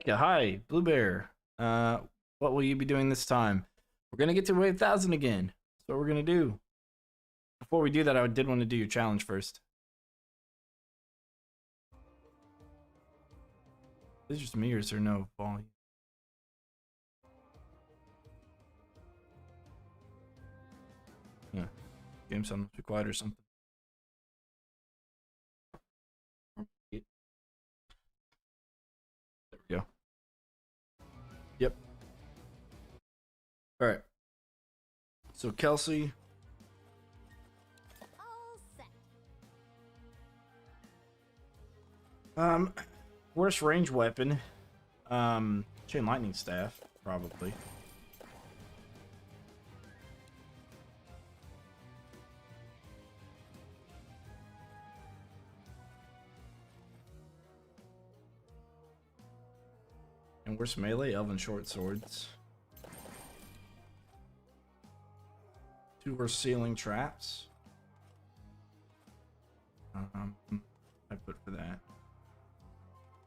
Hi, Blue Bear. What will you be doing this time? We're gonna get to wave 1000 again. That's what we're gonna do. Before we do that, I did want to do your challenge first. Is it just me, or is there no volume? Yeah, game sound must be quiet or something. There we go. Yep. All right. So Kelsey. Worst range weapon. Chain lightning staff, probably. And worst melee, elven short swords. Two worst ceiling traps. I put for that.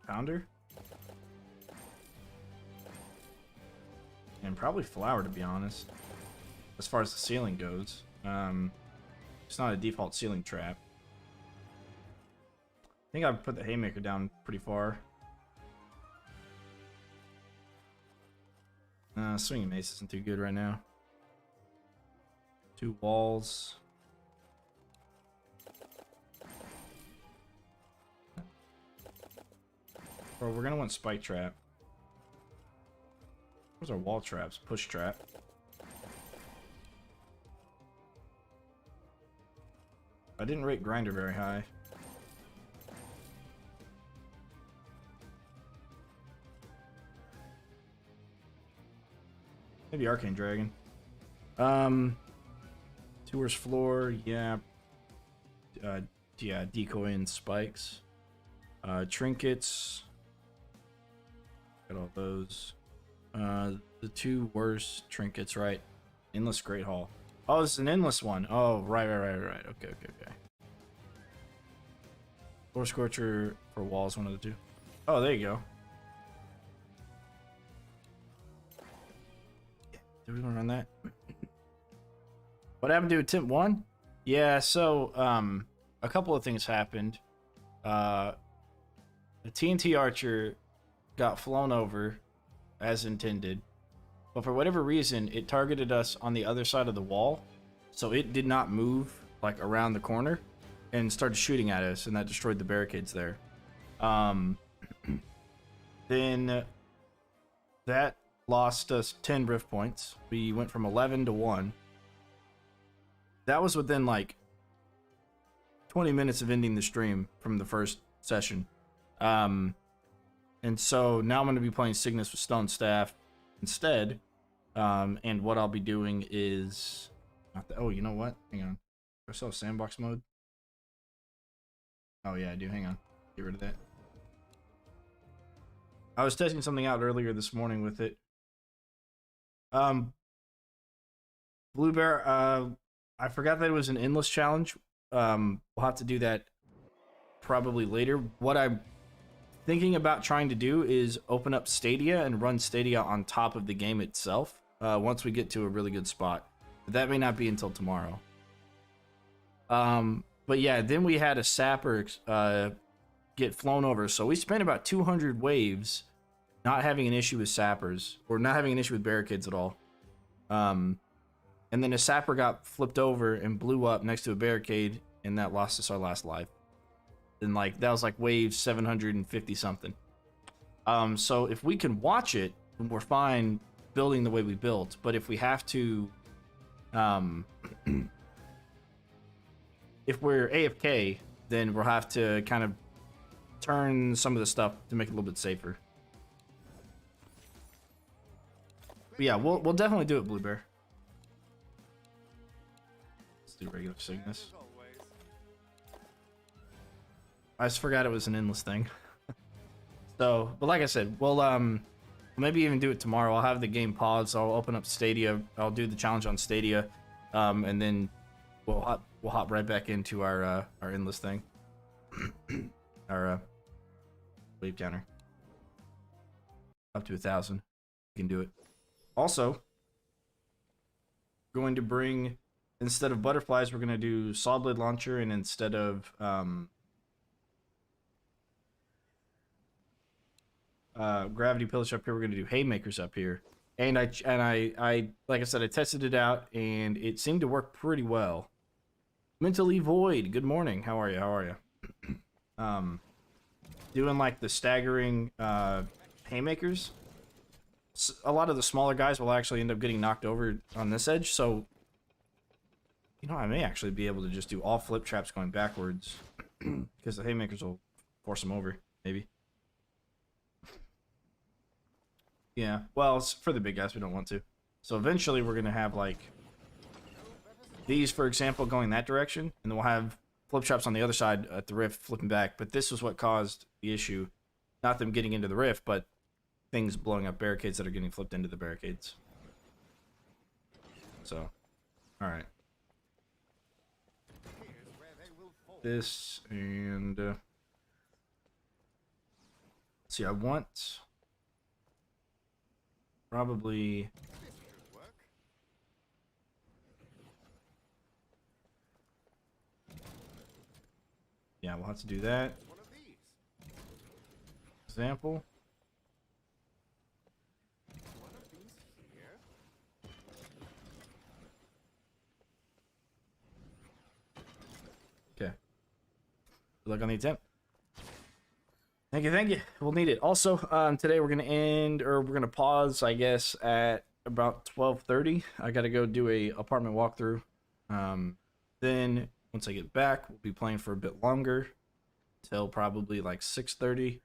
Pounder. And probably flower, to be honest. As far as the ceiling goes. It's not a default ceiling trap. I think I've put the haymaker down pretty far. Swinging mace isn't too good right now. Two walls. Bro, we're gonna want spike trap. Those are wall traps. Push trap. I didn't rate grinder very high. Maybe arcane dragon. Two worst floor. Yeah. Yeah. Decoy and spikes. Trinkets. Got all those. The two worst trinkets, right? Endless Great Hall. Oh, it's an endless one. Oh, right. Okay. Floor Scorcher for walls, one of the two. Oh, there you go. Did we want to run that? What happened to attempt one? Yeah, so a couple of things happened. The TNT Archer got flown over as intended, but for whatever reason it targeted us on the other side of the wall, so it did not move like around the corner and started shooting at us, and that destroyed the barricades there. Then that lost us 10 rift points. We went from 11 to 1. That was within like 20 minutes of ending the stream from the first session. And so now I'm going to be playing Cygnus with Stone Staff instead. And what I'll be doing is... oh, you know what? Hang on. Do I still have sandbox mode? Oh, yeah, I do. Hang on. Get rid of that. I was testing something out earlier this morning with it. Blue Bear, I forgot that it was an endless challenge. We'll have to do that probably later. What I'm thinking about trying to do is open up Stadia and run Stadia on top of the game itself once we get to a really good spot. But that may not be until tomorrow. But yeah, then we had a Sapper get flown over. So we spent about 200 waves not having an issue with Sappers, or not having an issue with barricades at all. And then a Sapper got flipped over and blew up next to a barricade, and that lost us our last life. And like that was like wave 750 something. So if we can watch it, then we're fine building the way we built. But if we have to, if we're AFK, then we'll have to kind of turn some of the stuff to make it a little bit safer. But yeah, we'll definitely do it, Blue Bear. Let's do regular Cygnus. I just forgot it was an endless thing. So, but like I said, we'll maybe even do it tomorrow. I'll have the game paused. I'll open up Stadia. I'll do the challenge on Stadia, and then we'll hop right back into our endless thing, our wave counter. Up to 1,000. You can do it. Also, going to bring, instead of butterflies, we're going to do saw blade launcher, and instead of gravity pillars up here, we're going to do haymakers up here. And I like I said, I tested it out, and it seemed to work pretty well. Mentally Void, good morning. How are you? How are you? Doing like the staggering haymakers. A lot of the smaller guys will actually end up getting knocked over on this edge, so you know, I may actually be able to just do all flip traps going backwards because the haymakers will force them over, maybe. Yeah, well, it's for the big guys, we don't want to. So eventually we're going to have like these, for example, going that direction, and then we'll have flip traps on the other side at the rift flipping back. But this was what caused the issue, not them getting into the rift, but things blowing up barricades that are getting flipped into the barricades. So, all right. This and let's see, I want probably yeah, we'll have to do that. Example. Okay. Good luck on the attempt. Thank you, thank you. We'll need it. Also, today we're gonna end, or we're gonna pause, I guess, at about 12:30. I gotta go do a apartment walkthrough. Then once I get back, we'll be playing for a bit longer, till probably like 6:30.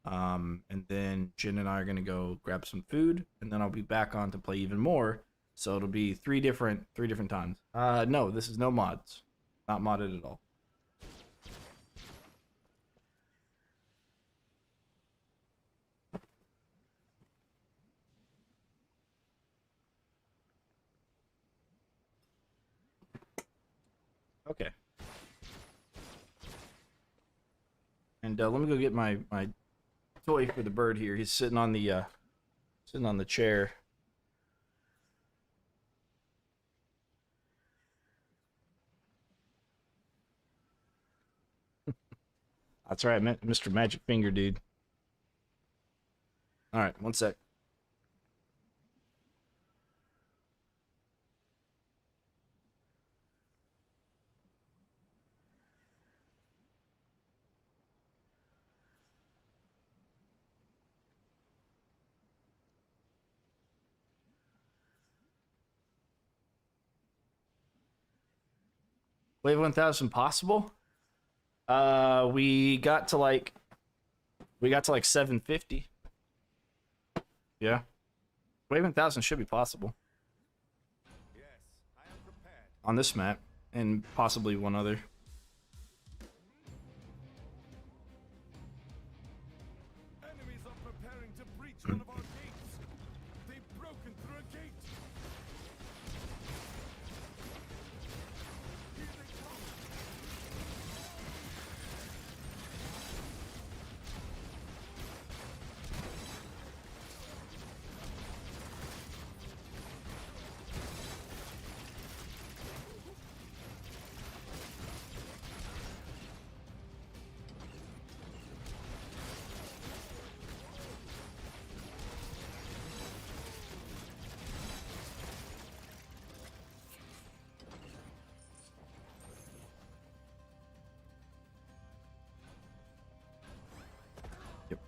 And then Jen and I are gonna go grab some food, and then I'll be back on to play even more. So it'll be three different times. No, this is no mods, not modded at all. Okay. And let me go get my toy for the bird here. He's sitting on the chair. That's right, Mr. Magic Finger, dude. All right, one sec. Wave 1000 possible? We got to like 750. Yeah. Wave 1000 should be possible. Yes, I am prepared. On this map, and possibly one other. Enemies are preparing to breach one of our gates. They've broken through a gate. Here they come. Yep.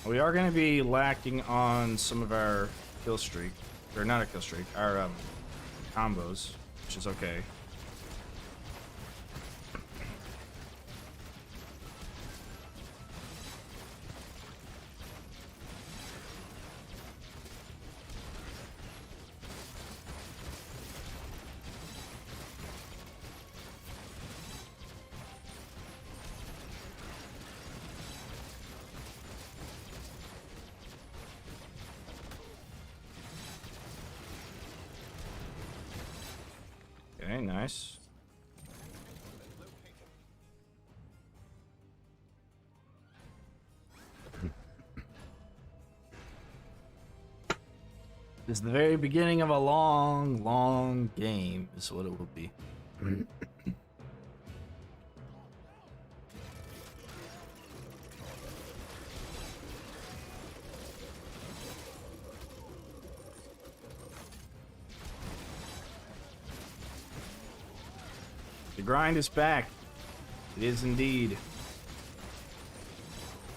We are going to be lacking on some of our kill streak, or not a kill streak, our combos, which is okay. Okay, nice. This is the very beginning of a long, long game, is what it will be. The grind is back. It is indeed.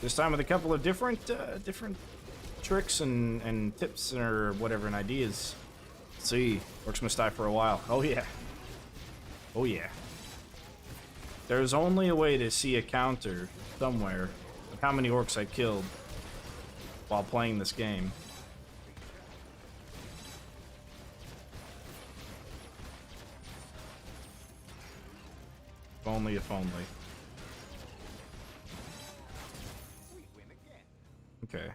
This time with a couple of different tricks and tips or whatever and ideas. Let's see, Orcs Must Die for a while. Oh yeah. Oh yeah. There's only a way to see a counter somewhere of how many orcs I killed while playing this game. If only, if only. Okay.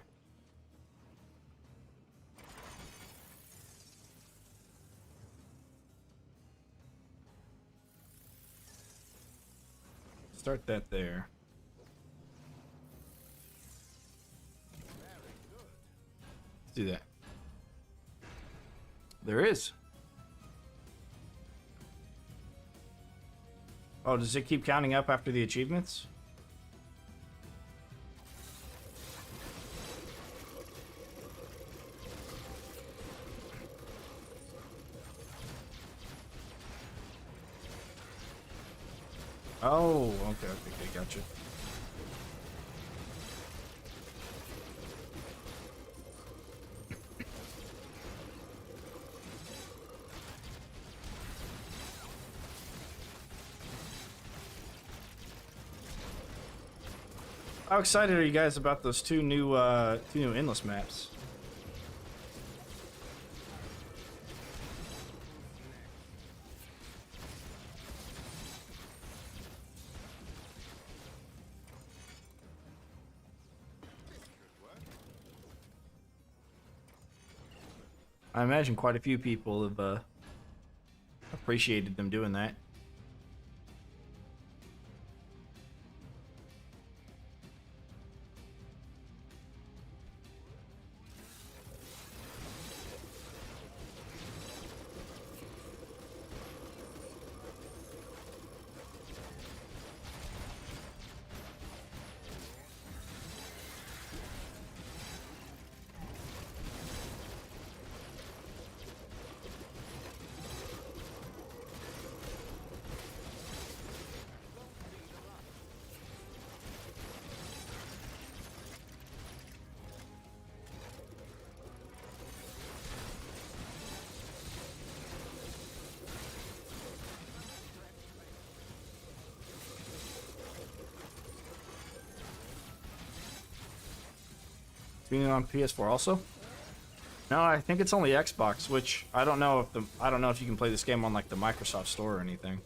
Start that there. Let's do that. There is. Oh, does it keep counting up after the achievements? Oh, okay, gotcha. How excited are you guys about those two new endless maps? I imagine quite a few people have appreciated them doing that. Being on PS4 also? No, I think it's only Xbox, which I don't know if you can play this game on like the Microsoft Store or anything.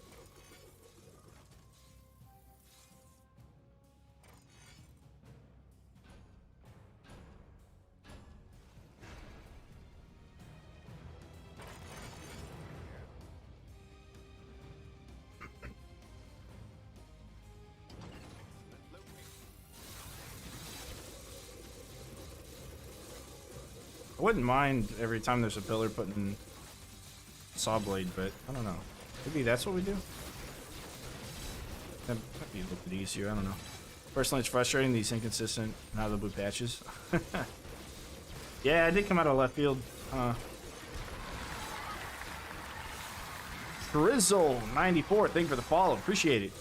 I wouldn't mind every time there's a pillar putting saw blade, but I don't know. Maybe that's what we do? That might be a little bit easier, I don't know. Personally, it's frustrating, these inconsistent and out of the blue patches. Yeah, I did come out of left field. Drizzle94, thank you for the follow, appreciate it.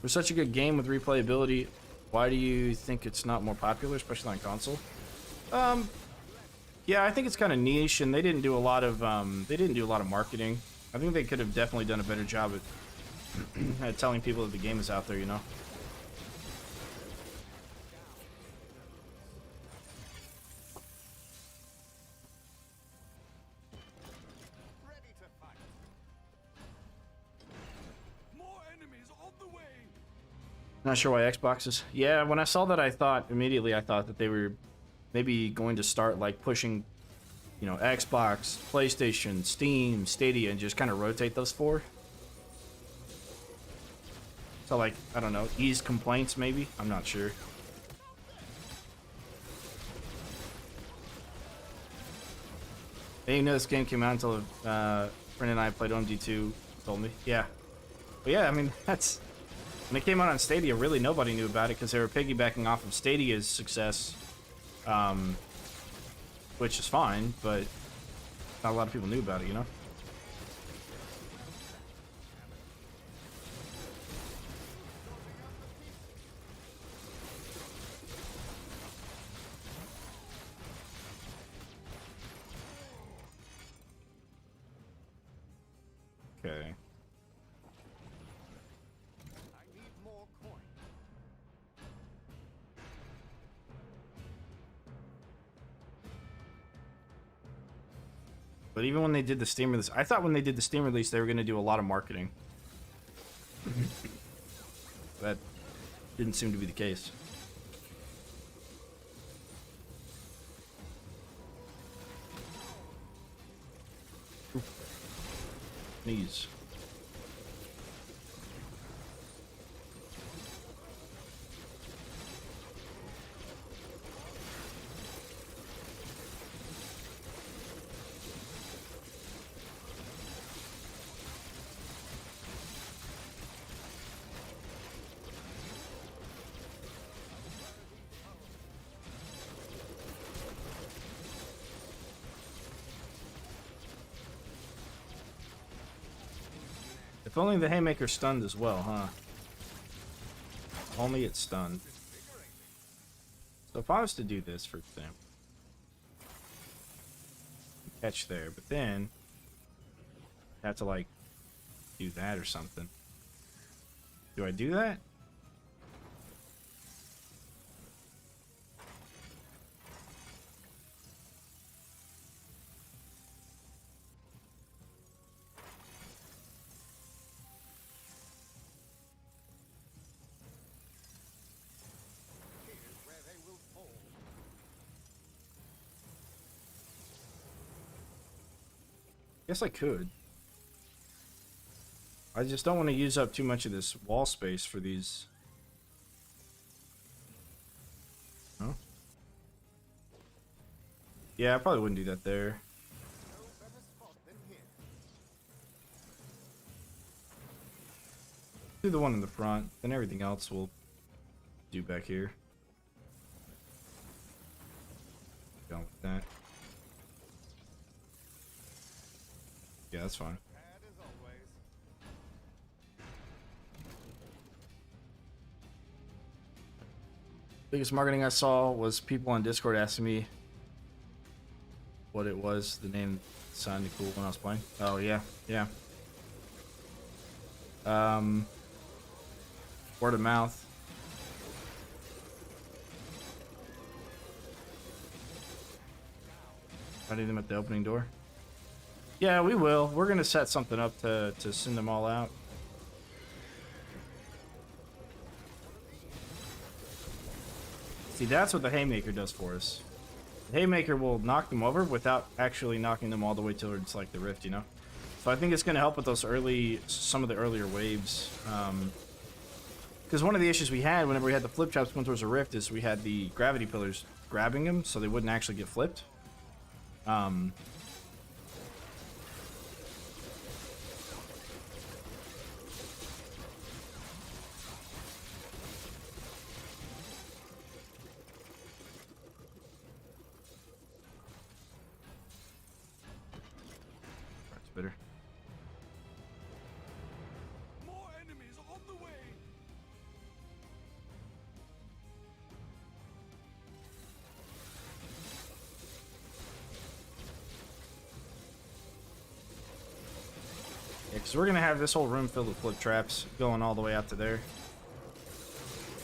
For such a good game with replayability, why do you think it's not more popular, especially on console? Yeah, I think it's kind of niche, and they didn't do a lot of marketing. I think they could have definitely done a better job at telling people that the game is out there, you know. Not sure why Xbox is. Yeah, when I saw that, I thought immediately that they were maybe going to start like pushing you know, Xbox, PlayStation, Steam, Stadia, and just kind of rotate those four. So, like, I don't know, ease complaints maybe? I'm not sure. I didn't know this game came out until a friend and I played OMD2, told me. Yeah. But yeah, I mean, that's... When it came out on Stadia, really nobody knew about it because they were piggybacking off of Stadia's success. Which is fine, but not a lot of people knew about it, you know? Okay. I need more coin. But even when they did the Steam release, I thought when they did the Steam release, they were going to do a lot of marketing. That didn't seem to be the case. Knees. If only the haymaker stunned as well, huh? Only it's stunned. So if I was to do this, for example, catch there, but then I have to like do that or something. Do I do that? Here's where they will fall. Guess I could. I just don't want to use up too much of this wall space for these. Oh. Yeah, I probably wouldn't do that there. No better spot than here. Do the one in the front, then everything else we'll do back here. Done with that. Yeah, that's fine. Bad as always. Biggest marketing I saw was people on Discord asking me what it was. The name sounded cool when I was playing. Oh yeah, yeah. Word of mouth. Finding them at the opening door. Yeah, we will. We're gonna set something up to send them all out. See, that's what the haymaker does for us. The haymaker will knock them over without actually knocking them all the way towards like the rift, you know. So I think it's gonna help with those some of the earlier waves. Because one of the issues we had whenever we had the flip traps going towards the rift is we had the gravity pillars grabbing them, so they wouldn't actually get flipped. That's better. More enemies on the way. Yeah, because we're gonna have this whole room filled with flip traps going all the way out to there.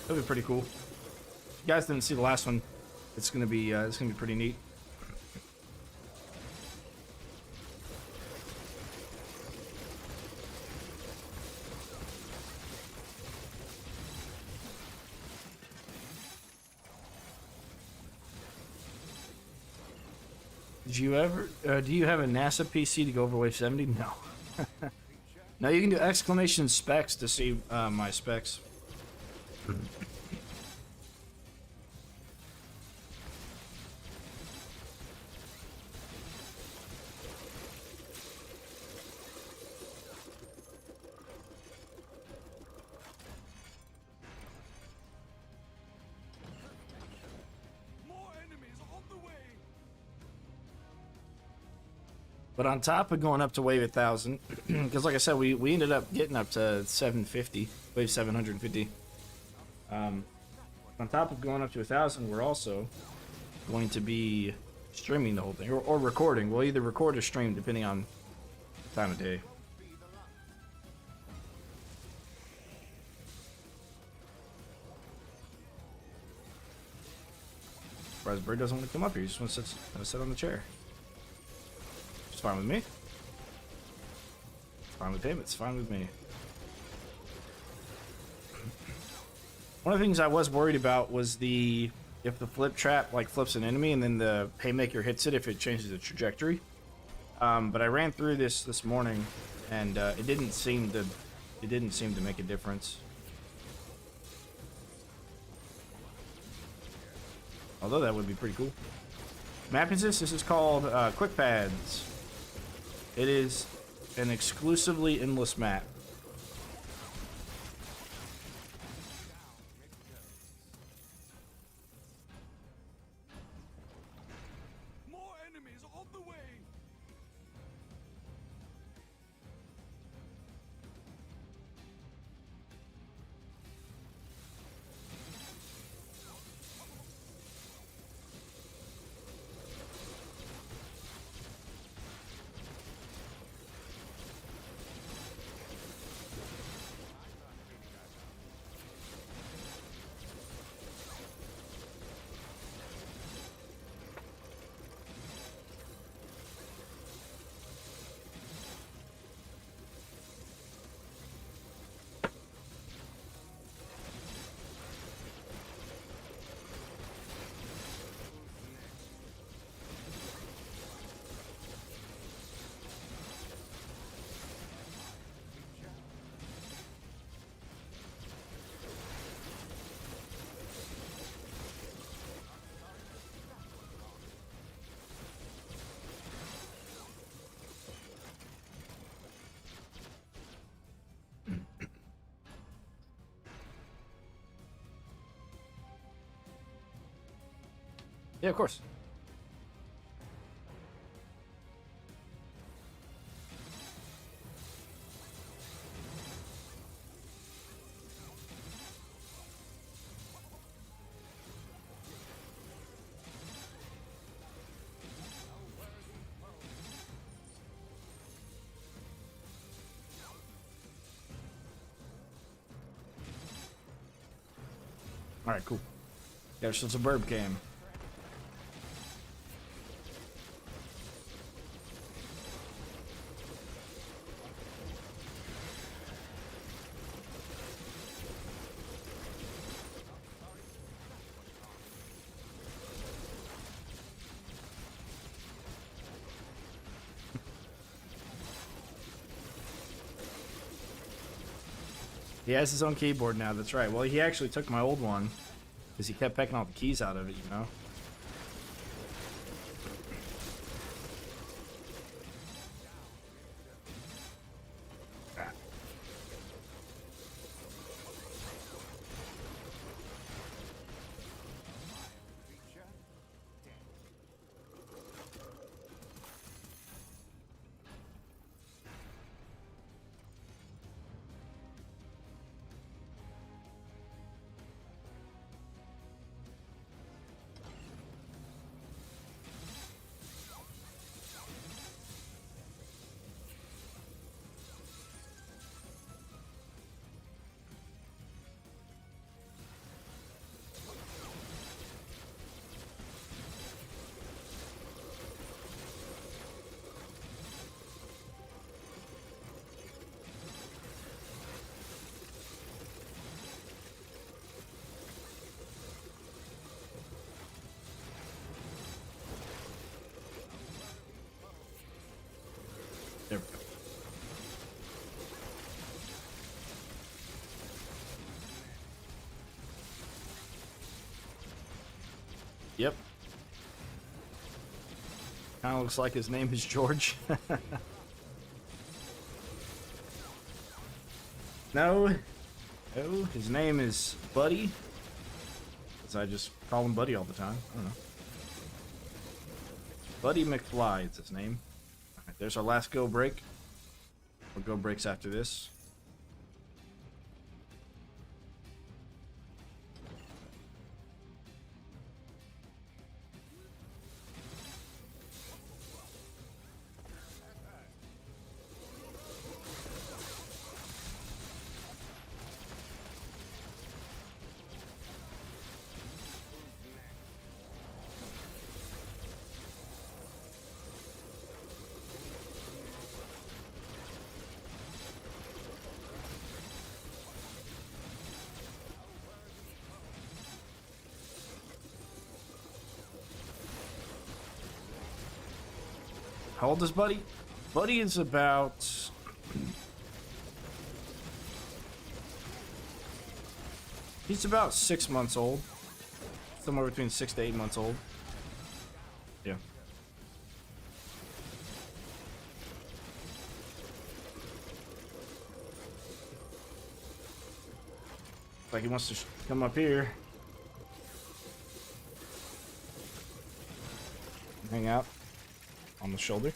That'll be pretty cool. If you guys didn't see the last one, it's gonna be pretty neat. Did you ever? Do you have a NASA PC to go over wave 70? No. No, you can do exclamation specs to see my specs. More enemies on the way. But on top of going up to wave 1000, because like I said, we ended up getting up to 750, wave 750. On top of going up to 1000, we're also going to be streaming the whole thing, or recording. We'll either record or stream depending on the time of day. Surprised Bird doesn't want to come up here. He just wants to sit on the chair. It's fine with me. It's fine with him. It's fine with me. One of the things I was worried about was if the flip trap like flips an enemy and then the haymaker hits it, if it changes the trajectory. But I ran through this morning and it didn't seem to make a difference. Although that would be pretty cool. Map is this? This is called Quick Pads. It is an exclusively endless map. More enemies on the way. Yeah, of course. All right, cool. Got ourselves a burb cam. He has his own keyboard now, that's right. Well, he actually took my old one because he kept pecking all the keys out of it, you know? Yep. Kind of looks like his name is George. No. No, his name is Buddy. Because I just call him Buddy all the time. I don't know. Buddy McFly is his name. Alright, there's our last go break. We'll go breaks after this. How old is Buddy? Buddy is about... He's about 6 months old. Somewhere between 6 to 8 months old. Yeah. Like he wants to come up here. Hang out on the shoulder.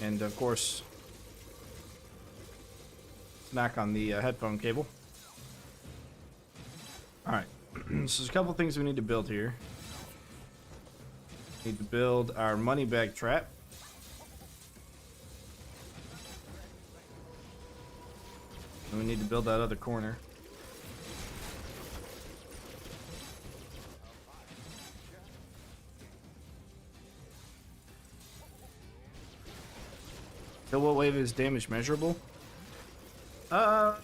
And of course, snack on the headphone cable. Alright, so there's a couple things we need to build here. Need to build our money bag trap. And we need to build that other corner. So what wave is damage measurable? I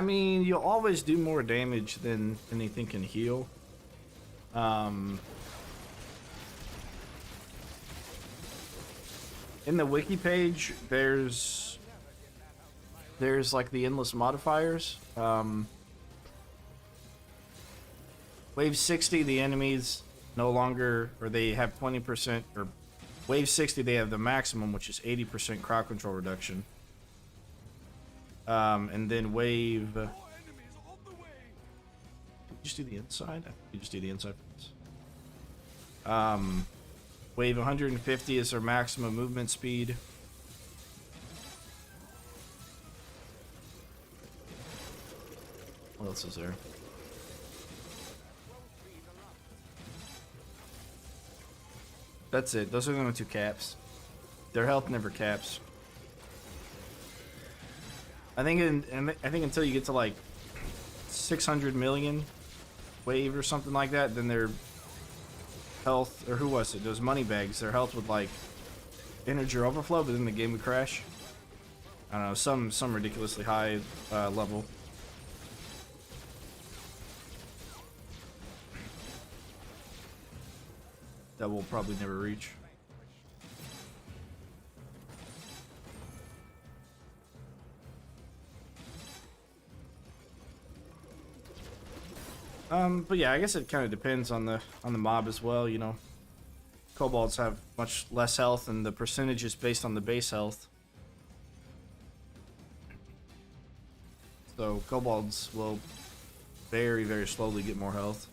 mean, you'll always do more damage than anything can heal. In the wiki page, there's like the endless modifiers. Wave 60, the enemies no longer, or they have 20%, or wave 60, they have the maximum, which is 80% crowd control reduction. And then wave... just do the inside? I think you just do the inside first. Wave 150 is their maximum movement speed. What else is there? That's it. Those are the only two caps. Their health never caps. I think until you get to like 600 million wave or something like that, then their health, or who was it? Those money bags, their health would like energy overflow, but then the game would crash. I don't know, some ridiculously high level. That we'll probably never reach. But yeah, I guess it kind of depends on the mob as well, you know. Kobolds have much less health, and the percentage is based on the base health. So kobolds will very, very slowly get more health.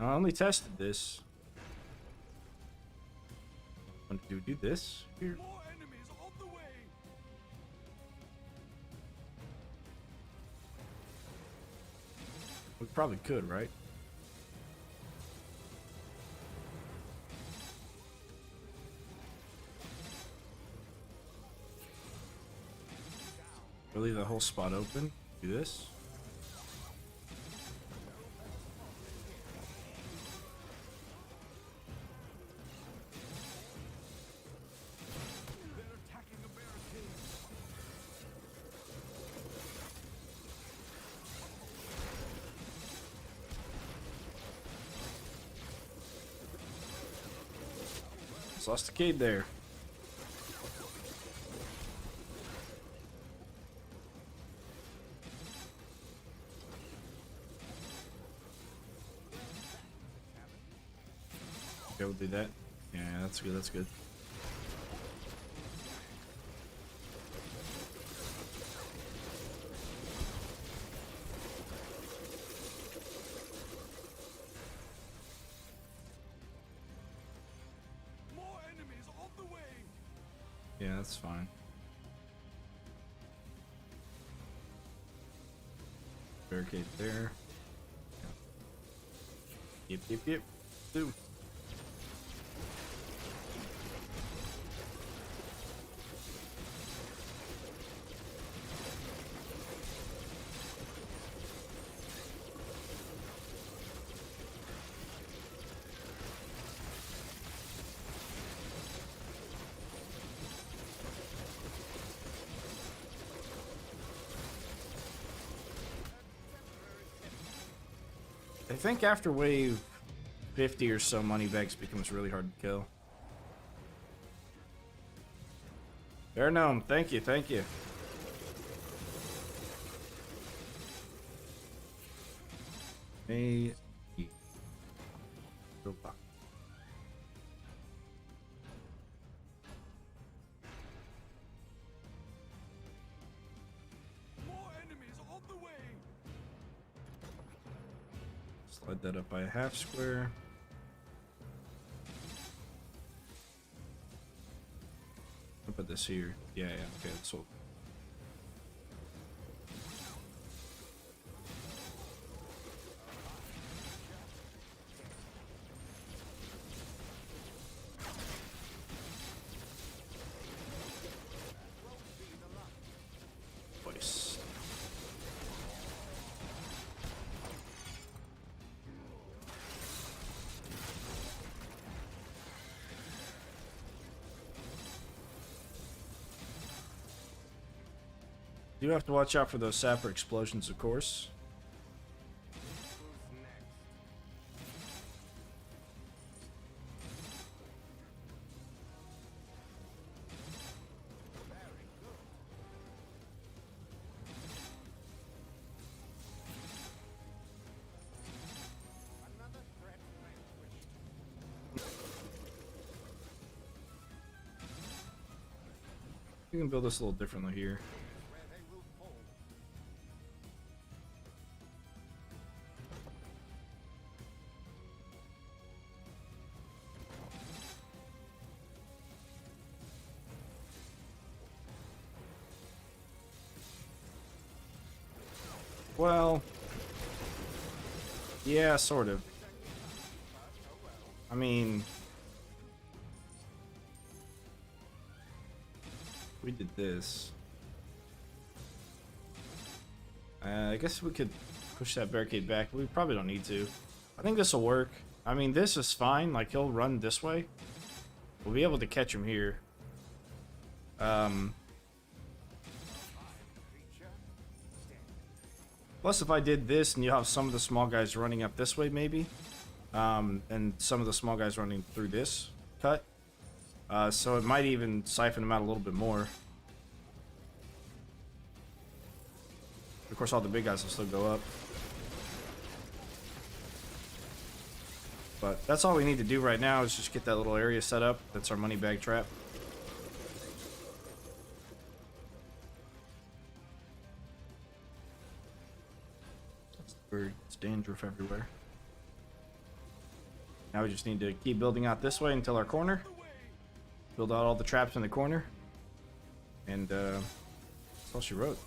I only tested this. Want to do this here? More enemies on the way. We probably could, right? We'll leave the whole spot open. Do this. They're attacking a barricade. Just lost the Cade there. Okay, we'll do that. Yeah, that's good. That's good. More enemies on the way. Yeah, that's fine. Barricade there. Yep, yep, yep. Do. I think after wave 50 or so, Moneybags becomes really hard to kill. Fair gnome, thank you, thank you. May robot. More enemies on the way. Slide that up by a half square. I'll put this here. Yeah, yeah, okay, that's all. Voice. You have to watch out for those Sapper explosions, of course. You can build this a little differently here. Well, yeah, sort of. I mean, we did this. I guess we could push that barricade back. We probably don't need to. I think this will work. I mean, this is fine. Like, he'll run this way. We'll be able to catch him here. Plus, if I did this, and you have some of the small guys running up this way, maybe, and some of the small guys running through this cut, so it might even siphon them out a little bit more. Of course, all the big guys will still go up. But that's all we need to do right now is just get that little area set up. That's our money bag trap. That's the bird. It's dandruff everywhere. Now we just need to keep building out this way until our corner. Build out all the traps in the corner. And that's all she wrote.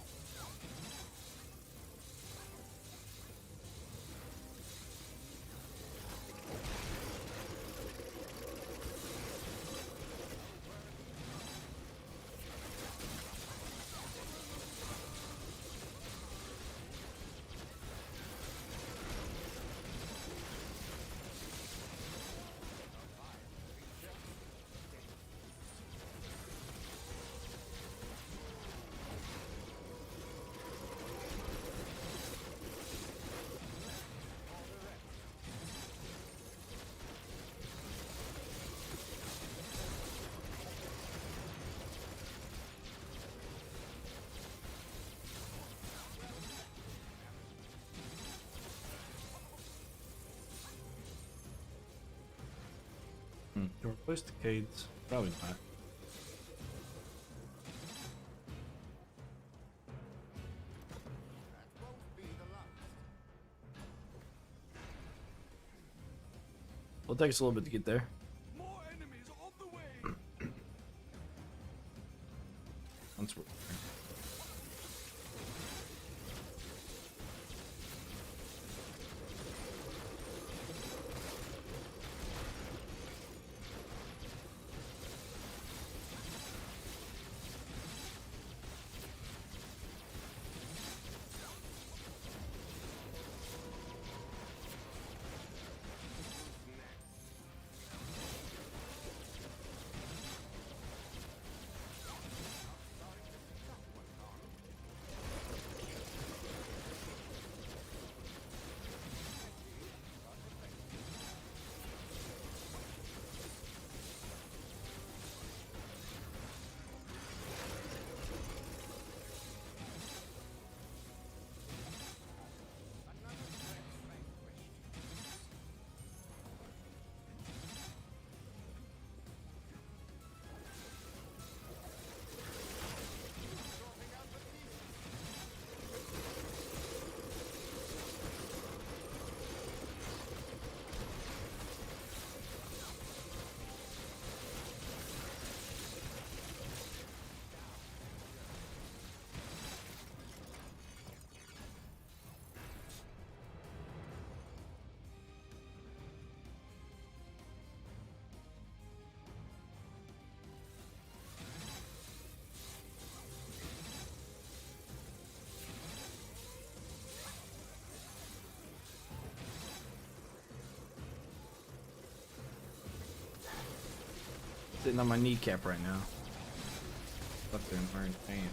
To replace the Cades? Probably not. It'll take us a little bit to get there. More enemies on the way. Once we're sitting on my kneecap right now. Up there and wearing pants.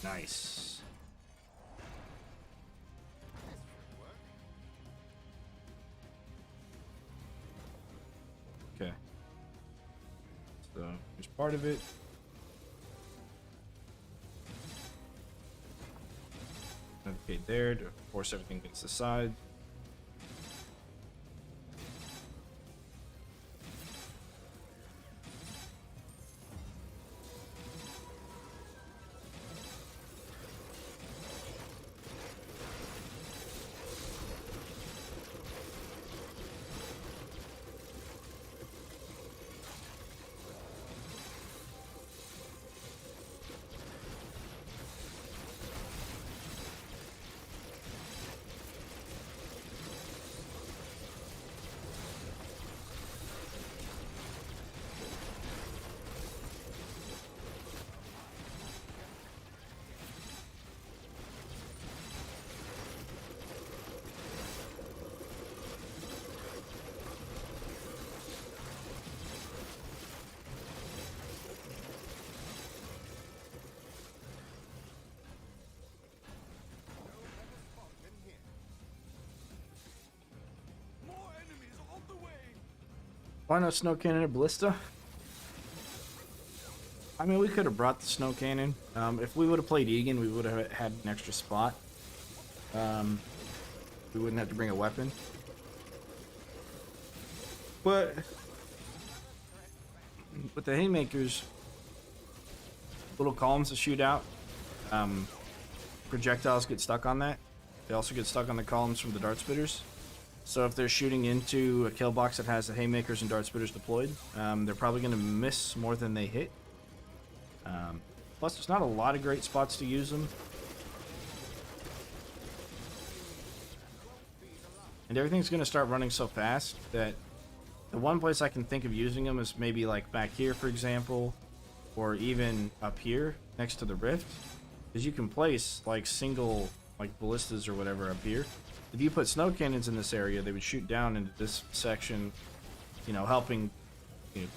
Nice. Okay. So here's part of it. Okay, there to force everything against the side. Why not snow cannon or ballista? I mean, we could have brought the snow cannon. If we would have played Egan, we would have had an extra spot. We wouldn't have to bring a weapon. But with the haymakers, little columns to shoot out, projectiles get stuck on that. They also get stuck on the columns from the dart spitters. So if they're shooting into a kill box that has the haymakers and dart spitters deployed, they're probably going to miss more than they hit. Plus, there's not a lot of great spots to use them. And everything's going to start running so fast that the one place I can think of using them is maybe like back here, for example, or even up here next to the rift, because you can place like single like ballistas or whatever up here. If you put snow cannons in this area, they would shoot down into this section, you know, helping, you know,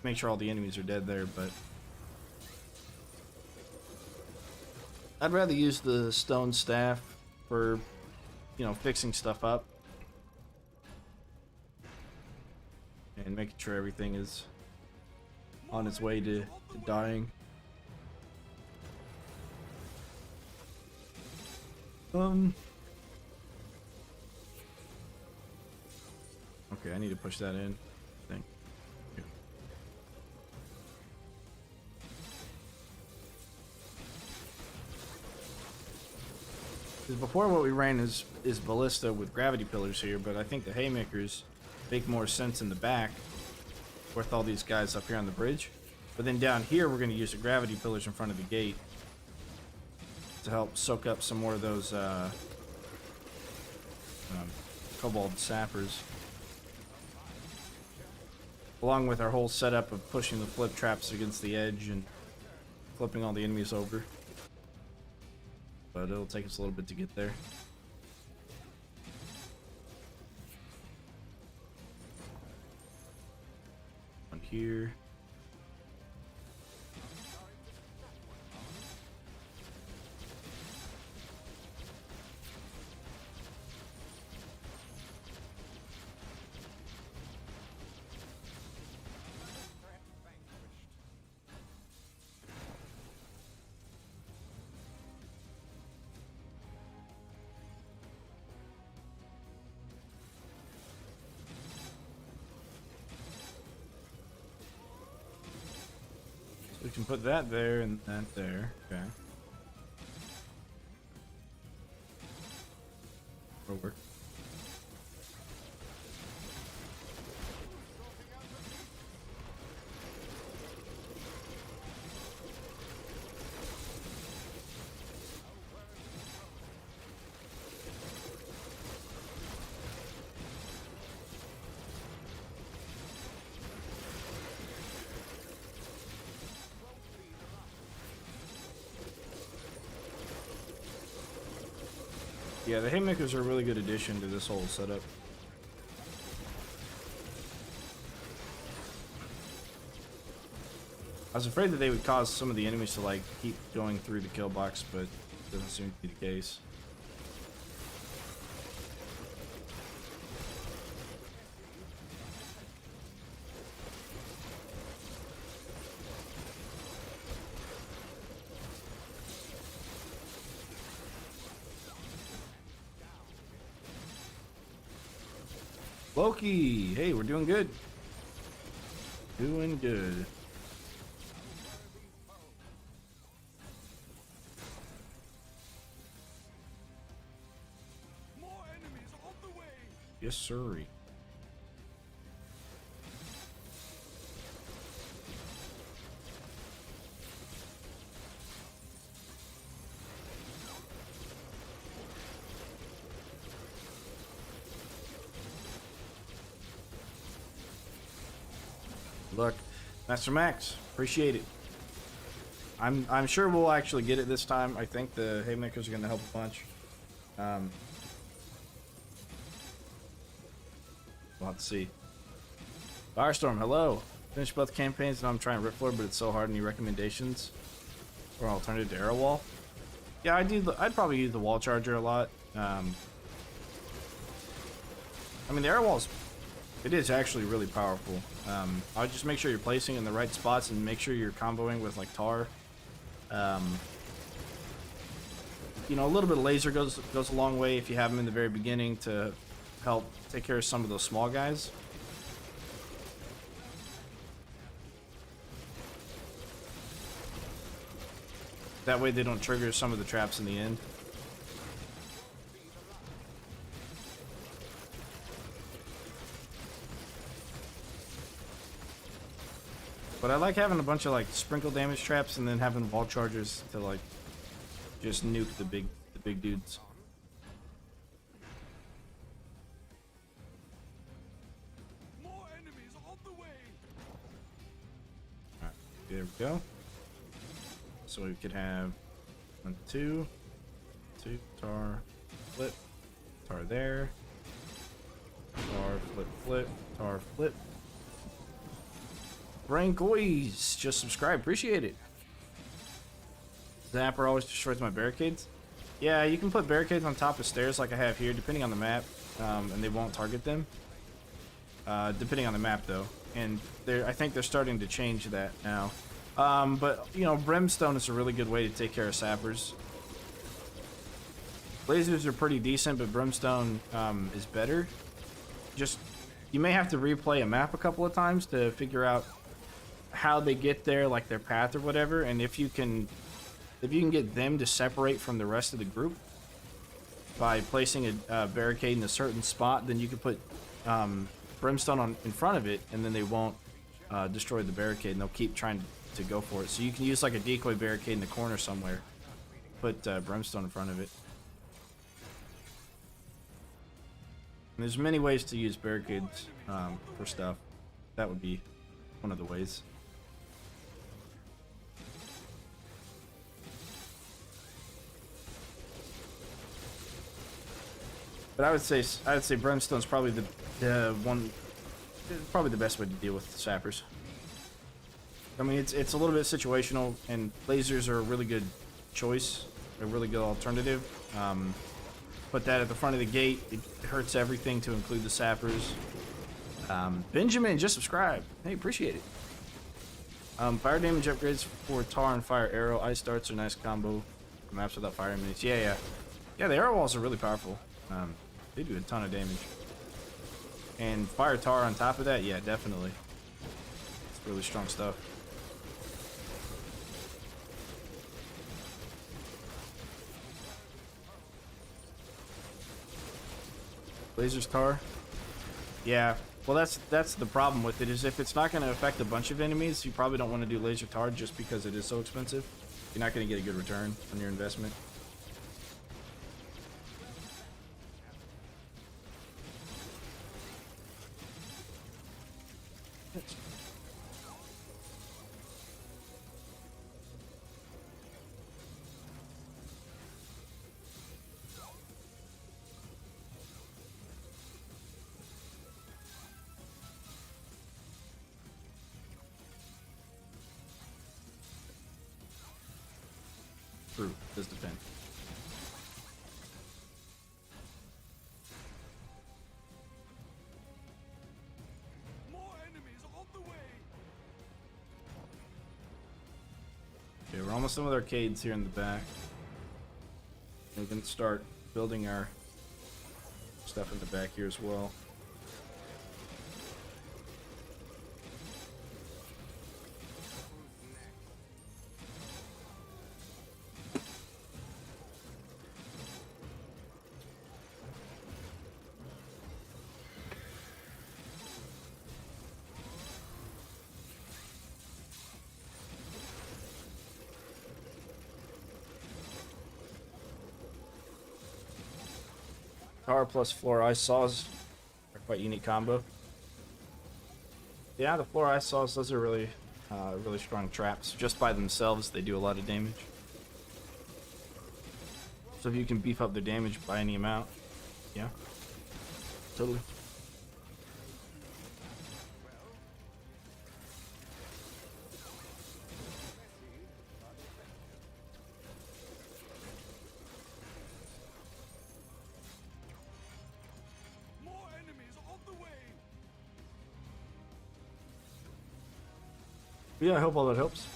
make sure all the enemies are dead there. But I'd rather use the stone staff for, you know, fixing stuff up and making sure everything is on its way to dying. Okay, I need to push that in, I think. Yeah. Before, what we ran is ballista with gravity pillars here, but I think the haymakers make more sense in the back with all these guys up here on the bridge. But then down here, we're going to use the gravity pillars in front of the gate to help soak up some more of those kobold sappers, along with our whole setup of pushing the flip traps against the edge and flipping all the enemies over. But it'll take us a little bit to get there. One here. We can put that there and that there. Okay. That'll work. Yeah, the haymakers are a really good addition to this whole setup. I was afraid that they would cause some of the enemies to like keep going through the kill box, but it doesn't seem to be the case. Loki, hey, we're doing good. Doing good. More enemies on the way. Yes, sir. Look, Master Max, appreciate it. I'm sure we'll actually get it this time. I think the haymakers are going to help a bunch. We'll have to see. Firestorm, hello. Finished both campaigns and I'm trying Rip Floor, but it's so hard. Any recommendations for an alternative to Arrow Wall? Yeah, I'd probably use the wall charger a lot. I mean, the Arrow Wall's It is actually really powerful. I would just make sure you're placing in the right spots and make sure you're comboing with like tar. You know, a little bit of laser goes a long way if you have them in the very beginning to help take care of some of those small guys. That way they don't trigger some of the traps in the end. But I like having a bunch of like sprinkle damage traps and then having wall chargers to like just nuke the big dudes. More enemies on the way. Alright, there we go. So we could have 1, 2, tar, flip, tar there, tar, flip, flip, tar, flip. Brankois, just subscribe, appreciate it. Zapper always destroys my barricades. Yeah, you can put barricades on top of stairs like I have here, depending on the map, and they won't target them. Depending on the map, though. And I think they're starting to change that now. But, you know, brimstone is a really good way to take care of sappers. Lasers are pretty decent, but brimstone is better. Just, you may have to replay a map a couple of times to figure out how they get there, like their path or whatever, and if you can get them to separate from the rest of the group by placing a barricade in a certain spot, then you can put brimstone in front of it, and then they won't destroy the barricade, and they'll keep trying to go for it. So you can use like a decoy barricade in the corner somewhere, put brimstone in front of it. And there's many ways to use barricades for stuff. That would be one of the ways. But I would say brimstone's probably the best way to deal with sappers. I mean, it's a little bit situational, and lasers are a really good choice, a really good alternative. Put that at the front of the gate. It hurts everything to include the sappers. Benjamin, just subscribe. Hey, appreciate it. Fire damage upgrades for tar and fire arrow. Ice darts are nice combo. Maps without fire enemies. Yeah, the arrow walls are really powerful. They do a ton of damage. And fire tar on top of that, yeah, definitely. It's really strong stuff. Lasers tar. Yeah. Well, that's the problem with it, is if it's not going to affect a bunch of enemies, you probably don't want to do laser tar just because it is so expensive. You're not going to get a good return on your investment. True, does depend. More enemies on the way. Okay, we're almost done with arcades here in the back. We can start building our stuff in the back here as well. Tar plus floor ice saws are quite unique combo. Yeah, the floor ice saws, those are really strong traps. Just by themselves, they do a lot of damage. So if you can beef up their damage by any amount, yeah, totally. More enemies on the way. Yeah, I hope all that helps.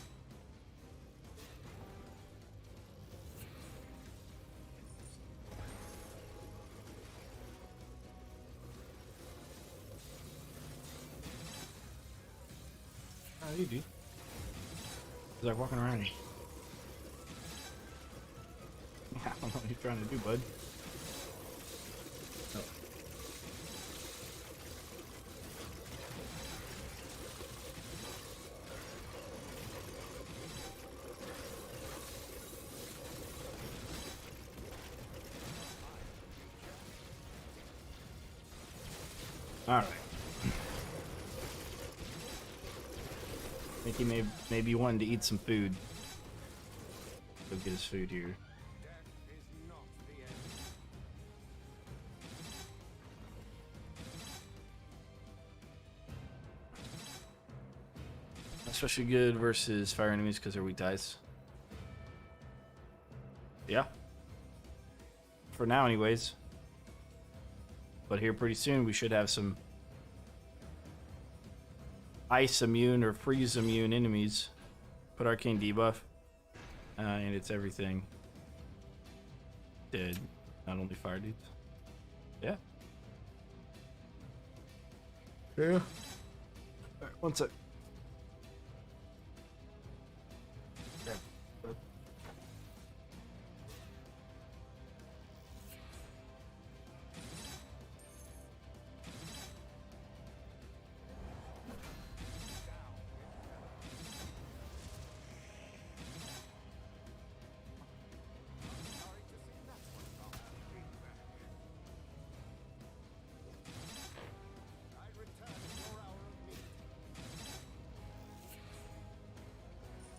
How you do? He's like walking around. I don't know what you're trying to do, bud. Oh. All right. I think he may be wanting to eat some food. Go get his food here. Death is not the end. Especially good versus fire enemies because they're weak dice. Yeah. For now, anyways. But here pretty soon we should have some ice immune or freeze immune enemies. Put arcane debuff. And it's everything. Dead. Not only fire dudes. Yeah. Yeah. Alright, one sec.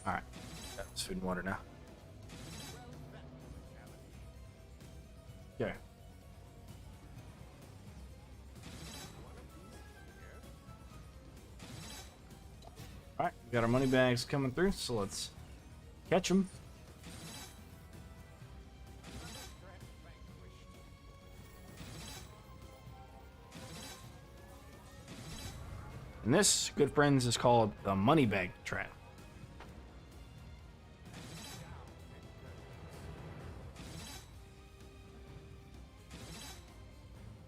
Alright. That's food and water now. Okay. Alright, we got our money bags coming through, so let's catch them. And this, good friends, is called the money bag trap.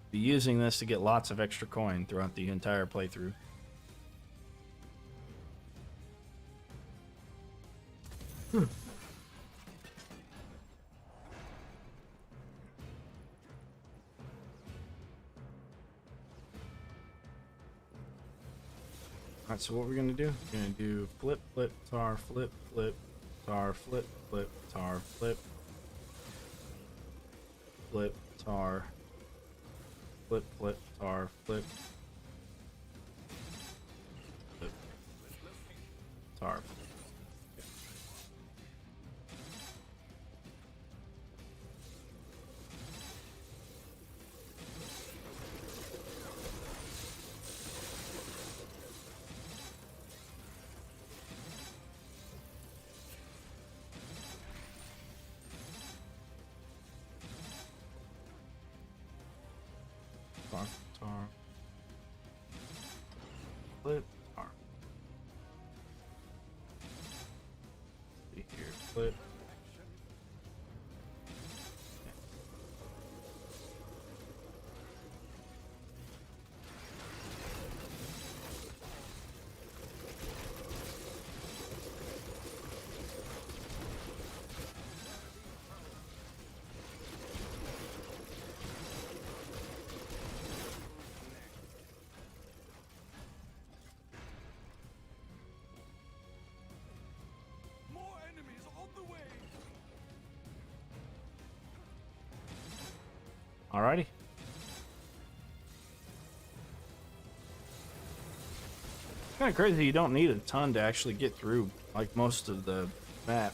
Be using this to get lots of extra coin throughout the entire playthrough. Alright, so what we're gonna do? We're gonna do flip, flip, tar, flip, flip, tar, flip, flip, tar, flip, flip, tar, flip, flip, tar, flip, flip, tar. Tar, flip, tar. See here, flip. More enemies on the way. Alrighty. Kind of crazy you don't need a ton to actually get through like most of the map.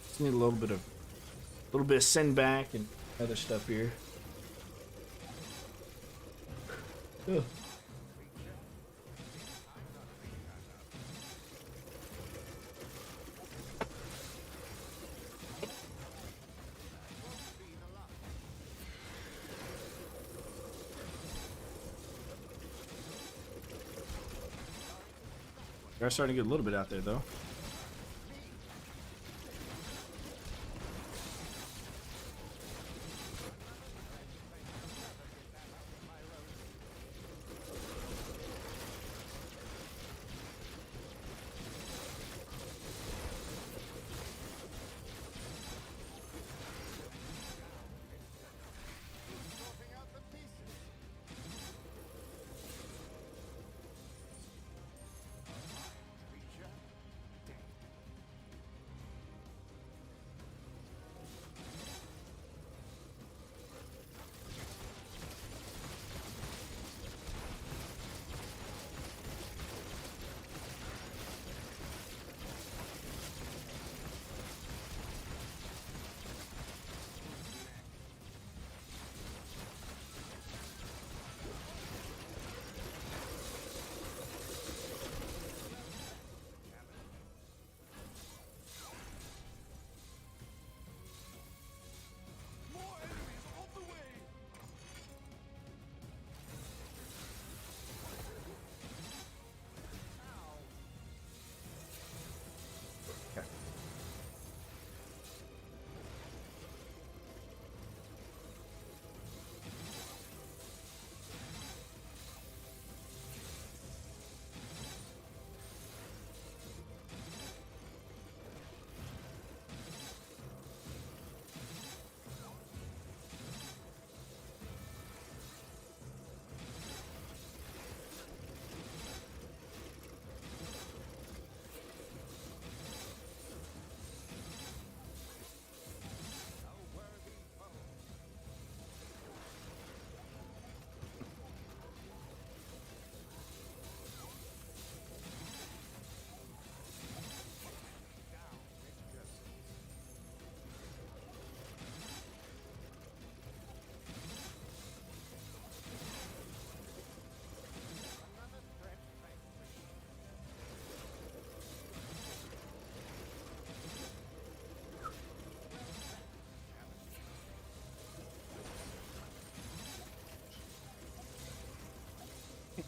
Just need a little bit of send back and other stuff here. Ugh. They're starting to get a little bit out there, though. More enemies on the way. Okay.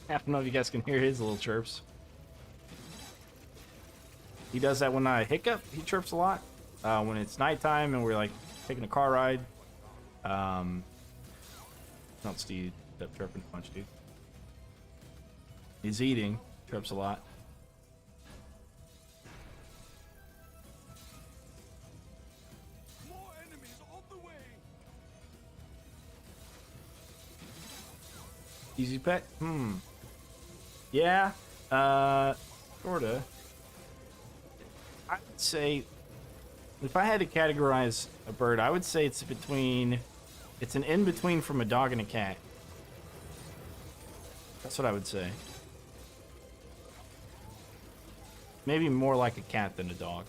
I don't know if you guys can hear his little chirps. He does that when I hiccup. He chirps a lot. When it's nighttime and we're like taking a car ride. Not Steve. That chirping a bunch, dude. He's eating. Chirps a lot. More enemies on the way. Easy pet? Yeah. Sorta. I'd say if I had to categorize a bird, I would say it's an in-between from a dog and a cat. That's what I would say. Maybe more like a cat than a dog.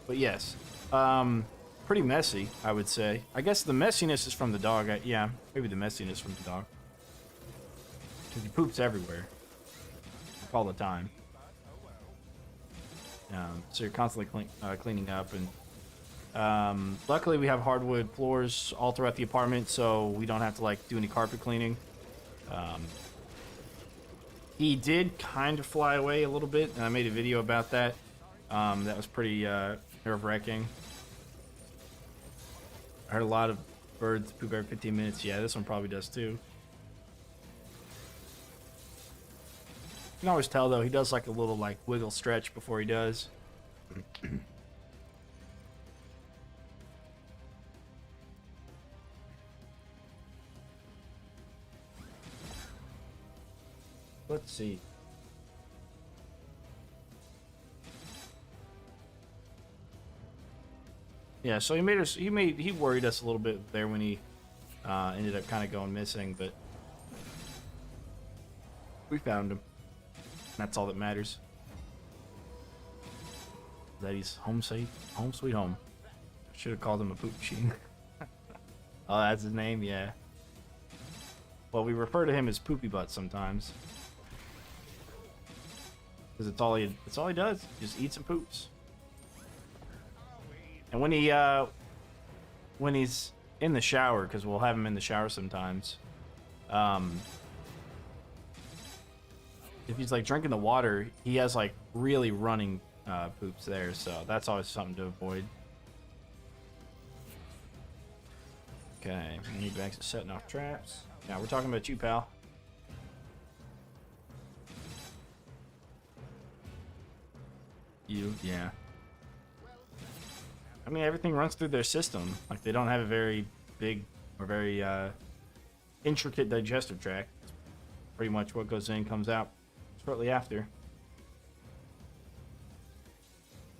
But yes, pretty messy, I would say. I guess the messiness is from the dog. Yeah, maybe the messiness from the dog. Because he poops everywhere. All the time. So you're constantly cleaning up. And luckily we have hardwood floors all throughout the apartment, so we don't have to like do any carpet cleaning. He did kind of fly away a little bit, and I made a video about that. That was pretty nerve-wracking. I heard a lot of birds poop every 15 minutes. Yeah, this one probably does too. You can always tell though, he does like a little like wiggle stretch before he does. Let's see. Yeah, so he worried us a little bit there when he ended up kind of going missing, but we found him. That's all that matters. That he's home safe, home sweet home. Should have called him a poop machine. Oh, that's his name, yeah. Well, we refer to him as Poopy Butt sometimes, because it's all he does. He just eats and poops. And when he's in the shower, because we'll have him in the shower sometimes. If he's like drinking the water, he has like really running poops there, so that's always something to avoid. Okay, we need back to setting off traps. Now we're talking about you, pal. You, yeah. I mean, everything runs through their system. Like, they don't have a very big or very intricate digestive tract. Pretty much what goes in comes out shortly after.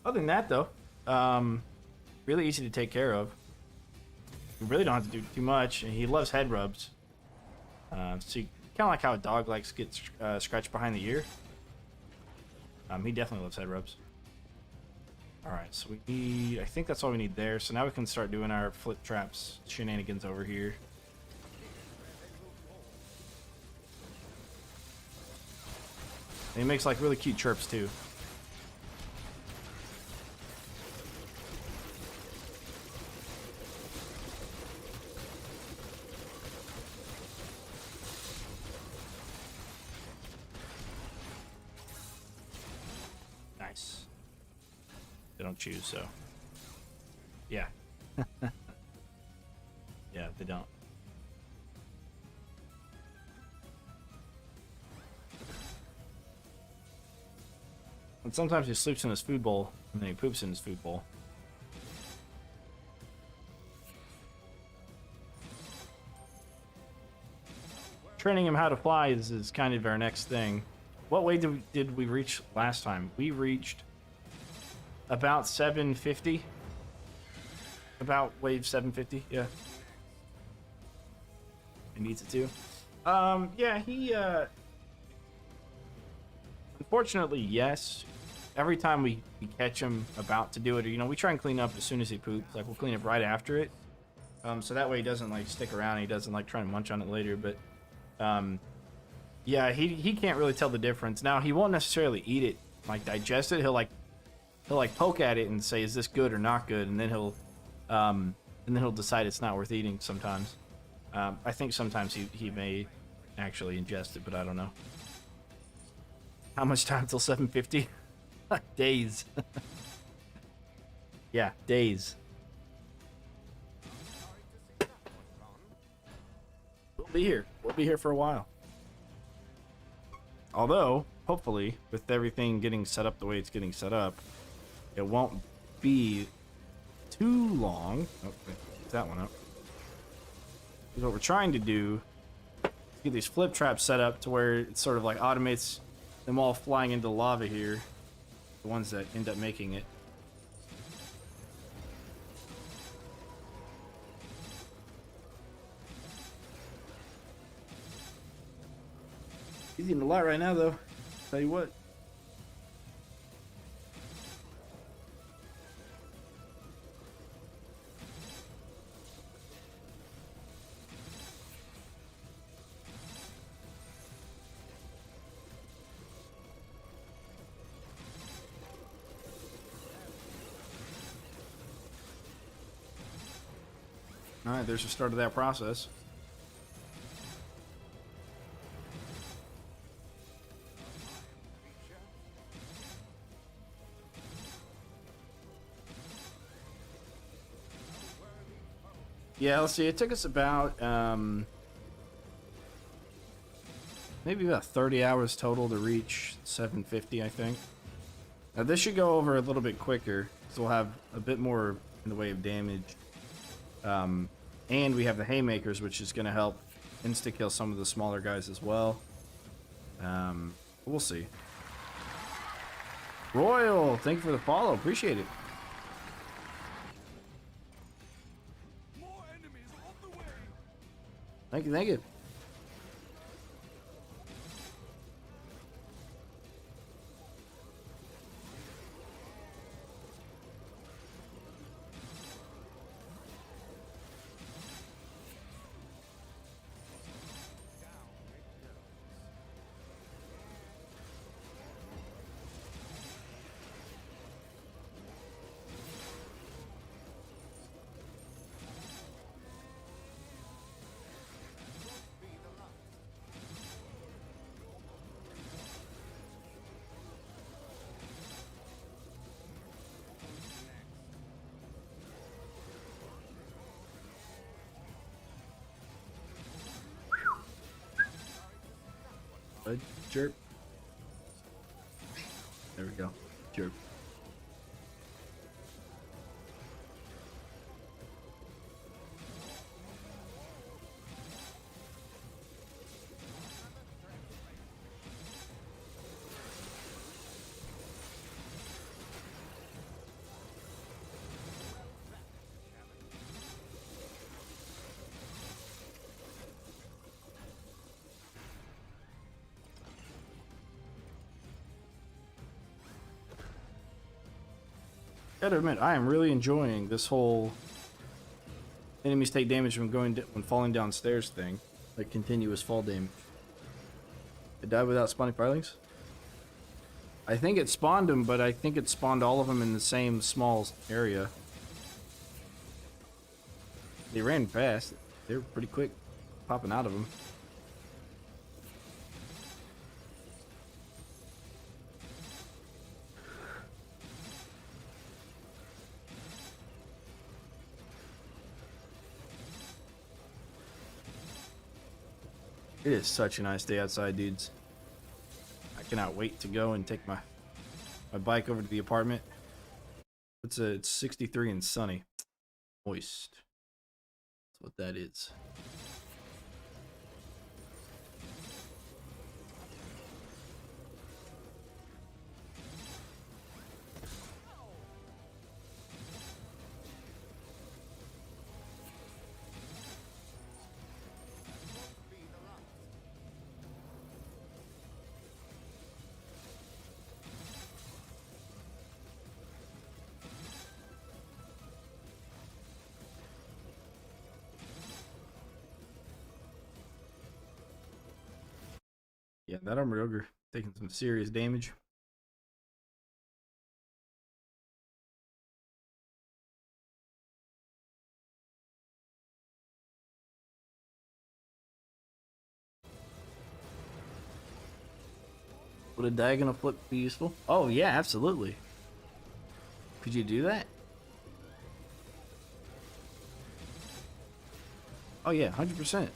Other than that, though, really easy to take care of. You really don't have to do too much. And he loves head rubs. So kind of like how a dog likes to get scratched behind the ear. He definitely loves head rubs. Alright, so we need... I think that's all we need there. So now we can start doing our flip traps shenanigans over here. And he makes like really cute chirps too. Nice. They don't choose, so yeah. Yeah, they don't. And sometimes he sleeps in his food bowl and then he poops in his food bowl. Training him how to fly is kind of our next thing. What way did we reach last time? We reached about 750. About wave 750, yeah. He needs it too. Yeah, he unfortunately, yes. Every time we catch him about to do it, or, you know, we try and clean up as soon as he poops. Like, we'll clean up right after it. So that way he doesn't like stick around, he doesn't like try and munch on it later, but yeah, he can't really tell the difference. Now, he won't necessarily eat it, like digest it. He'll like poke at it and say, is this good or not good? And then he'll decide it's not worth eating sometimes. I think sometimes he may actually ingest it, but I don't know. How much time till 750? Days. Yeah, days. We'll be here. We'll be here for a while. Although, hopefully, with everything getting set up the way it's getting set up, it won't be too long. Oh, wait, get that one up. Because what we're trying to do is get these flip traps set up to where it sort of like automates them all flying into lava here. The ones that end up making it. He's eating a lot right now, though. Tell you what. All right, there's the start of that process. Yeah, let's see. It took us about maybe about 30 hours total to reach 750, I think. Now this should go over a little bit quicker, so we'll have a bit more in the way of damage. And we have the haymakers, which is going to help insta-kill some of the smaller guys as well. We'll see. Royal, thank you for the follow. Appreciate it. More enemies on the way. Thank you, thank you. bud. Chirp. There we go. Chirp. Gotta admit, I am really enjoying this whole enemies take damage when falling downstairs thing, like continuous fall damage. It died without spawning firelings? I think it spawned them, but I think it spawned all of them in the same small area. They ran fast. They were pretty quick popping out of them. It is such a nice day outside, dudes. I cannot wait to go and take my bike over to the apartment. It's 63 and sunny. Moist. That's what that is. Yeah, that armored ogre taking some serious damage. Would a diagonal flip be useful? Oh yeah, absolutely. Could you do that? Oh yeah, 100%.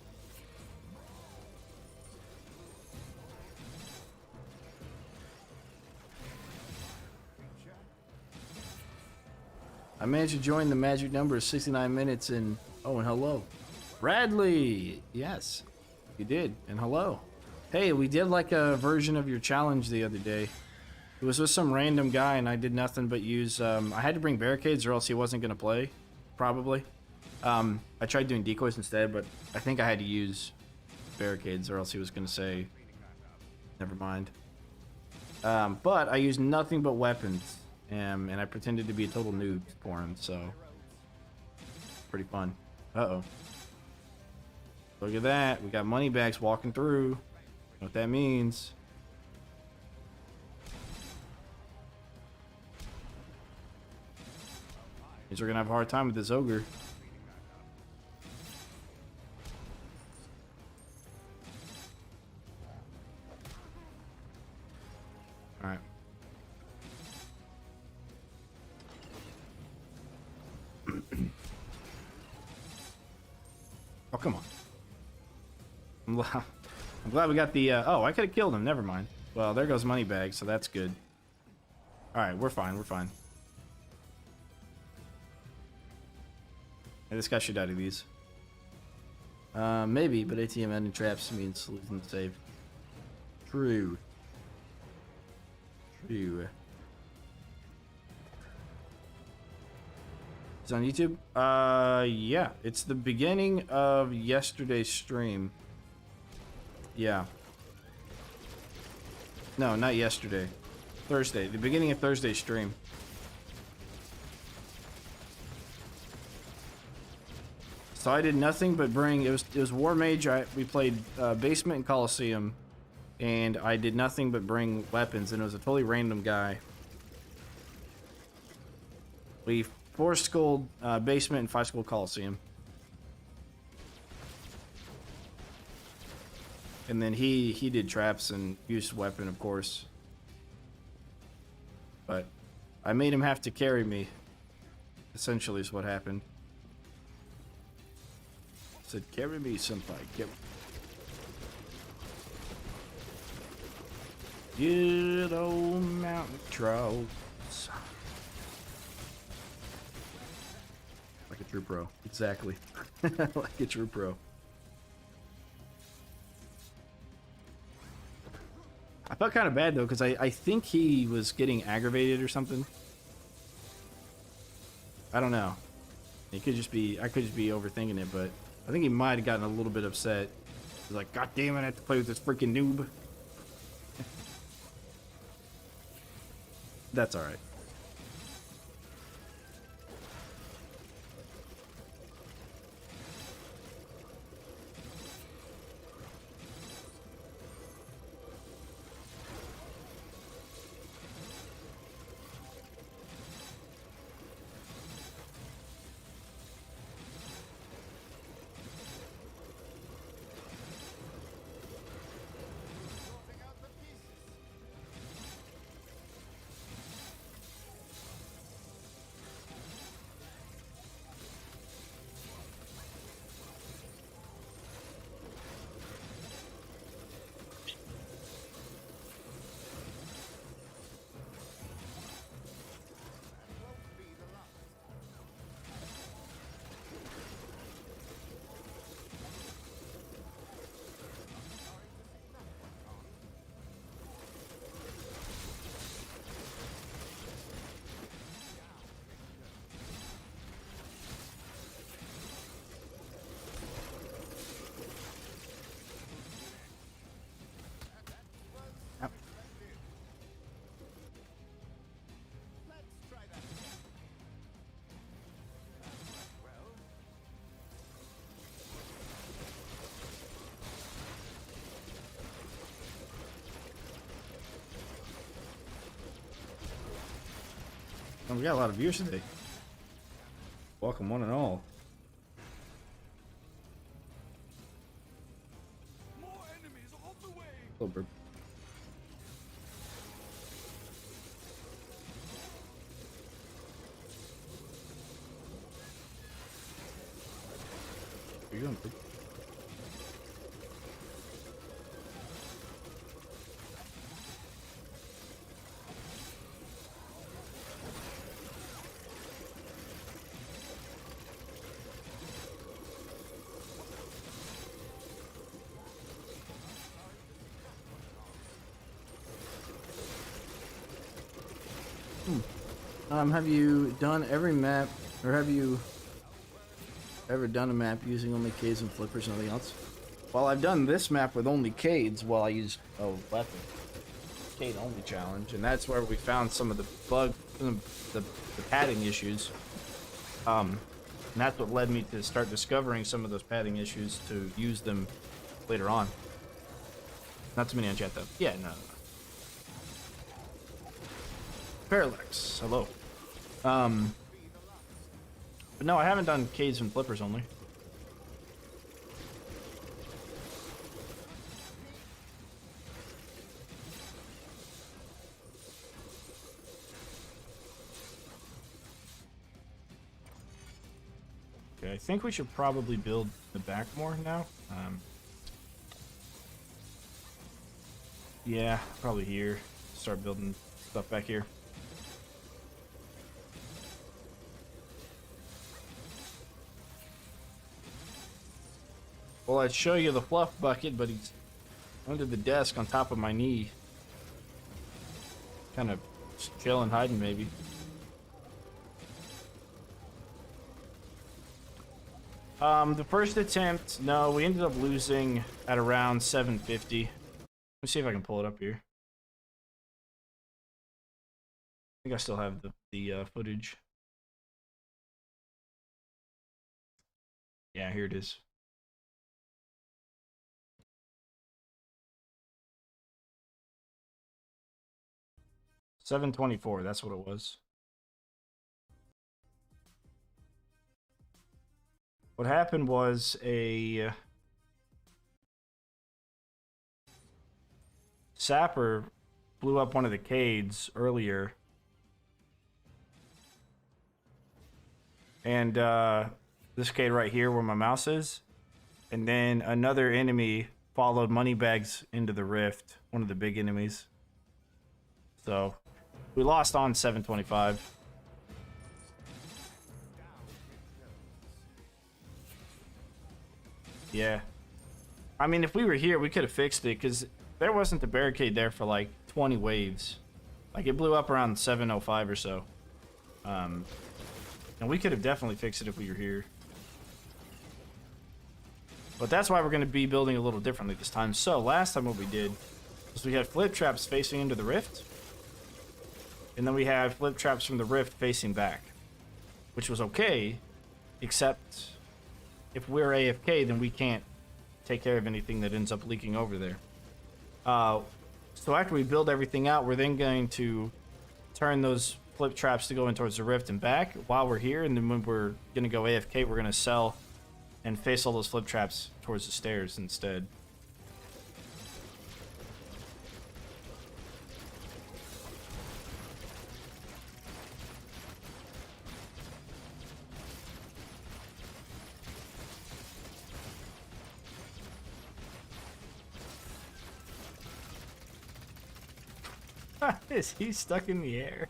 I managed to join the magic number of 69 minutes and oh, and hello. Bradley! Yes, you did, and hello. Hey, we did like a version of your challenge the other day. It was with some random guy and I did nothing but use, I had to bring barricades or else he wasn't going to play, probably. I tried doing decoys instead, but I think I had to use barricades or else he was going to say, never mind. But I used nothing but weapons. And I pretended to be a total noob for him, so pretty fun. Uh-oh. Look at that. We got money bags walking through. You know what that means. Means we're gonna have a hard time with this ogre. Alright. Oh, come on. I'm glad we got the, oh, I could have killed him. Never mind. Well, there goes money bag, so that's good. Alright, we're fine. We're fine. Hey, this guy should die to these. Maybe, but ATM ending traps means losing the save. True. True. It's on YouTube? Yeah. It's the beginning of yesterday's stream. Yeah. No, not yesterday. Thursday. The beginning of Thursday's stream. So I did nothing but bring... It was War Mage. We played Basement and Coliseum. And I did nothing but bring weapons. And it was a totally random guy. We... 4-skulled Basement and 5-skulled Coliseum. And then he did traps and used weapon, of course. But I made him have to carry me. Essentially is what happened. I said, carry me, senpai. Good old mountain trolls. Like a true pro. Exactly. Like a true pro. I felt kind of bad though, because I think he was getting aggravated or something. I don't know. It could just be, I could just be overthinking it, but I think he might have gotten a little bit upset. He's like, God damn it, I have to play with this freaking noob. That's alright. Oh, we got a lot of viewers today. Welcome, one and all. More enemies on the way. Hello, bird. Where you going, bird? Have you done every map, or have you ever done a map using only K's and flippers and nothing else? Well, I've done this map with only Cades while I used weapon. Cade only challenge, and that's where we found some of the the padding issues. And that's what led me to start discovering some of those padding issues to use them later on. Not too many on chat though. Yeah, no. Parallax, hello. But no, I haven't done Cades and flippers only. Okay, I think we should probably build the back more now. Yeah, probably here. Start building stuff back here. Well, I'd show you the fluff bucket, but he's under the desk on top of my knee. Kind of chilling, hiding maybe. The first attempt, no, we ended up losing at around 750. Let me see if I can pull it up here. I think I still have the footage. Yeah, here it is. 724, that's what it was. What happened was a Sapper blew up one of the Cades earlier. And this Cade right here where my mouse is. And then another enemy followed Moneybags into the rift, one of the big enemies. So we lost on 725. Yeah. I mean, if we were here, we could have fixed it because there wasn't the barricade there for like 20 waves. Like it blew up around 705 or so. And we could have definitely fixed it if we were here. But that's why we're going to be building a little differently this time. So last time what we did was we had flip traps facing into the rift. And then we had flip traps from the rift facing back. Which was okay, except if we're AFK, then we can't take care of anything that ends up leaking over there. So after we build everything out, we're then going to turn those flip traps to go in towards the rift and back while we're here. And then when we're going to go AFK, we're going to sell and face all those flip traps towards the stairs instead. Is he stuck in the air?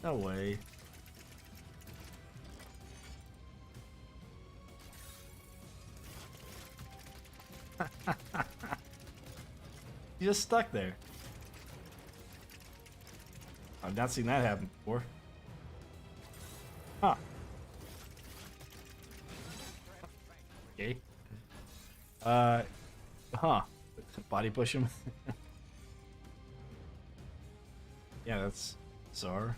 No way. He's just stuck there. I've not seen that happen before. Huh. Okay. Huh. Body push him. Yeah, that's bizarre.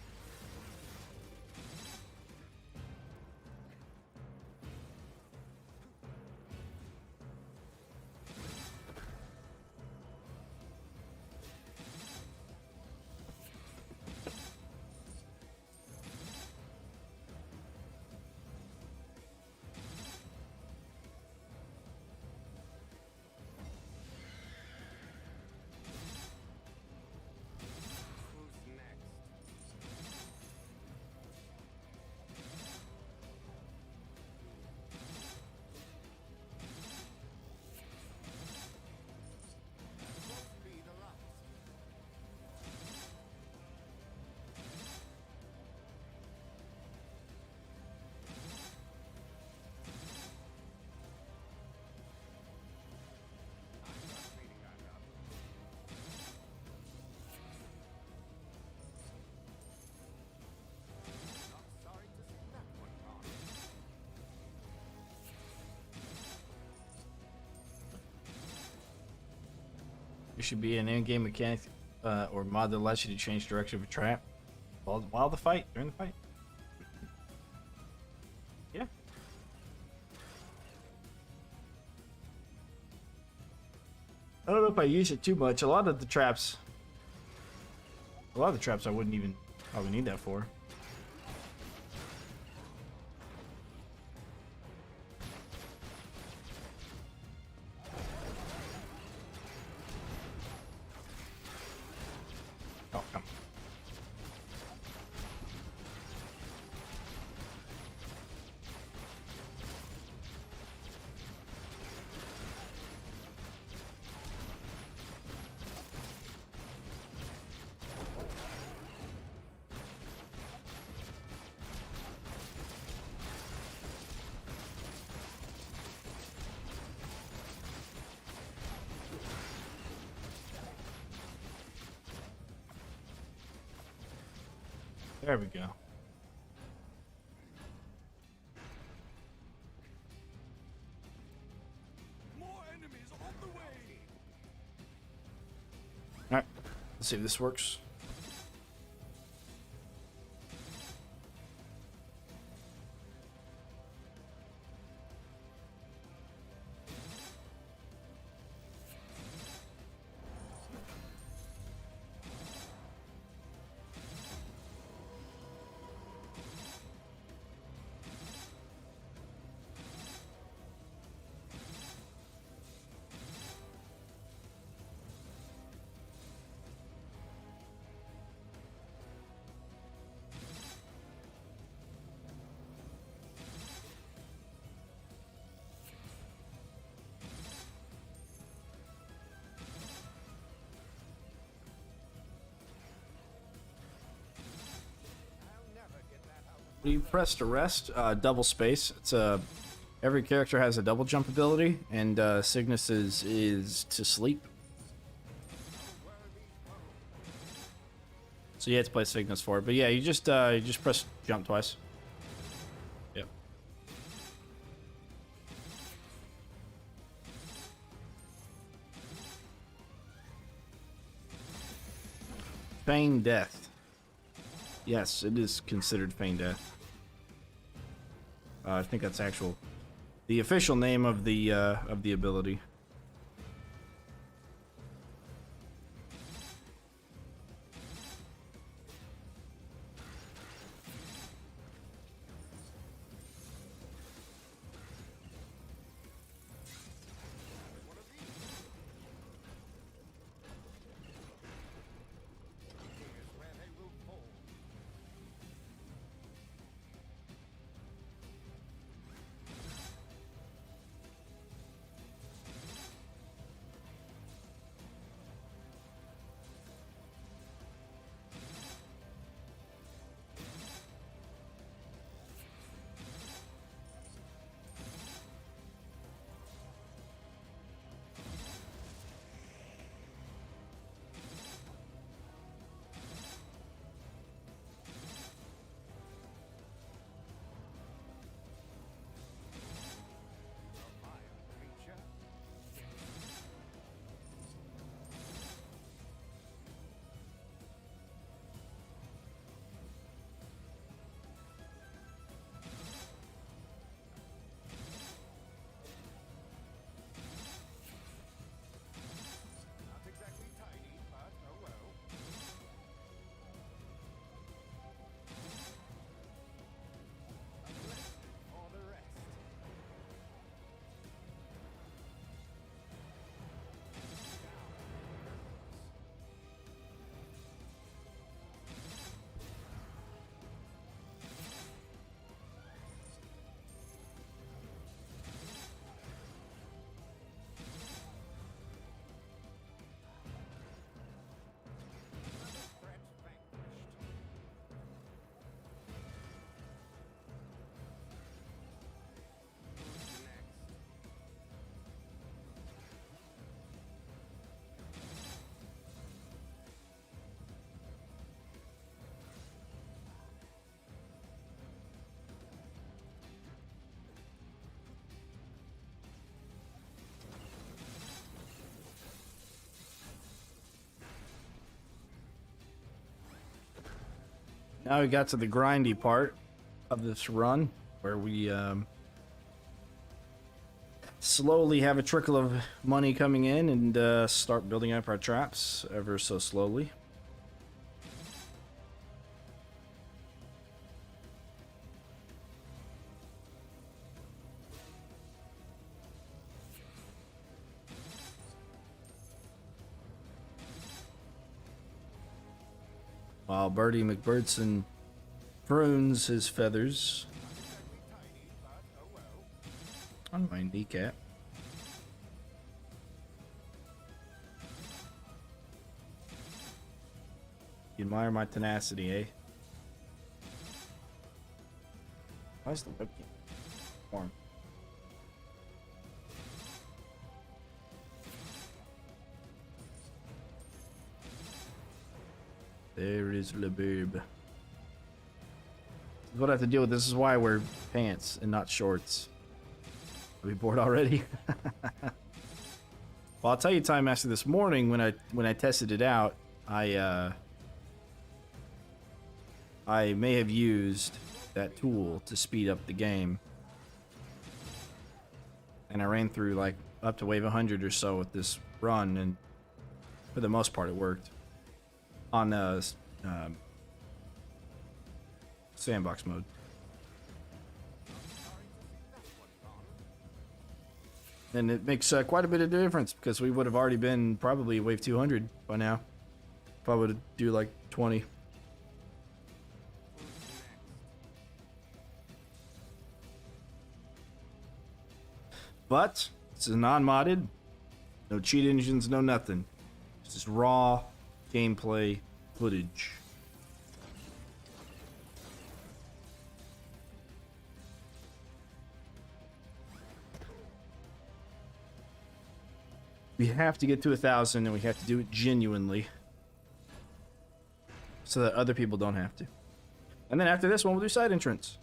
There should be an in-game mechanic or mod that allows you to change direction of a trap while the fight, during the fight. Yeah. I don't know if I use it too much. A lot of the traps I wouldn't even probably need that for. Oh, come on. There we go. More enemies on the way. Alright, let's see if this works. When you press to rest, double space. It's a every character has a double jump ability, and Cygnus is to sleep. So you have to play Cygnus for it. But yeah, you just press jump twice. Yep. Feign death. Yes, it is considered feign death. I think that's the official name of the ability. Now we got to the grindy part of this run, where we slowly have a trickle of money coming in and start building up our traps ever so slowly. While Birdie McBirdson prunes his feathers on my kneecap. You admire my tenacity, eh? Why is the webcam warm? There is Le Burb. This is what I have to deal with. This is why I wear pants and not shorts. Are we bored already? Well, I'll tell you, Time Master, this morning when I tested it out, I may have used that tool to speed up the game. And I ran through like up to wave 100 or so with this run, and for the most part it worked. On sandbox mode. And it makes quite a bit of difference, because we would have already been probably wave 200 by now. If I would do like 20. But this is non-modded. No cheat engines, no nothing. It's just raw gameplay footage. We have to get to 1,000, and we have to do it genuinely, so that other people don't have to. And then after this one, we'll do side entrance.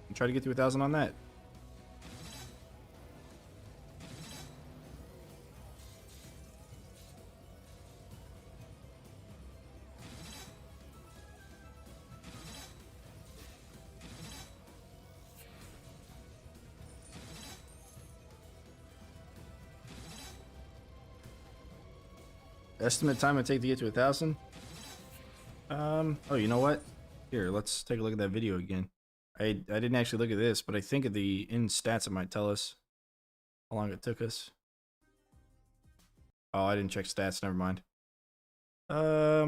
And try to get to 1,000 on that. Estimate time it take to get to 1,000. Oh, you know what? Here, let's take a look at that video again. I didn't actually look at this, but I think of the in stats it might tell us how long it took us. Oh, I didn't check stats. Never mind. I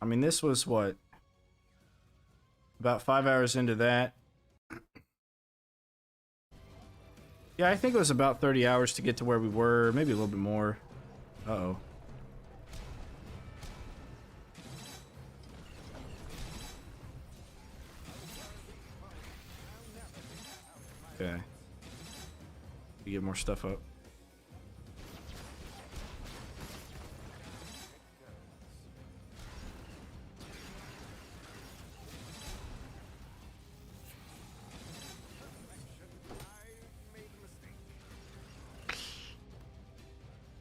mean, this was what? About 5 hours into that. Yeah, I think it was about 30 hours to get to where we were, maybe a little bit more. Uh-oh. Okay. We get more stuff up.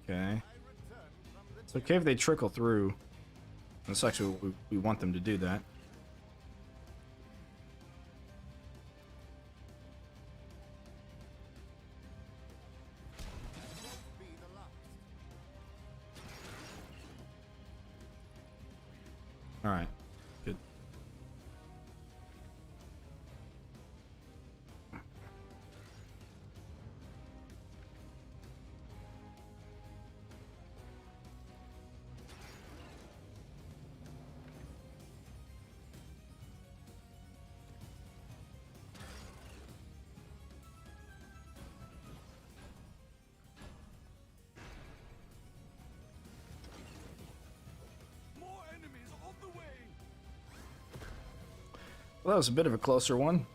Okay. It's okay if they trickle through. That's actually what we want them to do that. All right. Good. More enemies on the way. Well, that was a bit of a closer one.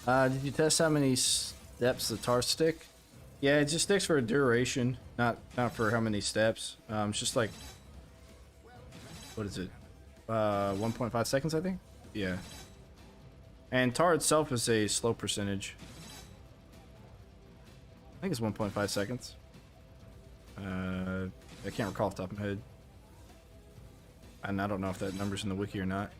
Did you test how many steps the tar stick? Yeah, it just sticks for a duration, not for how many steps. It's just like, what is it? 1.5 seconds, I think. Yeah. And tar itself is a slow percentage. I think it's 1.5 seconds. I can't recall off the top of my head, and I don't know if that number's in the wiki or not.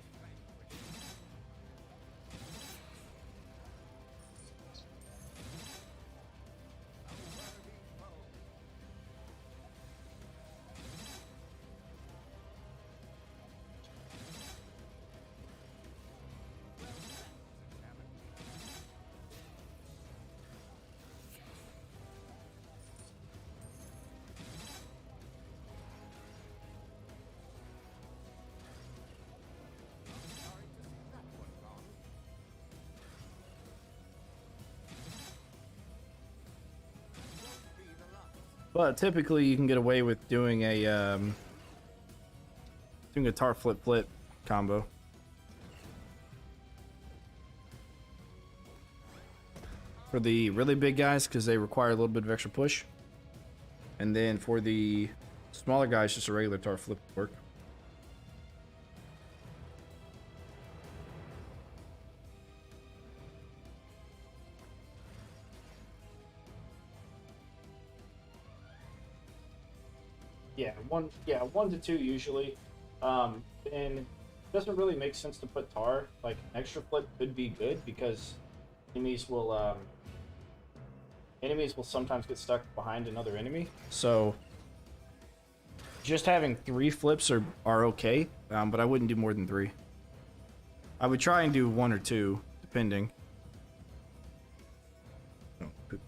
But typically, you can get away with doing a tar flip combo. For the really big guys, because they require a little bit of extra push, and then for the smaller guys, just a regular tar flip work. Yeah, one to two usually. And it doesn't really make sense to put tar. Like an extra flip could be good because enemies will sometimes get stuck behind another enemy. So just having 3 flips are okay, but I wouldn't do more than 3. I would try and do 1 or 2, depending. Oh, poop.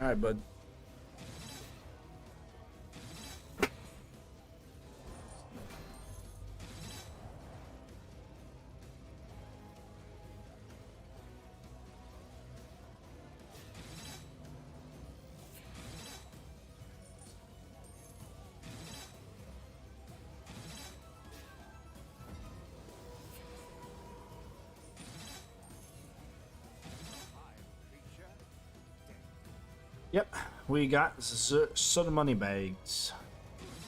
All right, bud. Yep, we got some money bags.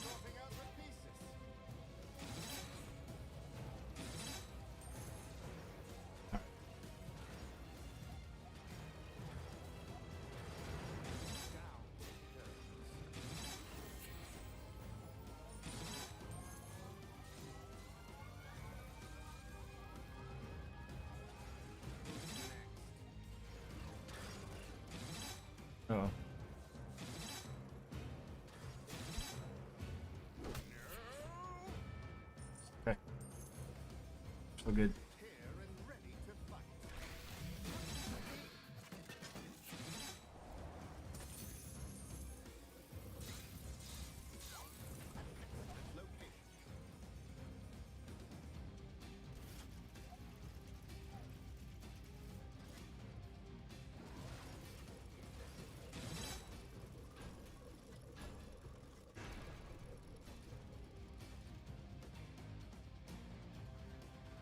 Sorting out the pieces. Oh. Okay. So good. Here and ready to fight. Location.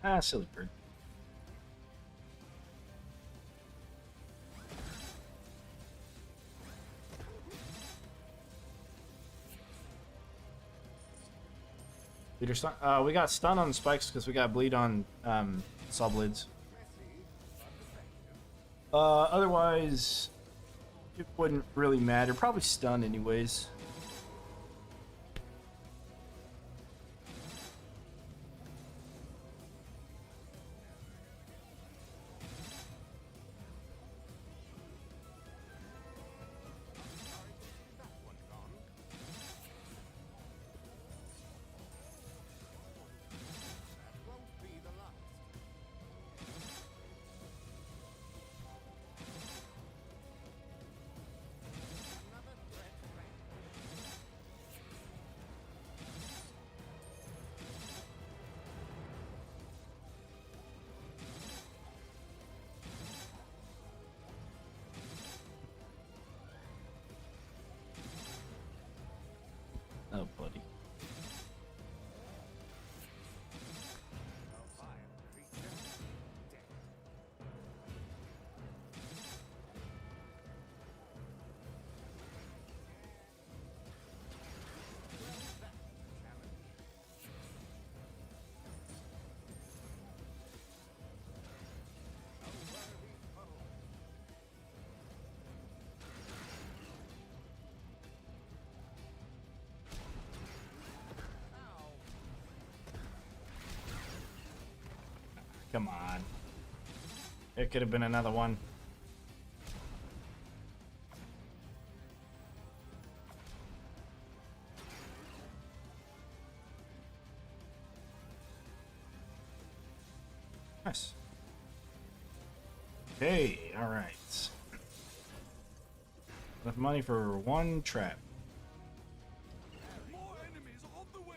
Ah, silly bird. Leader stun. We got stun on spikes because we got bleed on sublids. Otherwise, it wouldn't really matter. Probably stun anyways. That one gone. That won't be the last. Another threat range. Oh, buddy. A vile creature. Dead. That's a challenge. A worthy foe. Ow. Come on. It could have been another one. Nice. Okay, alright. Enough money for 1 trap. More enemies on the way.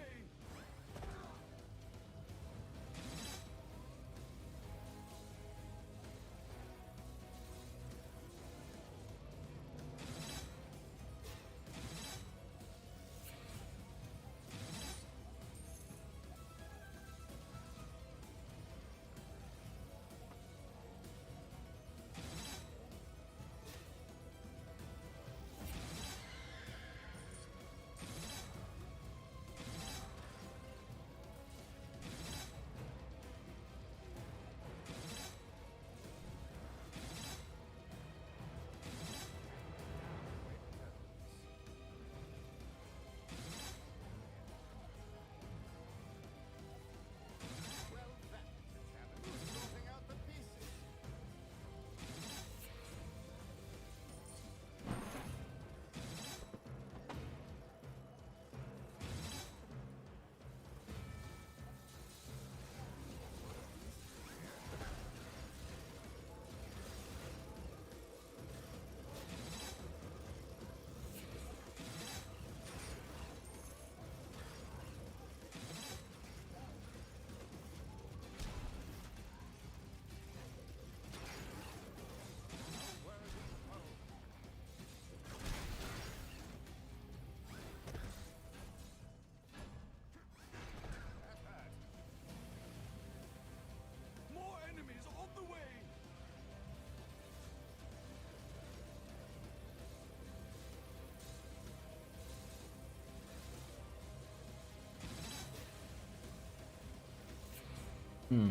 Hmm.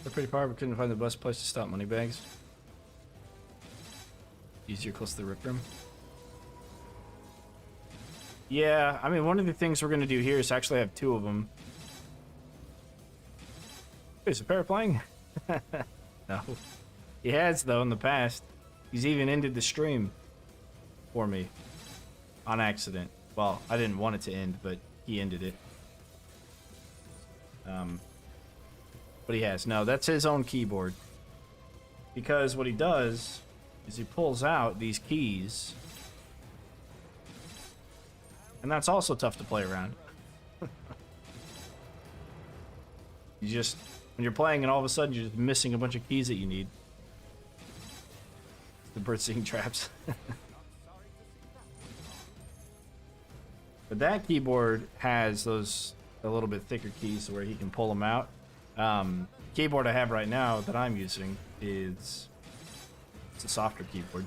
They're pretty far, but couldn't find the best place to stop money bags. Easier close to the rip room. Yeah, I mean, one of the things we're gonna do here is actually have two of them. Is a pair playing? No. He has, though, in the past. He's even ended the stream for me. On accident. Well, I didn't want it to end, but he ended it. But he has. No, that's his own keyboard. Because what he does is he pulls out these keys. And that's also tough to play around. You just, when you're playing and all of a sudden you're just missing a bunch of keys that you need. The bird seeing traps. But that keyboard has those a little bit thicker keys where he can pull them out. Keyboard I have right now that I'm using is it's a softer keyboard.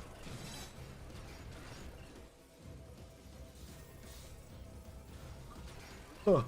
Oh.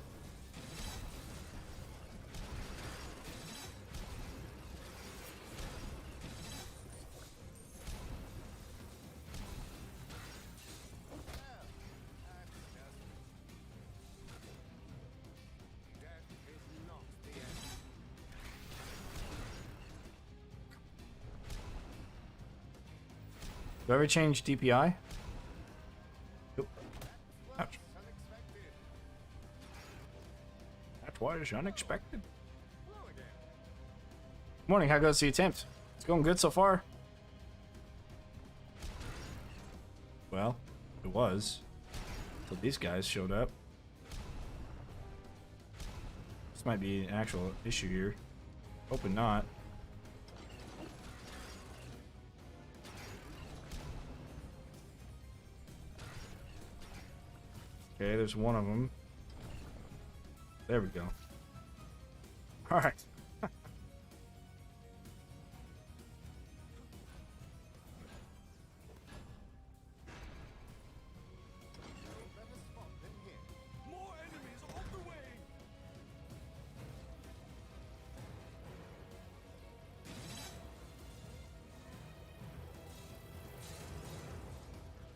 Do I ever change DPI? Nope. Ouch. That was unexpected. Morning, how goes the attempt? It's going good so far. Well, it was. Until these guys showed up. This might be an actual issue here. Hoping not. Okay, there's one of them. There we go. All right. More enemies on the way.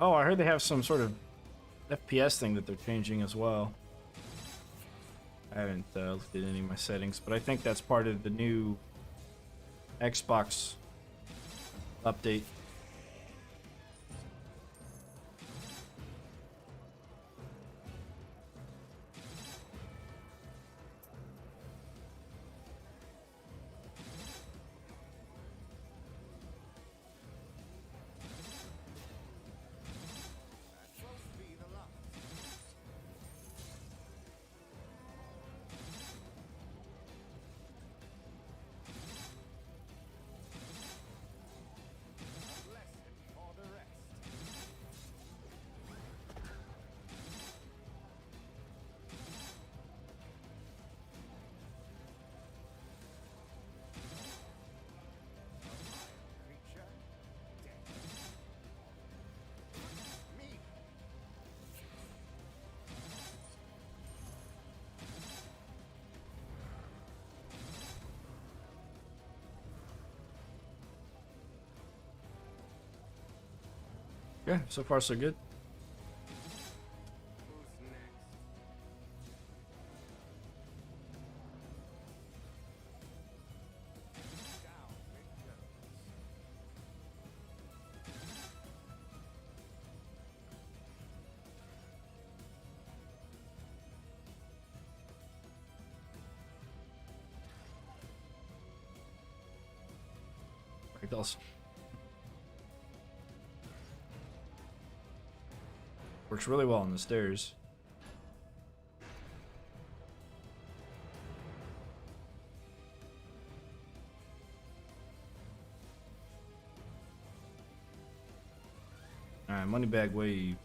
Oh, I heard they have some sort of FPS thing that they're changing as well. I haven't looked at any of my settings, but I think that's part of the new Xbox update. Yeah, so far so good. Ragdolls. Works really well on the stairs. Alright, money bag wave.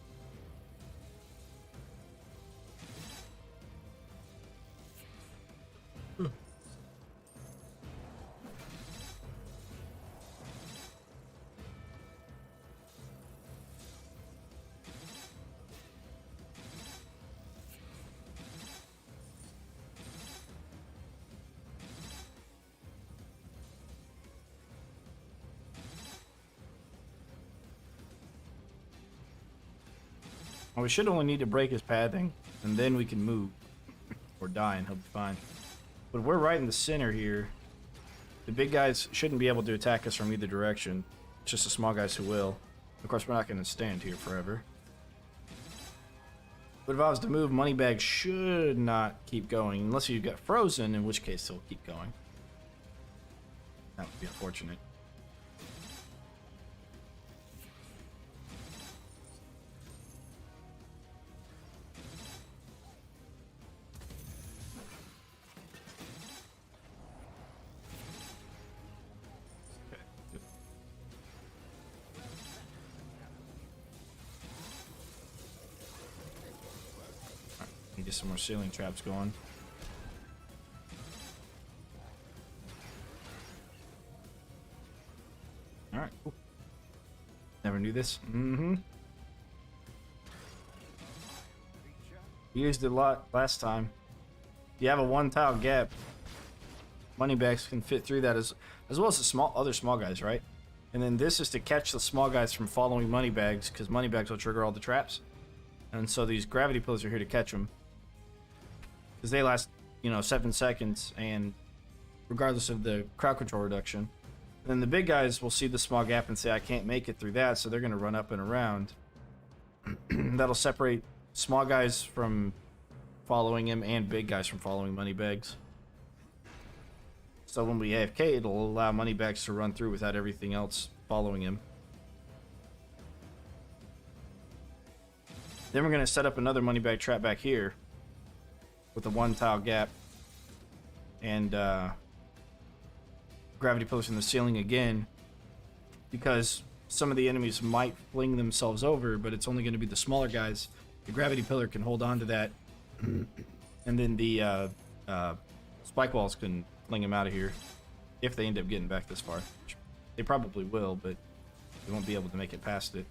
Well, we should only need to break his pathing, and then we can move. Or die, and he'll be fine. But we're right in the center here. The big guys shouldn't be able to attack us from either direction. It's just the small guys who will. Of course, we're not going to stand here forever. But if I was to move, Moneybags should not keep going. Unless you get frozen, in which case he'll keep going. That would be unfortunate. Get some more ceiling traps going. Alright, cool. Never knew this. We used it a lot last time. You have a one tile gap. Moneybags can fit through that as well as the other small guys, right? And then this is to catch the small guys from following Moneybags, because Moneybags will trigger all the traps. And so these gravity pillars are here to catch them. Because they last, 7 seconds, and regardless of the crowd control reduction. And then the big guys will see the small gap and say, I can't make it through that, so they're going to run up and around. That'll separate small guys from following him and big guys from following Moneybags. So when we AFK, it'll allow Moneybags to run through without everything else following him. Then we're going to set up another Moneybag trap back here with a one tile gap and gravity pillars in the ceiling again, because some of the enemies might fling themselves over, but it's only going to be the smaller guys. The gravity pillar can hold on to that, and then the spike walls can fling them out of here if they end up getting back this far. They probably will, but they won't be able to make it past it.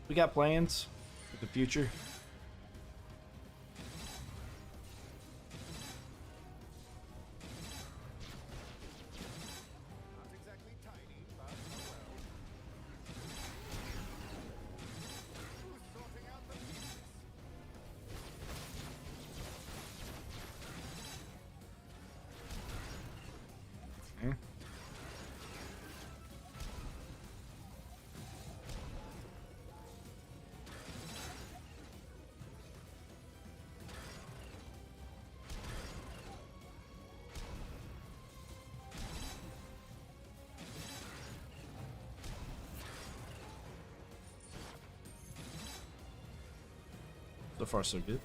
We got plans for the future. So far, so good.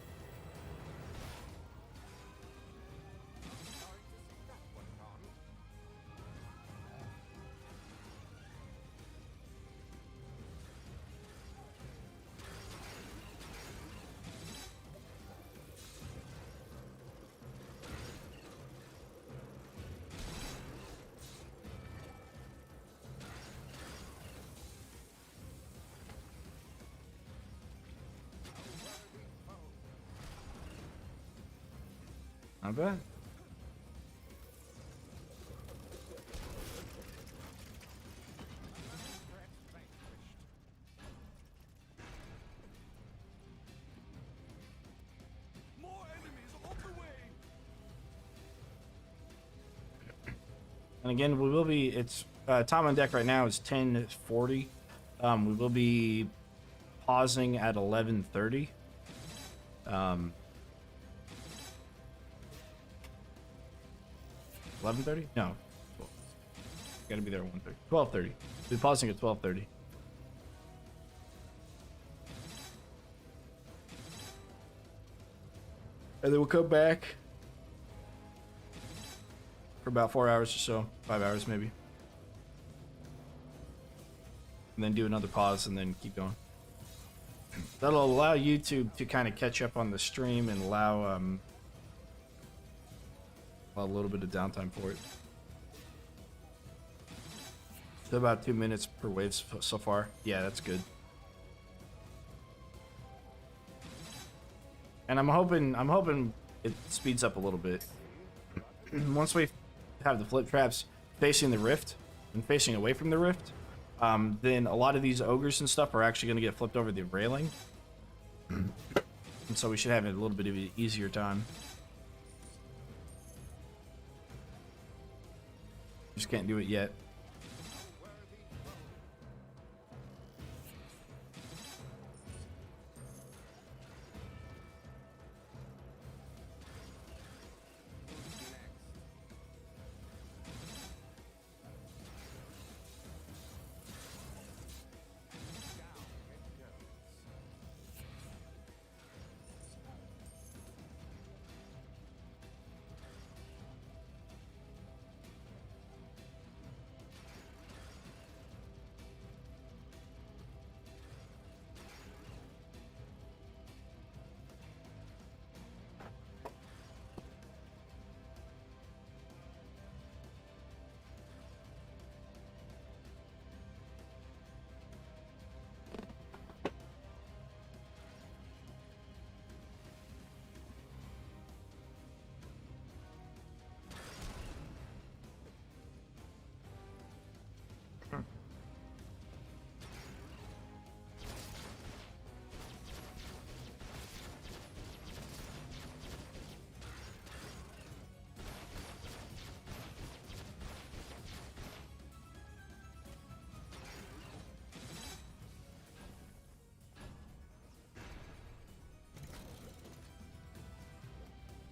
Not bad. More enemies on the way. And again, we will be. It's time on deck right now is 10:40. We will be pausing at 11:30. 11:30? No. Gotta be there at 1:30. 12:30. We'll be pausing at 12:30. And then we'll come back for about 4 hours or so. 5 hours maybe. And then do another pause and then keep going. That'll allow YouTube to kind of catch up on the stream and allow a little bit of downtime for it. So about 2 minutes per wave so far. Yeah, that's good. And I'm hoping it speeds up a little bit. Once we have the flip traps facing the rift and facing away from the rift, then a lot of these ogres and stuff are actually going to get flipped over the railing. And so we should have a little bit of an easier time. Just can't do it yet.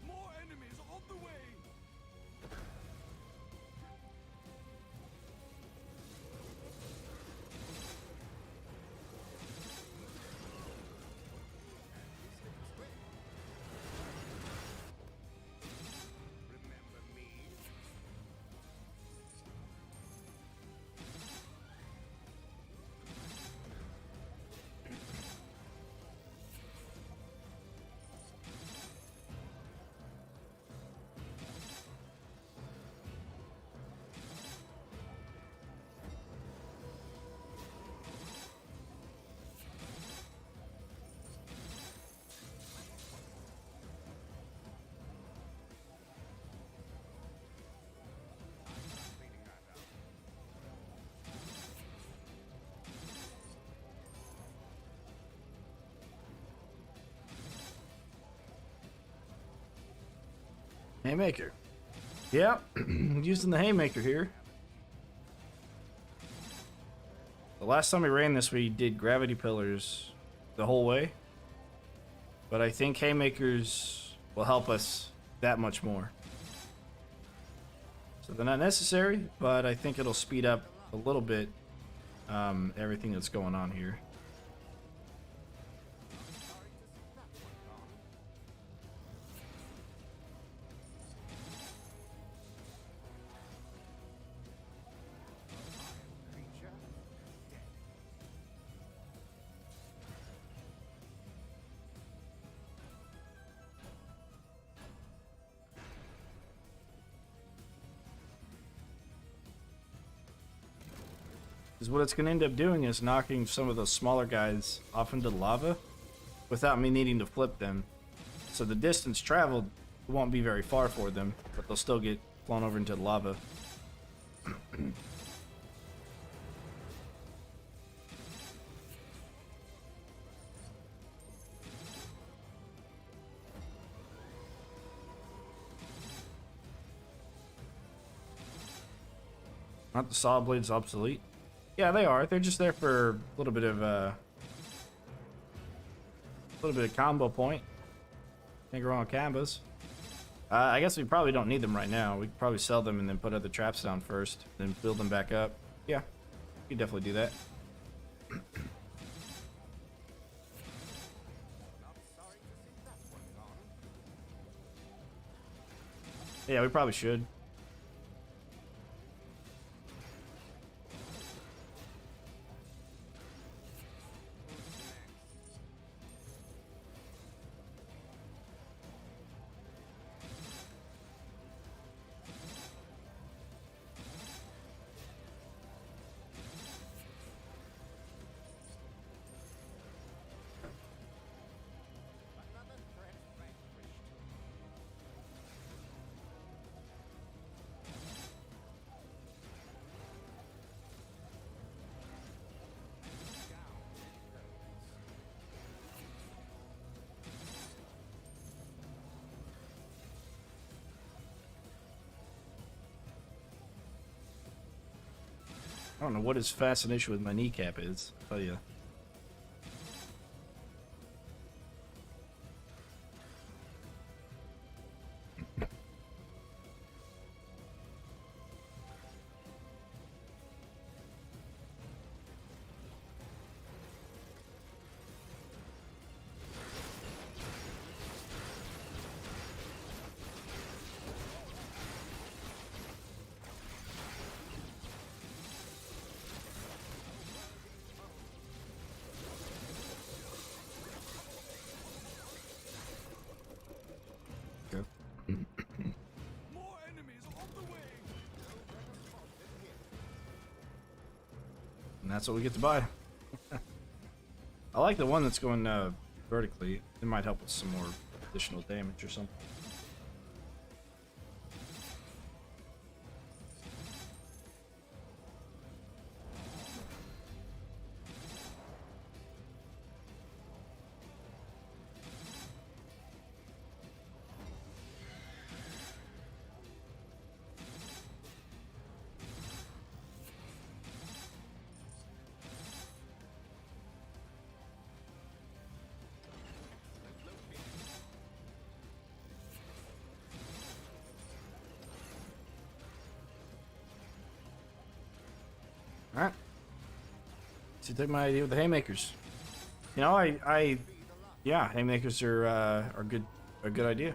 More enemies on the way. Remember me? Haymaker. Yep, using the Haymaker here. The last time we ran this, we did gravity pillars the whole way. But I think Haymakers will help us that much more. So they're not necessary, but I think it'll speed up a little bit everything that's going on here. Because what it's going to end up doing is knocking some of those smaller guys off into lava without me needing to flip them. So the distance traveled won't be very far for them, but they'll still get blown over into the lava. Aren't the saw blades obsolete? Yeah, they are. They're just there for a little bit of combo point. Can't go wrong with combos. I guess we probably don't need them right now. We could probably sell them and then put other traps down first, then build them back up. Yeah, we could definitely do that. Yeah, we probably should. I don't know what his fascination with my kneecap is, I'll tell you. More enemies on the way. And that's what we get to buy. I like the one that's going vertically. It might help with some more additional damage or something. Alright. So you took my idea with the haymakers. You know, yeah, haymakers are good, a good idea.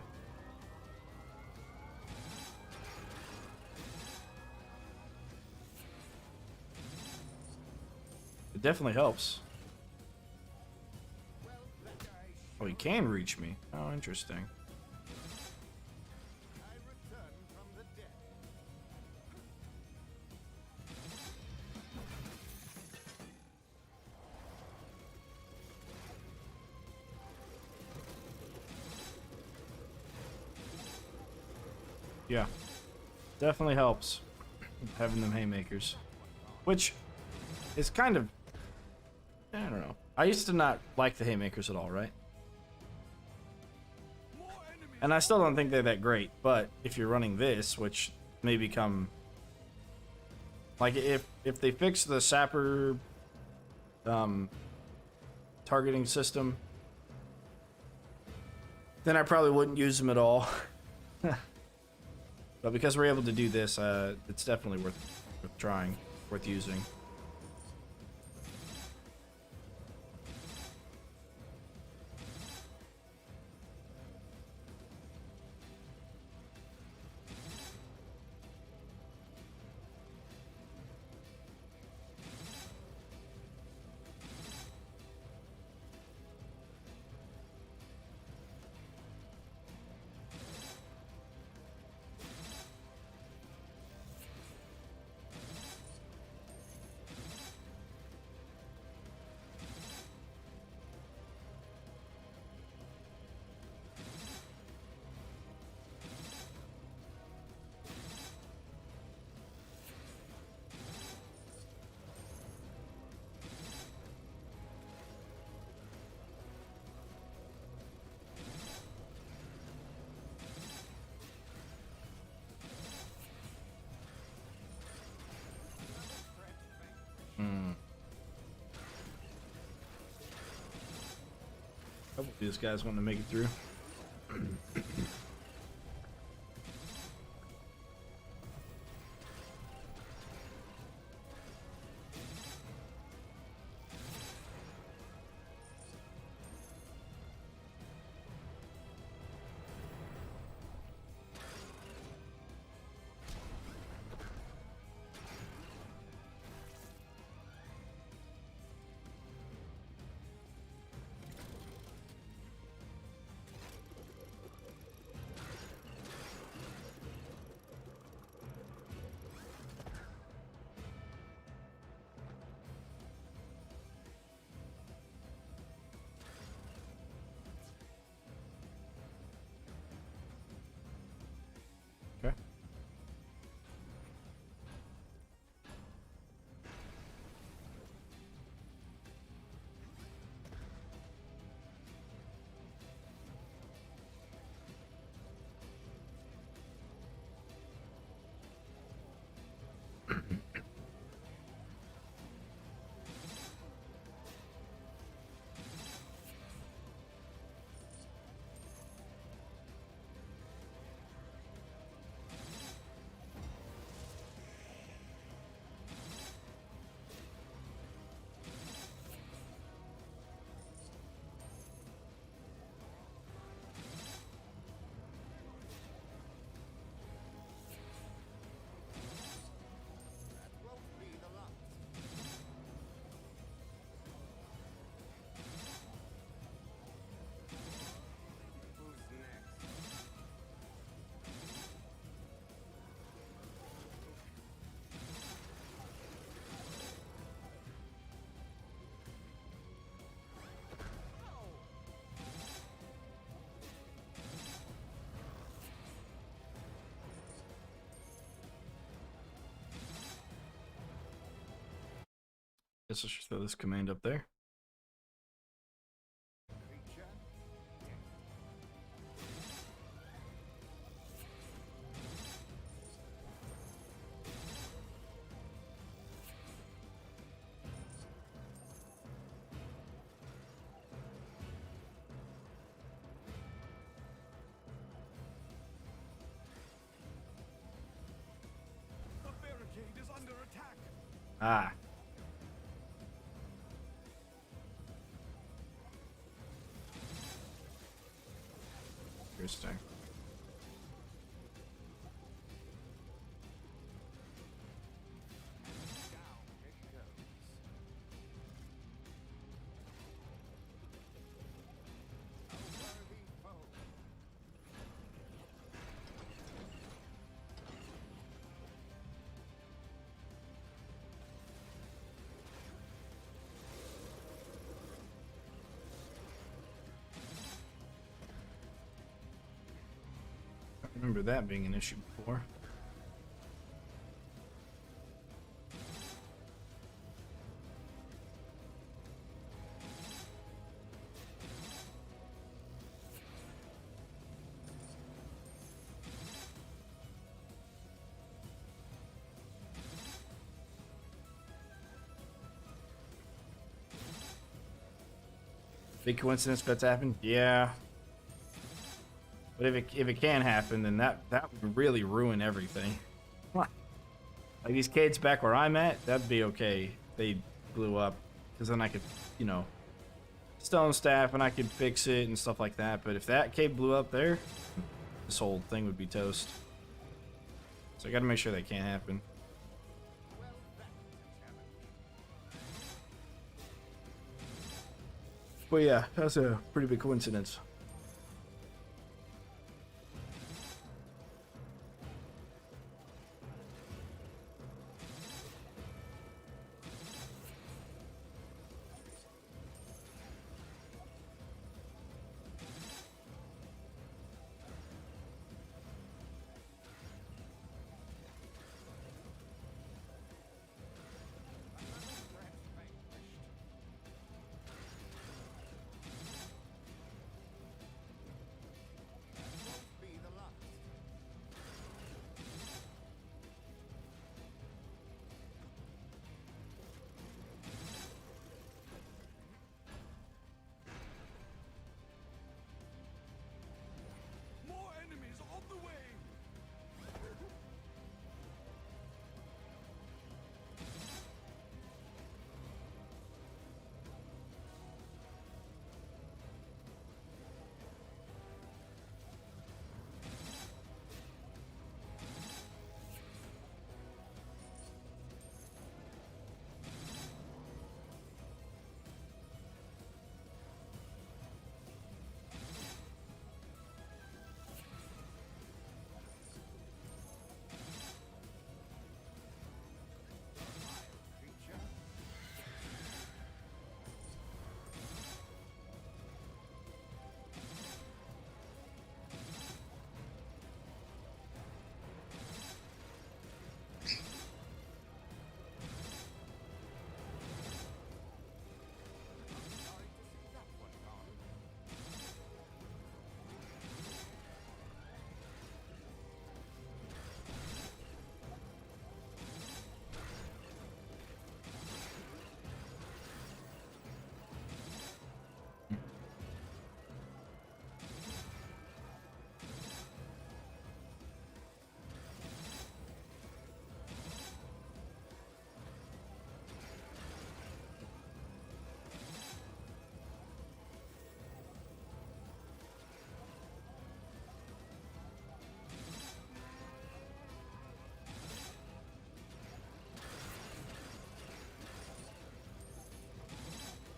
It definitely helps. Oh, he can reach me. Oh, interesting. Yeah, definitely helps having them haymakers, which is kind of, I don't know. I used to not like the haymakers at all, right? And I still don't think they're that great, but if you're running this, which may become, like, if they fix the Sapper targeting system, then I probably wouldn't use them at all. But because we're able to do this, it's definitely worth trying, worth using. Couple of these guys want to make it through. guess I should throw this command up there. The barricade is under attack. Ah. Interesting. Down it goes. A worthy foe. I remember that being an issue before. Big coincidence that's happened? Yeah. But if it can happen, then that would really ruin everything. Like these kids back where I'm at, that'd be okay. They blew up, because then I could, you know, stone staff and I could fix it and stuff like that. But if that cave blew up there, this whole thing would be toast. So I got to make sure that can't happen. Well, that's a challenge. But yeah, that's a pretty big coincidence. Be the last. More enemies on the way. Creature. Sorry to see that one gone.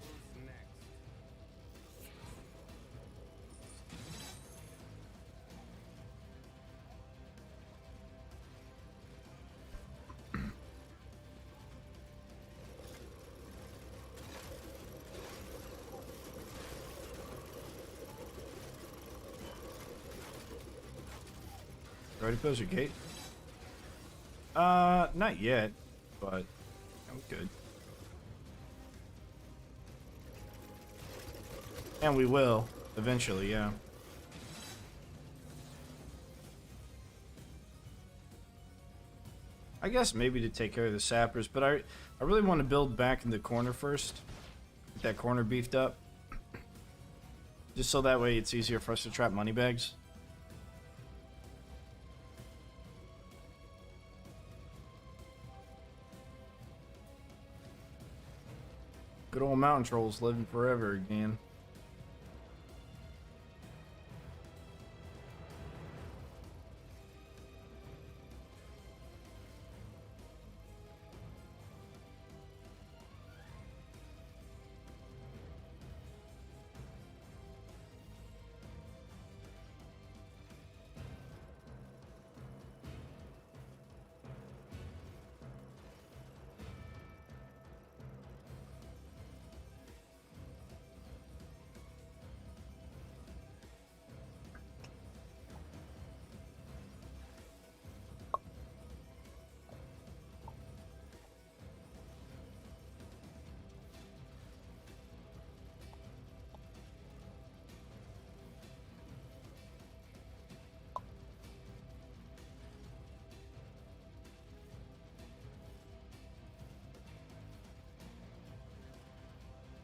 Who's next? Ready to close your gate? Not yet, but I'm good. And we will, eventually, yeah. I guess maybe to take care of the sappers, but I really want to build back in the corner first. Get that corner beefed up. Just so that way it's easier for us to trap money bags. Good old mountain trolls living forever again.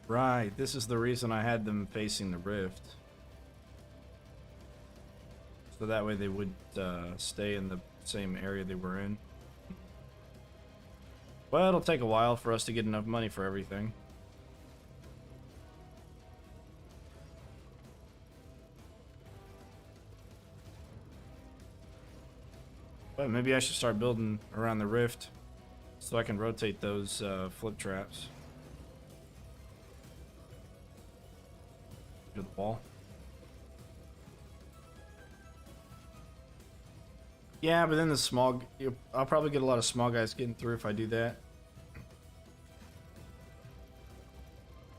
Right, this is the reason I had them facing the rift. So that way they would stay in the same area they were in. Well, it'll take a while for us to get enough money for everything. But maybe I should start building around the rift so I can rotate those flip traps. To the wall. Yeah, but then the small... I'll probably get a lot of small guys getting through if I do that.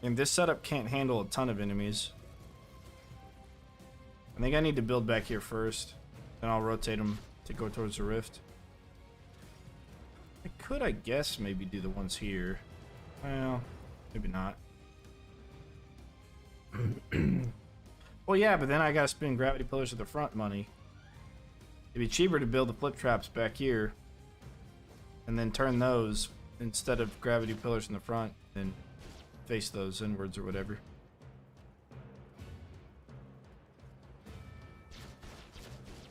And this setup can't handle a ton of enemies. I think I need to build back here first. Then I'll rotate them to go towards the rift. I could, I guess, maybe do the ones here. Well, maybe not. Well, yeah, but then I gotta spend gravity pillars at the front money. It'd be cheaper to build the flip traps back here and then turn those instead of gravity pillars in the front and face those inwards or whatever.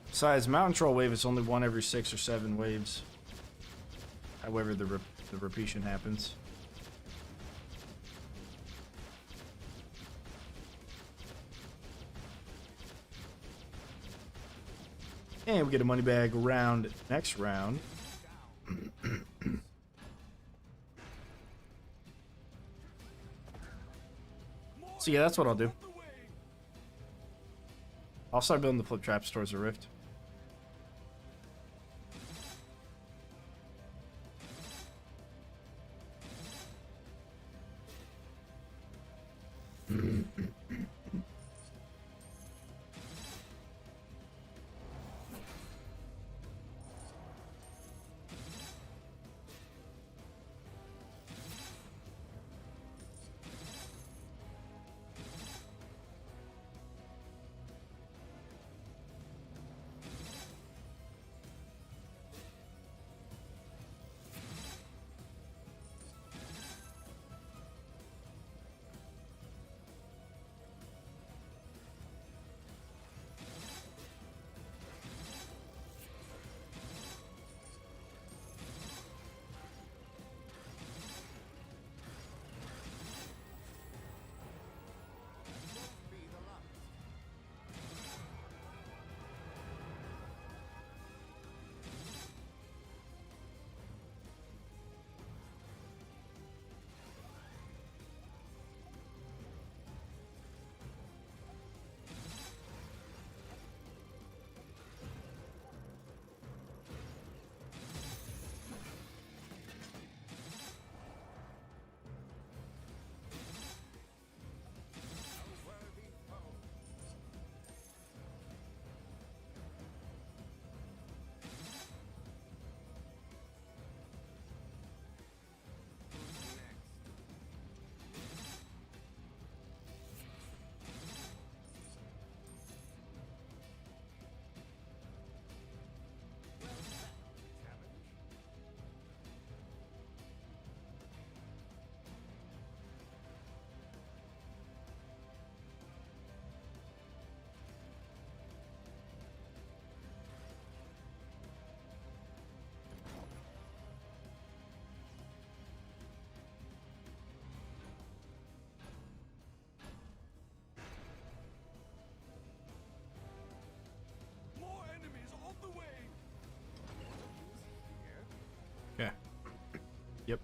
Besides, mountain troll wave is only one every 6 or 7 waves. However, the repetition happens. And we get a money bag round next round. So yeah, that's what I'll do. I'll start building the flip traps towards the rift. Okay. Yep.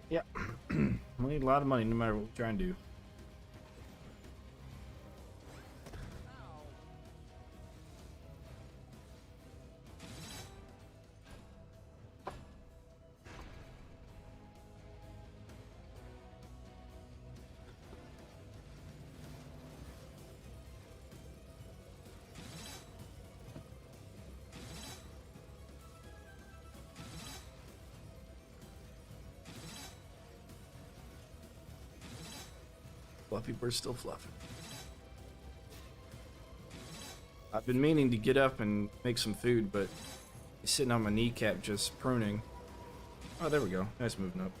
Yeah. We need a lot of money no matter what we try and do. Fluffy bird's still fluffing. I've been meaning to get up and make some food, but he's sitting on my kneecap just pruning. Oh, there we go. Nice moving up.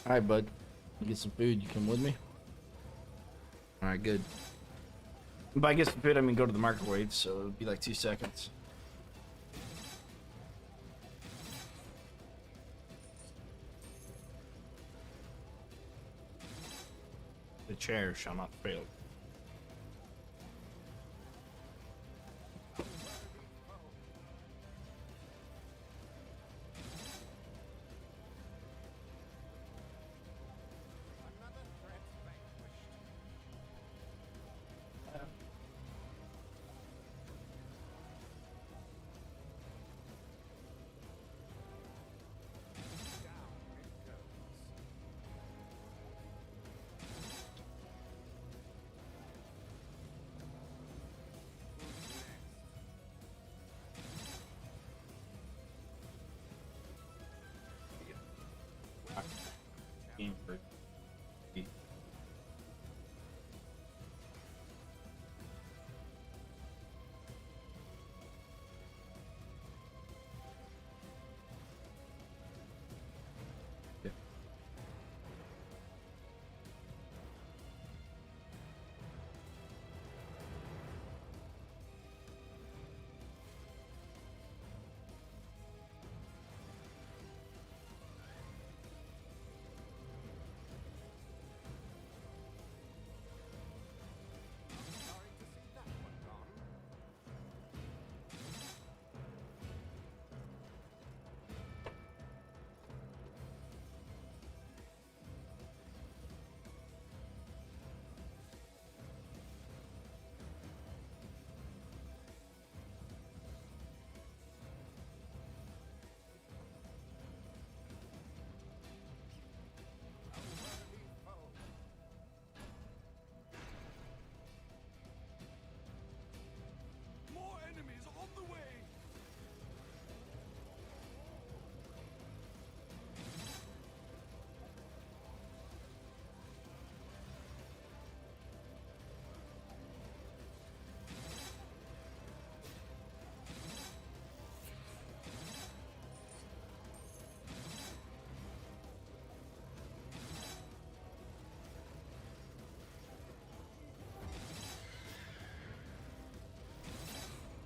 Alright, bud. You get some food, you come with me? Alright, good. By get some food, I mean go to the microwave, so it'll be like 2 seconds. The chair shall not fail.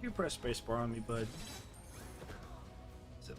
You press spacebar on me, bud. So.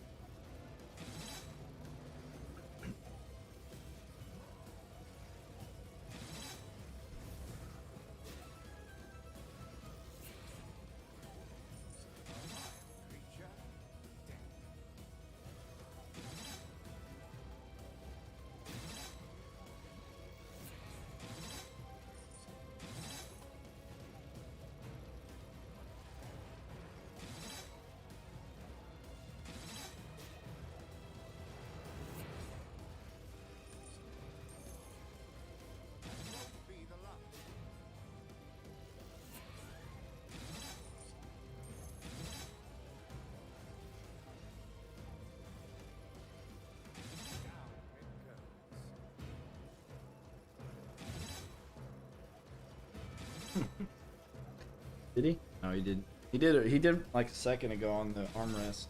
Did he? No, he didn't. He did it. He did like a second ago on the armrest.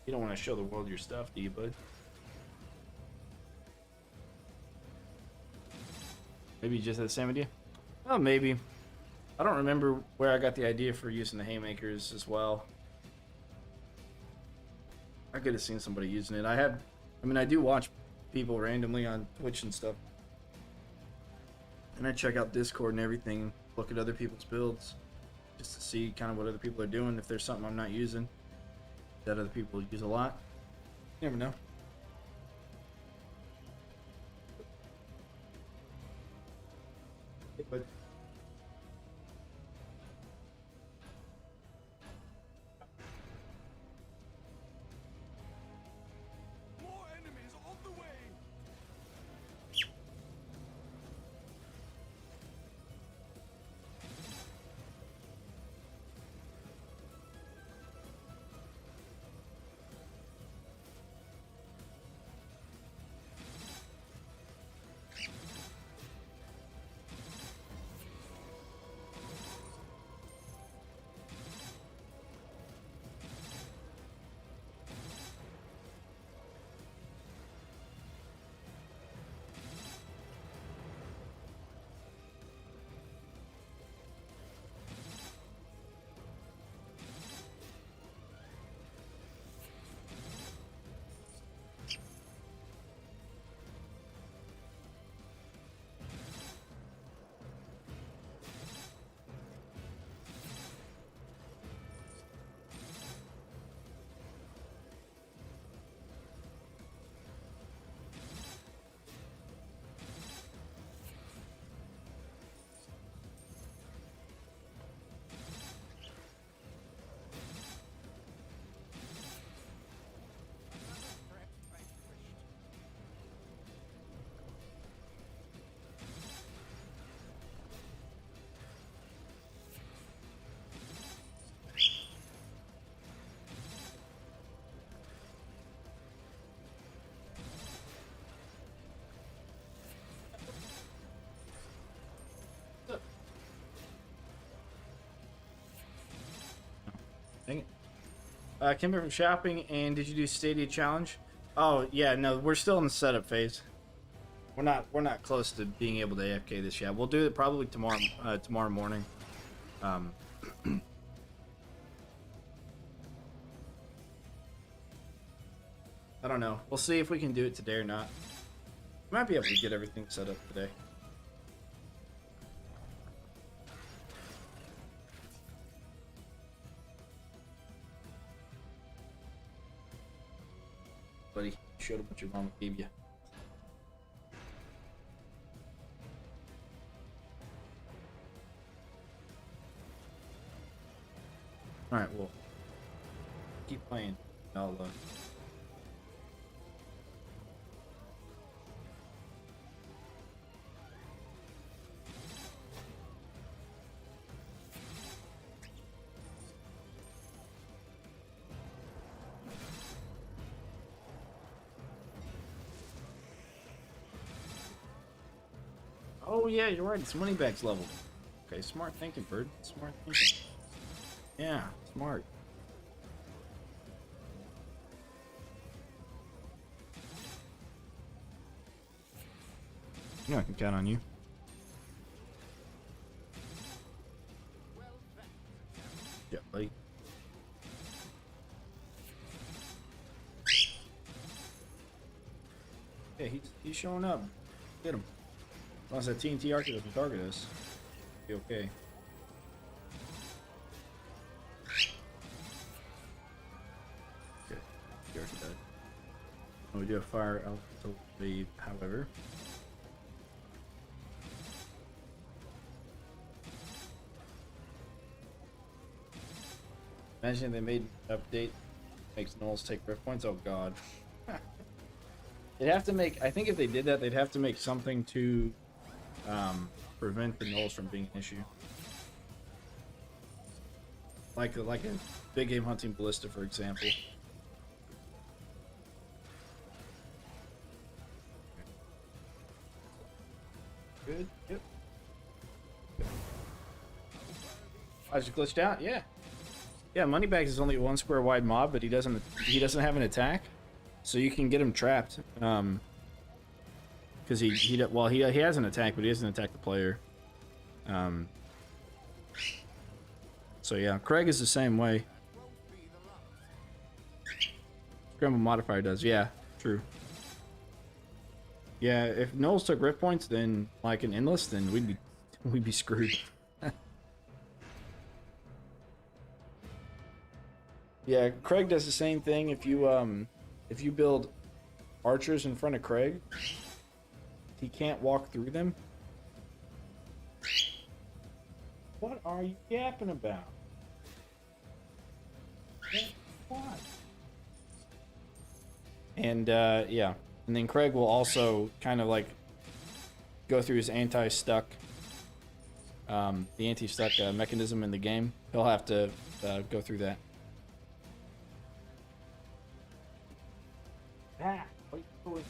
You don't want to show the world your stuff, do you, bud? Maybe you just had the same idea? Well, maybe. I don't remember where I got the idea for using the haymakers as well. I could have seen somebody using it. I mean, I do watch people randomly on Twitch and stuff. And I check out Discord and everything, look at other people's builds, just to see kind of what other people are doing, if there's something I'm not using that other people use a lot. You never know. But More enemies on the way. dang it. Came back from shopping, and did you do Stadia challenge? Oh yeah, no, we're still in the setup phase. We're not close to being able to AFK this yet. We'll do it probably tomorrow morning. I don't know. We'll see if we can do it today or not. We might be able to get everything set up today. Buddy, showed up what your mama gave you. Alright, well, keep playing. I'll, Oh yeah, you're right. It's Moneybags level. Okay, smart thinking, bird. Smart thinking. Yeah, smart. You know I can count on you. Yeah, he's showing up. Get him. As long as that TNT archer doesn't target us, be okay. Okay, the archer died. Oh, we do have fire elemental wave, however. Imagine they made an update makes gnolls take rift points. Oh god. They'd have to make. I think if they did that, they'd have to make something to prevent the gnolls from being an issue. Like a big game hunting ballista, for example. Good. Yep. I just glitched out. Yeah. Yeah. Moneybags is only a 1 square wide mob, but he doesn't have an attack, so you can get him trapped. Because he has an attack, but he doesn't attack the player. So yeah, Craig is the same way. Scramble modifier does. Yeah, true. Yeah, if gnolls took rift points, then like an endless, then we'd be screwed. Yeah, Craig does the same thing. If you build archers in front of Craig, he can't walk through them. What are you yapping about? What? And yeah, and then Craig will also kind of like go through his anti-stuck, the anti-stuck mechanism in the game. He'll have to go through that. Ah, what are you doing?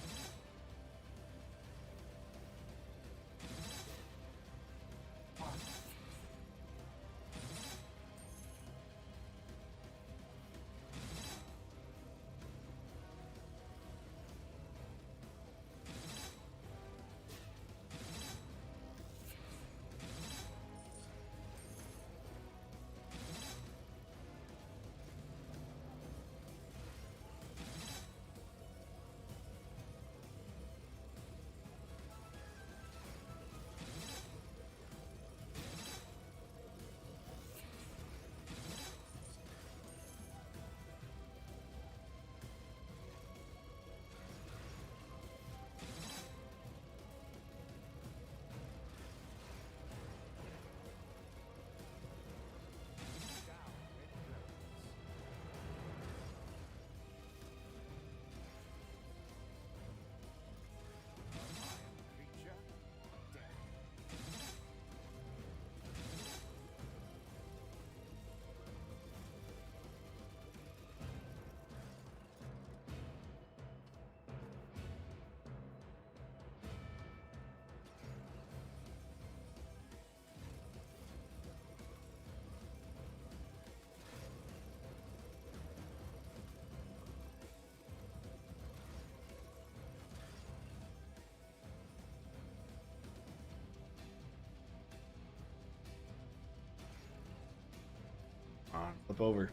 Flip over.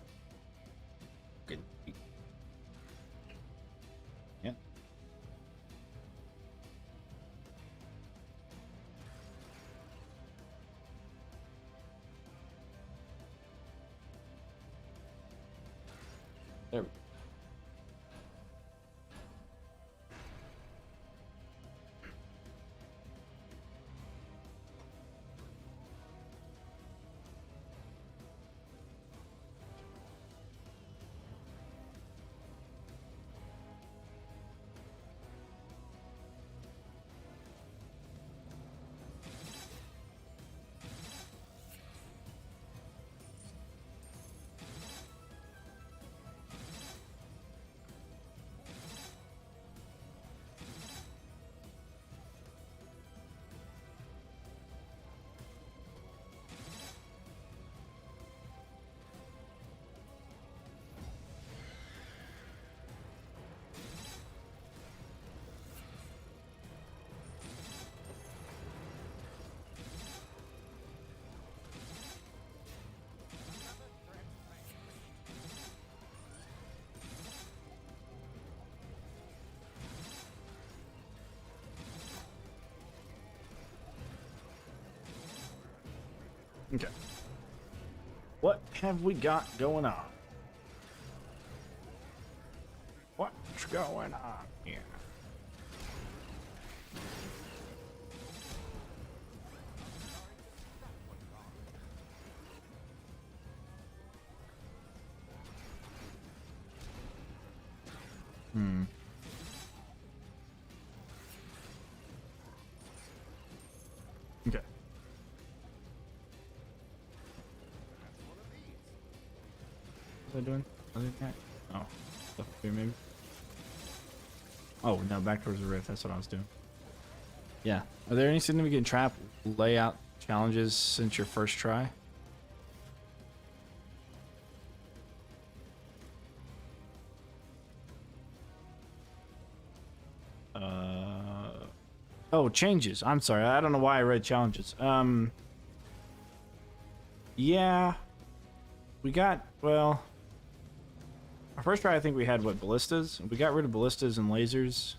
Good. Yeah. There we go. Okay. What have we got going on? What's going on here? Okay. What was I doing? Other than that? Oh, stuff here maybe. Oh no, back towards the rift. That's what I was doing. Yeah. Are there any significant trap layout challenges since your first try? Oh, changes. I'm sorry. I don't know why I read challenges. Yeah. We got, well, our first try, I think we had, what, ballistas? We got rid of ballistas and lasers.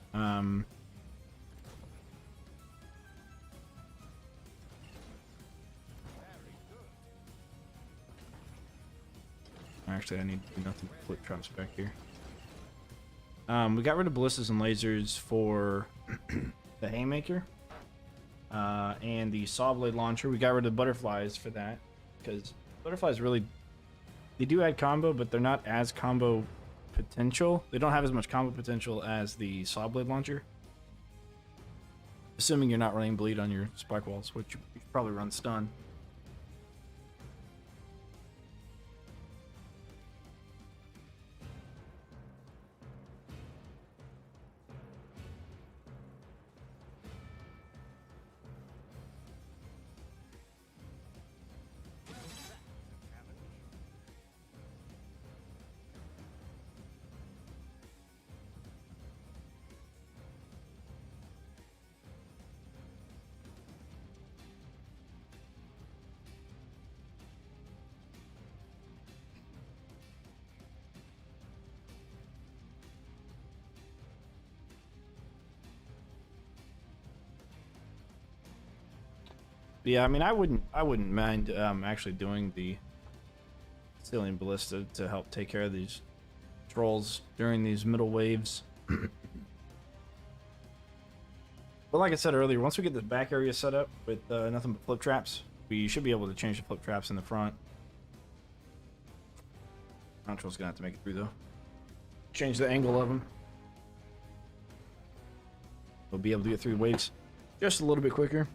Actually, I need to do nothing but flip traps back here. We got rid of ballistas and lasers for the haymaker and the saw blade launcher. We got rid of butterflies for that because butterflies really, they do add combo, but they're not as combo potential. They don't have as much combo potential as the saw blade launcher. Assuming you're not running bleed on your spike walls, which you probably run stun. Yeah, I mean, I wouldn't mind actually doing the Ceiling Ballista to help take care of these trolls during these middle waves. But like I said earlier, once we get the back area set up with nothing but flip traps, we should be able to change the flip traps in the front. Control's gonna have to make it through though. Change the angle of them. We'll be able to get through the waves just a little bit quicker.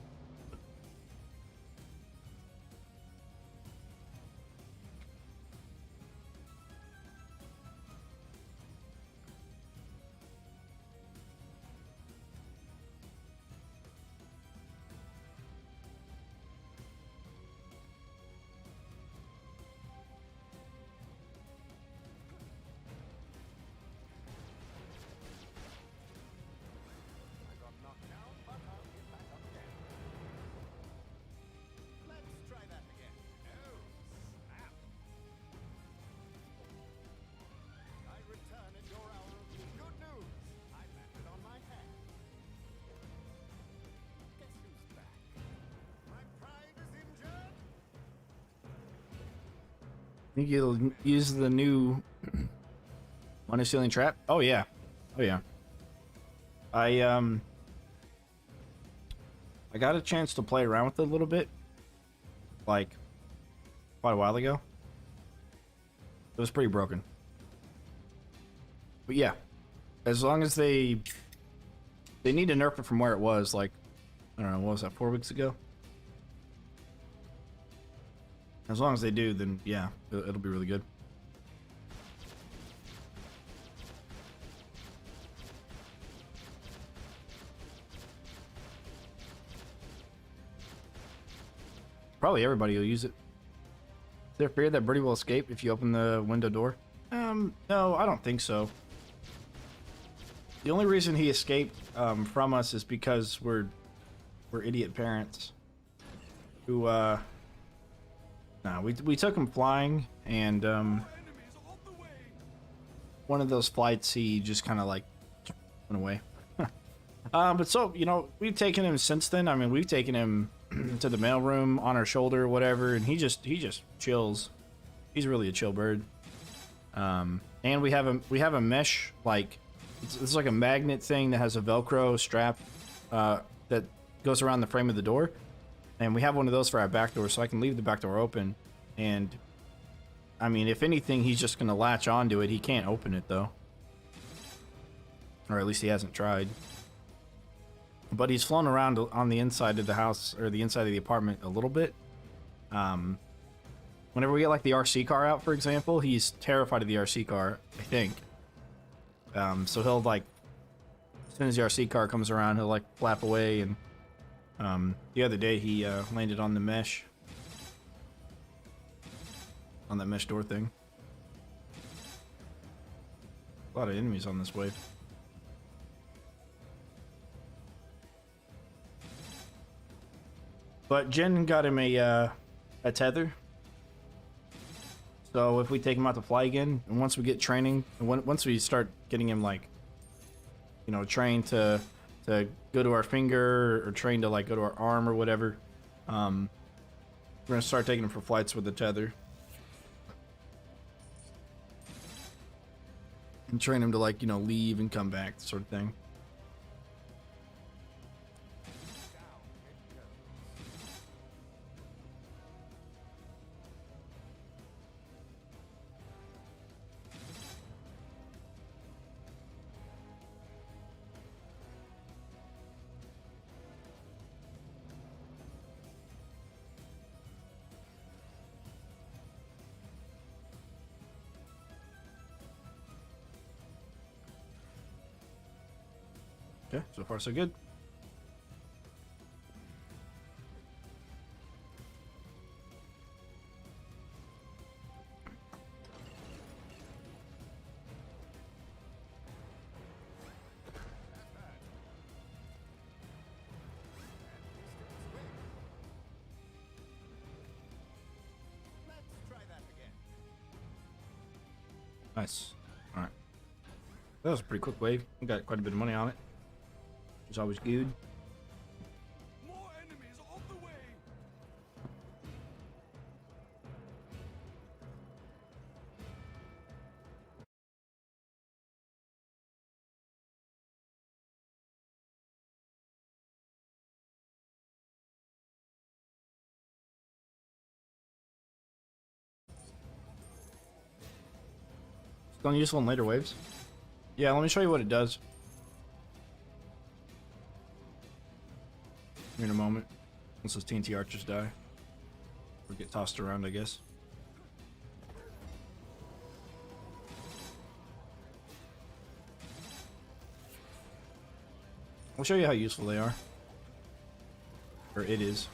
Think you'll use the new money stealing trap? Oh yeah. Oh yeah. I got a chance to play around with it a little bit, like quite a while ago. It was pretty broken. But yeah, as long as they need to nerf it from where it was, like, I don't know, what was that, 4 weeks ago? As long as they do, then yeah, it'll be really good. Probably everybody will use it. Is there fear that Birdie will escape if you open the window door? No, I don't think so. The only reason he escaped from us is because we're idiot parents who nah, we took him flying, and one of those flights he just kind of like went away. But so, you know, we've taken him since then. I mean, we've taken him to the mailroom on our shoulder or whatever, and he just chills. He's really a chill bird. And we have a mesh, like it's like a magnet thing that has a Velcro strap that goes around the frame of the door, and we have one of those for our back door, so I can leave the back door open. And I mean, if anything, he's just gonna latch onto it. He can't open it though, or at least he hasn't tried. But he's flown around on the inside of the house, or the inside of the apartment, a little bit. Whenever we get like the RC car out, for example, he's terrified of the RC car, I think. So he'll like, as soon as the RC car comes around, he'll like flap away. And the other day he landed on the mesh, on that mesh door thing. A lot of enemies on this wave. But Jen got him a tether. So if we take him out to fly again, and once we get training, and once we start getting him like, you know, trained to go to our finger, or trained to like go to our arm or whatever, we're gonna start taking him for flights with the tether. And train him to like, you know, leave and come back, sort of thing. Okay, so far so good. Nice. All right. That was a pretty quick wave. We got quite a bit of money on it. It's always good. More enemies on the way. It's gonna use one later waves. Yeah, let me show you what it does. In a moment, once those TNT archers die, or get tossed around, I guess. I'll show you how useful they are, or it is.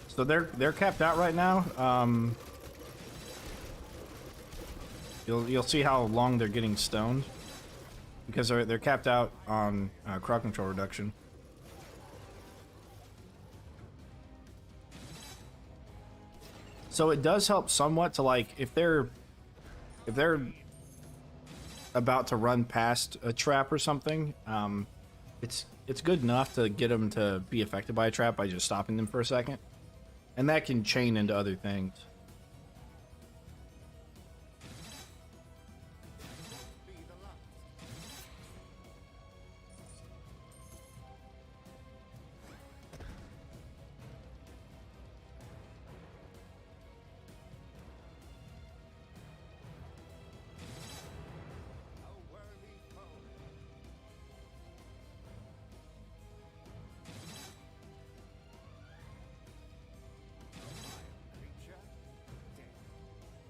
So they're capped out right now. You'll see how long they're getting stoned, because they're capped out on crowd control reduction. So it does help somewhat to, like, if they're about to run past a trap or something, it's good enough to get them to be affected by a trap by just stopping them for a second, and that can chain into other things.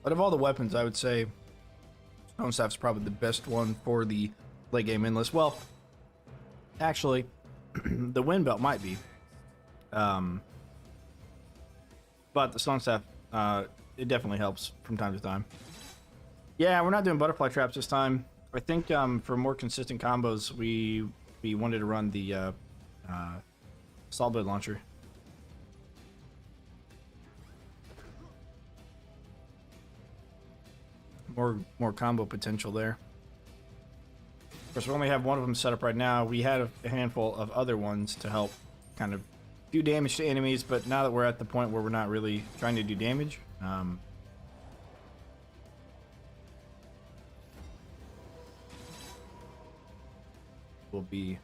Out of all the weapons, I would say Stone Staff's probably the best one for the late game endless. Well, actually, the Wind Belt might be. But the Stone Staff, it definitely helps from time to time. Yeah, we're not doing butterfly traps this time. I think for more consistent combos, we wanted to run the Assault Blade Launcher. More combo potential there. Of course, we only have one of them set up right now. We had a handful of other ones to help kind of do damage to enemies, but now that we're at the point where we're not really trying to do damage, we'll be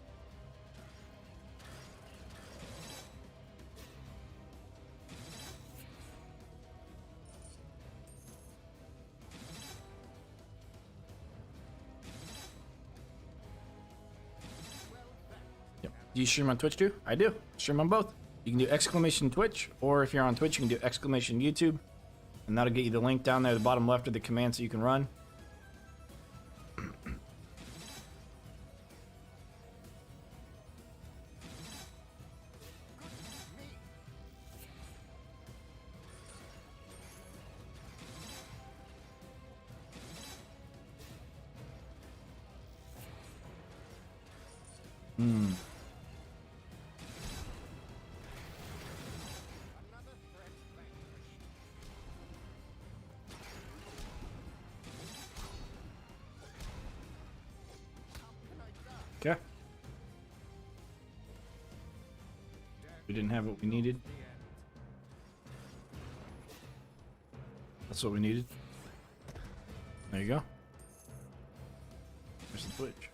Do you stream on Twitch too? I do. Stream on both. You can do exclamation Twitch, or if you're on Twitch, you can do exclamation YouTube, and that'll get you the link down there at the bottom left of the commands that you can run. Okay. We didn't have what we needed. That's what we needed. There you go. There's the Twitch.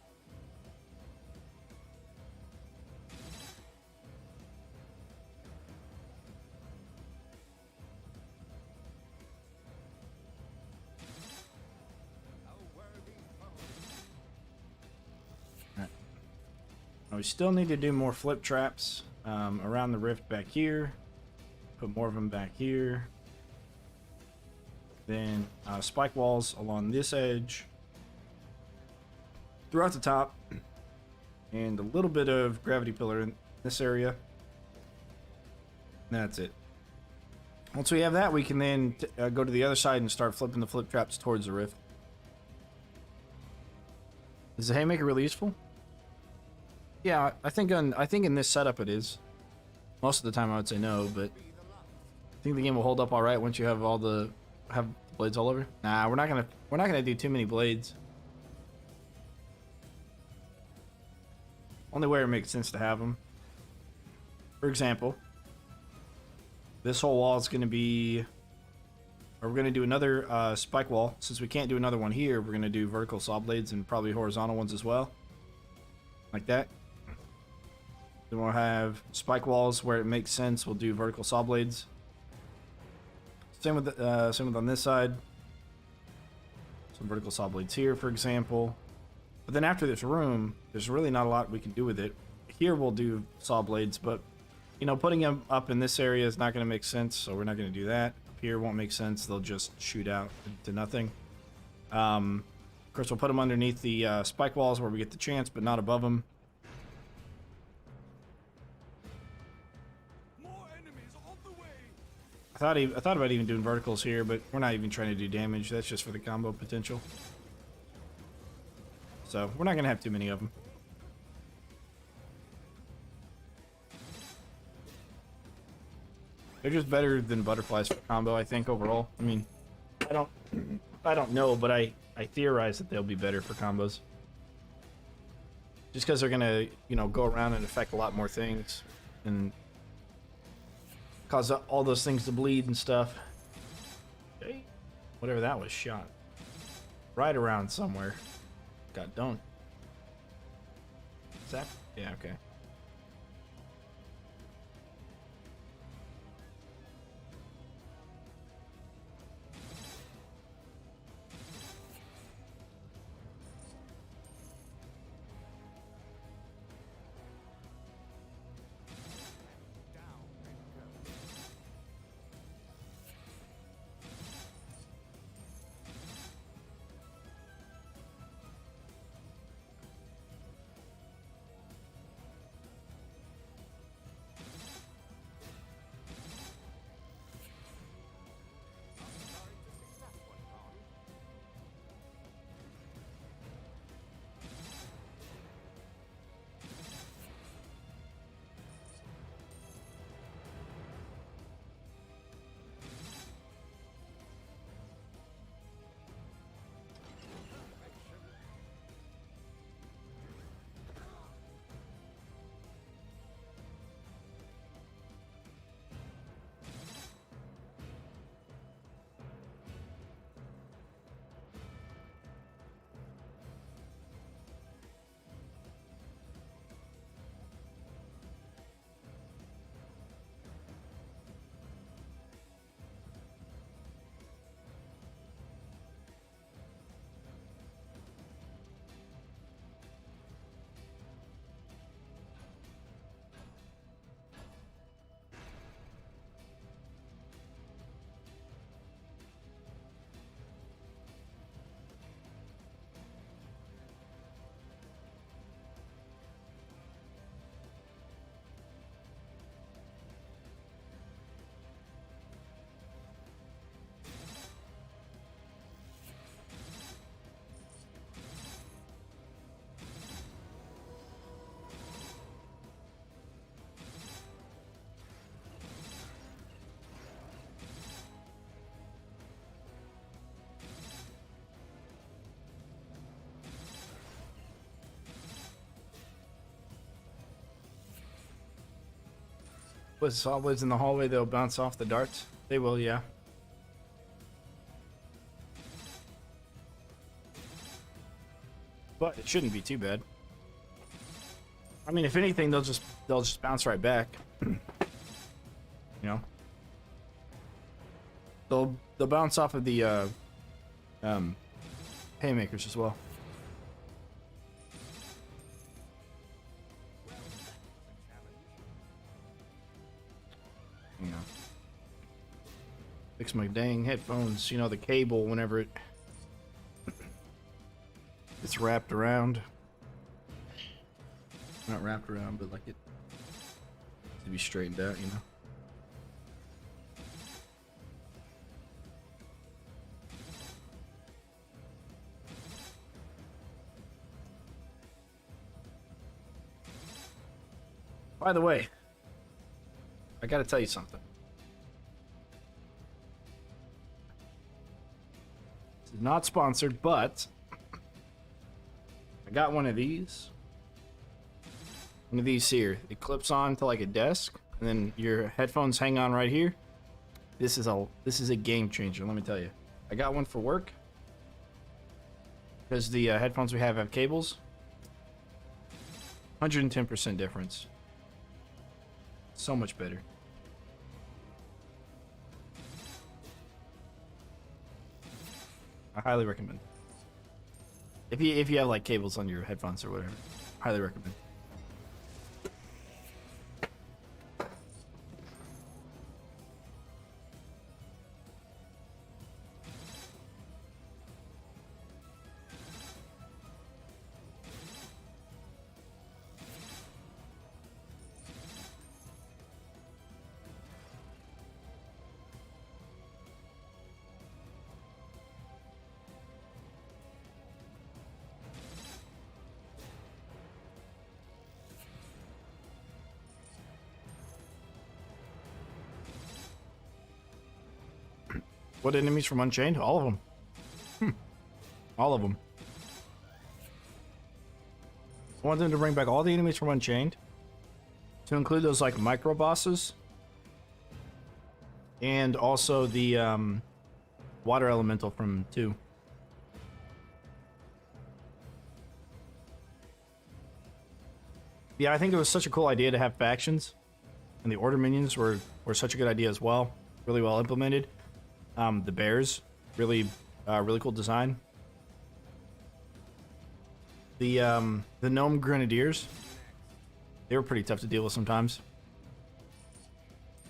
We still need to do more flip traps around the rift back here. Put more of them back here. Then spike walls along this edge. Throughout the top. And a little bit of gravity pillar in this area. That's it. Once we have that, we can then go to the other side and start flipping the flip traps towards the rift. Is the haymaker really useful? Yeah, I think in this setup it is. Most of the time I would say no, but I think the game will hold up all right once you have have blades all over. Nah, we're not gonna do too many blades. Only where it makes sense to have them. For example, this whole wall is gonna be, or we're gonna do another spike wall. Since we can't do another one here, we're gonna do vertical saw blades and probably horizontal ones as well, like that. Then we'll have spike walls where it makes sense. We'll do vertical saw blades. Same with on this side. Some vertical saw blades here, for example. But then after this room, there's really not a lot we can do with it. Here we'll do saw blades, but you know, putting them up in this area is not going to make sense, so we're not going to do that. Up here won't make sense. They'll just shoot out to nothing. Of course, we'll put them underneath the spike walls where we get the chance, but not above them. I thought about even doing verticals here, but we're not even trying to do damage. That's just for the combo potential. So we're not gonna have too many of them. They're just better than butterflies for combo, I think, overall. I mean, I don't know, but I theorize that they'll be better for combos. Just because they're gonna, you know, go around and affect a lot more things and cause all those things to bleed and stuff. Okay. Whatever that was shot. Right around somewhere. Got done. Sapper? Yeah, okay. Was solid in the hallway, they'll bounce off the darts. They will, yeah. But it shouldn't be too bad. I mean, if anything, they'll just bounce right back. You know, they'll bounce off of the haymakers as well. You know, fix my dang headphones. You know, the cable whenever it's wrapped around. Not wrapped around, but like it to be straightened out, you know. By the way, I gotta tell you something. This is not sponsored, but I got one of these. One of these here. It clips on to like a desk, and then your headphones hang on right here. This is a game changer, let me tell you. I got one for work because the headphones we have cables. 110% difference. So much better. I highly recommend. If you have like cables on your headphones or whatever, highly recommend. What enemies from Unchained? All of them. All of them. I want them to bring back all the enemies from Unchained, to include those like micro bosses, and also the water elemental from 2. Yeah, I think it was such a cool idea to have factions, and the order minions were such a good idea as well. Really well implemented. The bears, really cool design. The gnome grenadiers, they were pretty tough to deal with sometimes.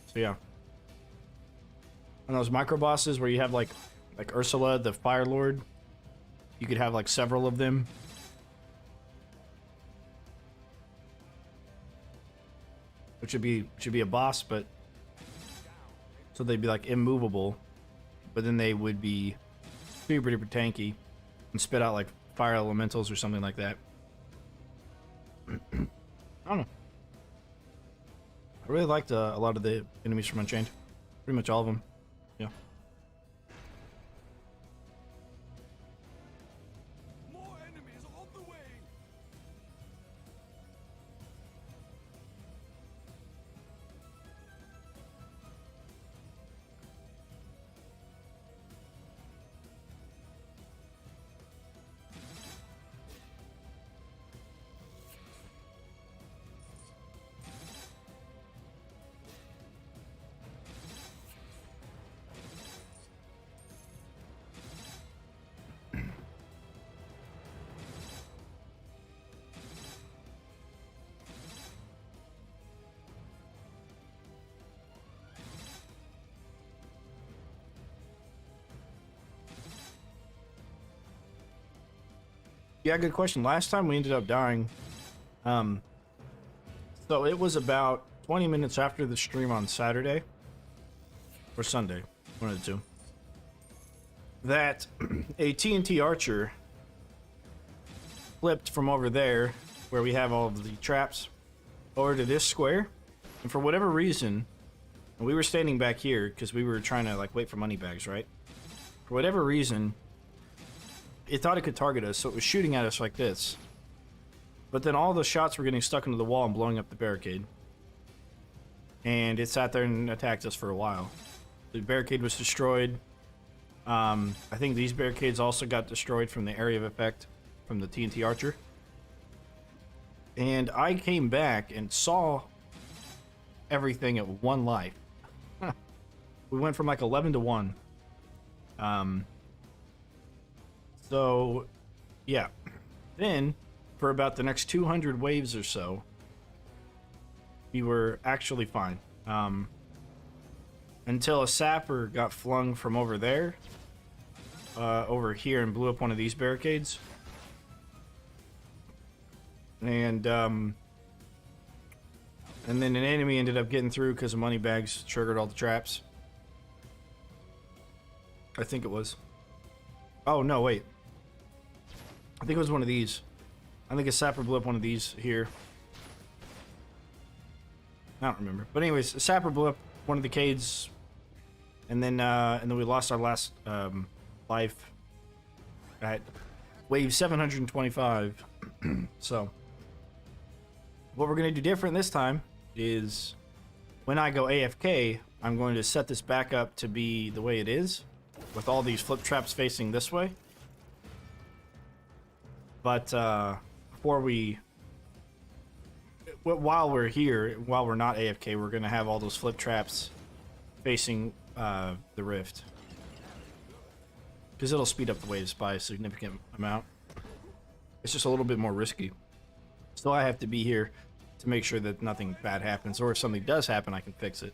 So yeah. And those micro bosses where you have like Ursula, the Fire Lord, you could have like several of them. Which should be a boss, but so they'd be like immovable. But then they would be super duper tanky and spit out like fire elementals or something like that. I don't know. I really liked a lot of the enemies from Unchained. Pretty much all of them. Yeah. More enemies on the way. Yeah, good question. Last time we ended up dying. So it was about 20 minutes after the stream on Saturday. Or Sunday. One of the two. That a TNT archer flipped from over there, where we have all of the traps, over to this square. And for whatever reason, we were standing back here because we were trying to like wait for money bags, right? For whatever reason, it thought it could target us, so it was shooting at us like this. But then all the shots were getting stuck into the wall and blowing up the barricade. and it sat there and attacked us for a while. The barricade was destroyed. I think these barricades also got destroyed from the area of effect from the TNT Archer. And I came back and saw everything at 1 life. We went from like 11 to 1. So, yeah. Then, for about the next 200 waves or so, we were actually fine. Until a Sapper got flung from over there, over here, and blew up one of these barricades. And then an enemy ended up getting through because the money bags triggered all the traps. I think it was. Oh, no, wait. I think it was one of these. I think a Sapper blew up one of these here. I don't remember. But anyways, a Sapper blew up one of the cades. And then we lost our last life at wave 725. So, what we're going to do different this time is when I go AFK, I'm going to set this back up to be the way it is, with all these flip traps facing this way. But while we're here, while we're not AFK, we're going to have all those flip traps facing the rift. Because it'll speed up the waves by a significant amount. It's just a little bit more risky. Still, I have to be here to make sure that nothing bad happens, or if something does happen, I can fix it.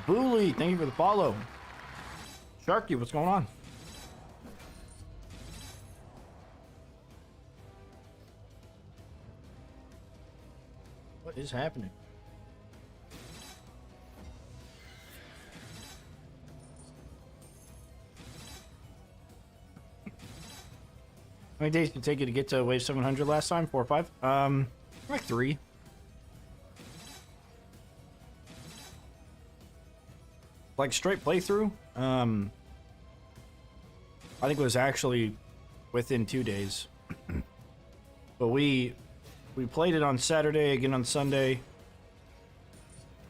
Booley, thank you for the follow. Sharky, what's going on? What is happening? How many days did it take you to get to wave 700 last time? 4 or 5? Like 3. Like straight playthrough, I think it was actually within 2 days. But we played it on Saturday, again on Sunday.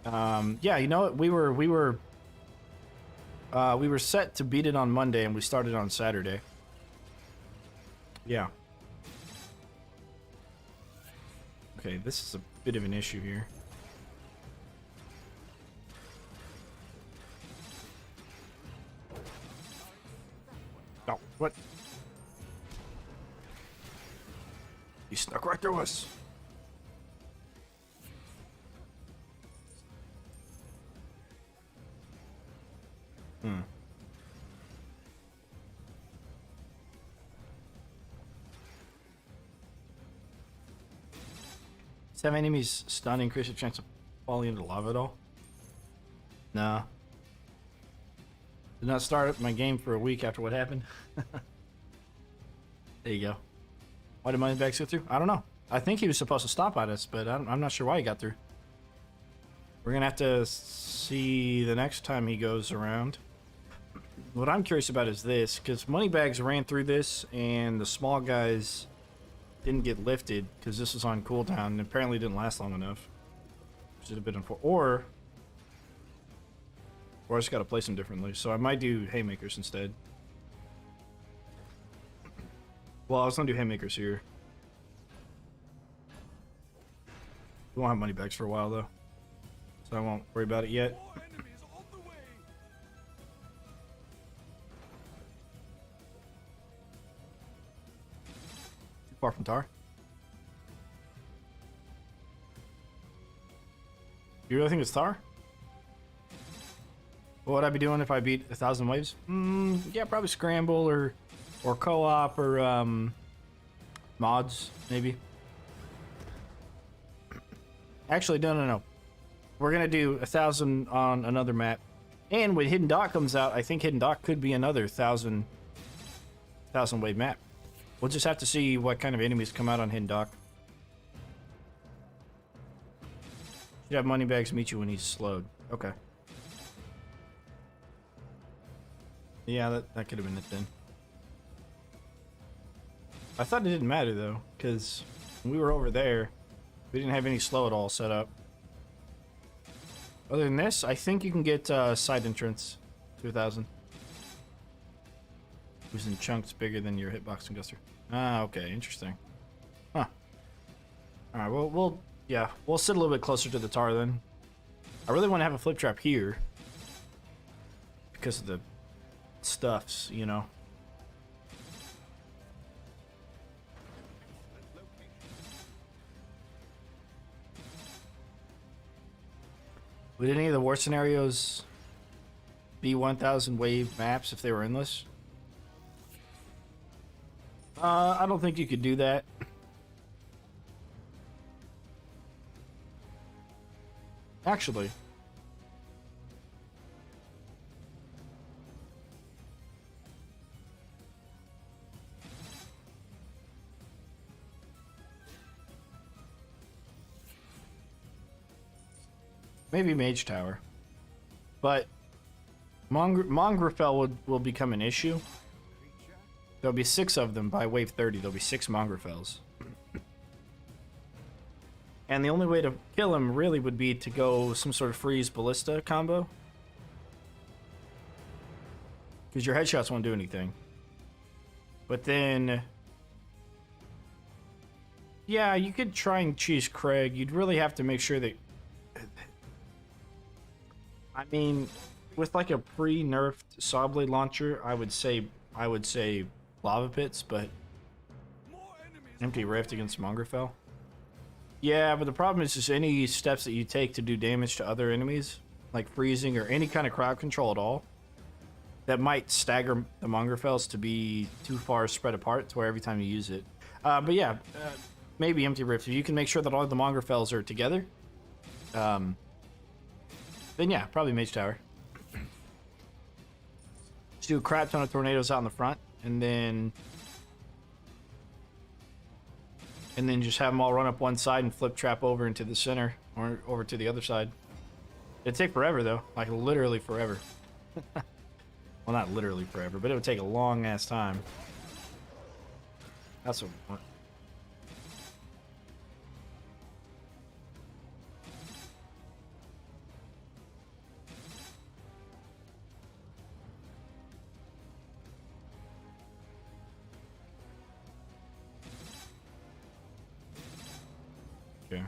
Yeah, you know what? We were set to beat it on Monday, and we started on Saturday. Yeah. Okay, this is a bit of an issue here. Oh, what? He stuck right through us. Hmm. 7 enemies stun, increase your chance of falling into lava at all? No. Did not start up my game for a week after what happened. There you go. Why did my bags go through? I don't know. I think he was supposed to stop at us, but I'm not sure why he got through. We're gonna have to see the next time he goes around. What I'm curious about is this, because Moneybags ran through this and the small guys didn't get lifted because this was on cooldown and apparently didn't last long enough. Which is a bit unfortunate. Or I just gotta place them differently. So I might do haymakers instead. Well, I was gonna do haymakers here. We won't have Moneybags for a while though, so I won't worry about it yet. More enemies on the way. Too far from Tar. You really think it's Tar? What would I be doing if I beat 1,000 waves? Yeah, probably scramble or co-op or mods maybe. Actually, no. We're gonna do 1,000 on another map, and when Hidden Dot comes out, I think Hidden Dot could be another 1,000 wave map. We'll just have to see what kind of enemies come out on Hidden Dock. Should have Moneybags meet you when he's slowed. Okay. Yeah, that could have been it then. I thought it didn't matter though, because when we were over there, we didn't have any slow at all set up. Other than this, I think you can get side entrance 2000. Who's in chunks bigger than your hitbox adjuster. Ah, okay, interesting. Huh. Alright, well, yeah, we'll sit a little bit closer to the tar then. I really want to have a flip trap here. Because of the stuffs, you know. Would any of the war scenarios be 1000 wave maps if they were endless? I don't think you could do that. Actually. Maybe Mage Tower. But Mongrafel will become an issue. There'll be 6 of them by wave 30. There'll be 6 Mongrafels. And the only way to kill him really would be to go some sort of freeze ballista combo. Because your headshots won't do anything. But then... yeah, you could try and cheese Craig. You'd really have to make sure that... I mean, with like a pre-nerfed saw blade launcher, I would say lava pits, but empty rift against Mongrafel. Yeah, but the problem is just any steps that you take to do damage to other enemies, like freezing or any kind of crowd control at all, that might stagger the Mongrafels to be too far spread apart to where every time you use it. But yeah, maybe empty rift. If you can make sure that all the Mongrafels are together, then yeah, probably Mage Tower. Just do a crap ton of tornadoes out in the front, and then just have them all run up one side and flip trap over into the center or over to the other side. It'd take forever though, like literally forever. Well, not literally forever, but it would take a long ass time. That's what. Okay.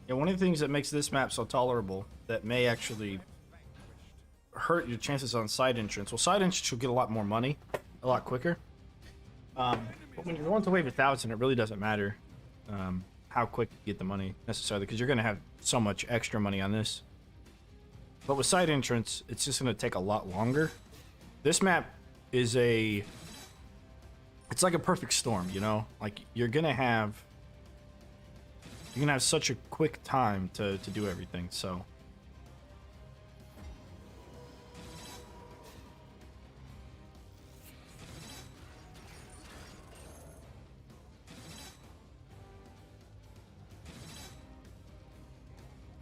Yeah, one of the things that makes this map so tolerable that may actually hurt your chances on side entrance. Well, side entrance will get a lot more money, a lot quicker. But when you're going to wave 1000, it really doesn't matter how quick you get the money necessarily, because you're going to have so much extra money on this. But with side entrance, it's just going to take a lot longer. This map is it's like a perfect storm, you know? Like you're going to have such a quick time to do everything, so.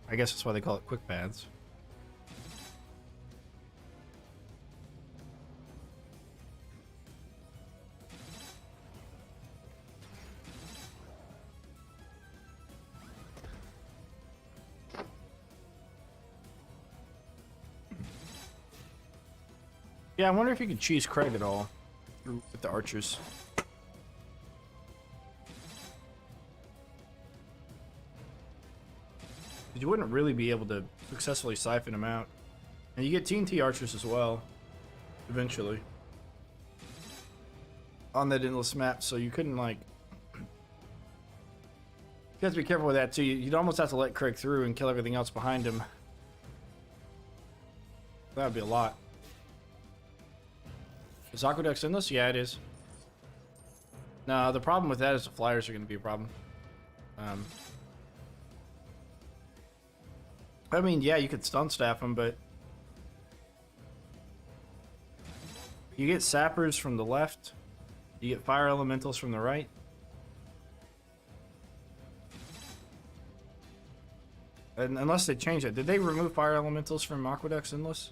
I guess that's why they call it quick paths. Yeah, I wonder if you could cheese Craig at all with the archers. You wouldn't really be able to successfully siphon them out. And you get TNT archers as well, eventually. On that endless map, so you couldn't, like... You have to be careful with that, too. You'd almost have to let Craig through and kill everything else behind him. That would be a lot. Is Aqueduct endless? Yeah, it is. No, the problem with that is the flyers are going to be a problem. I mean, yeah, you could stun staff them, but... You get sappers from the left. You get fire elementals from the right. And unless they change it. Did they remove fire elementals from Aqueducts Endless?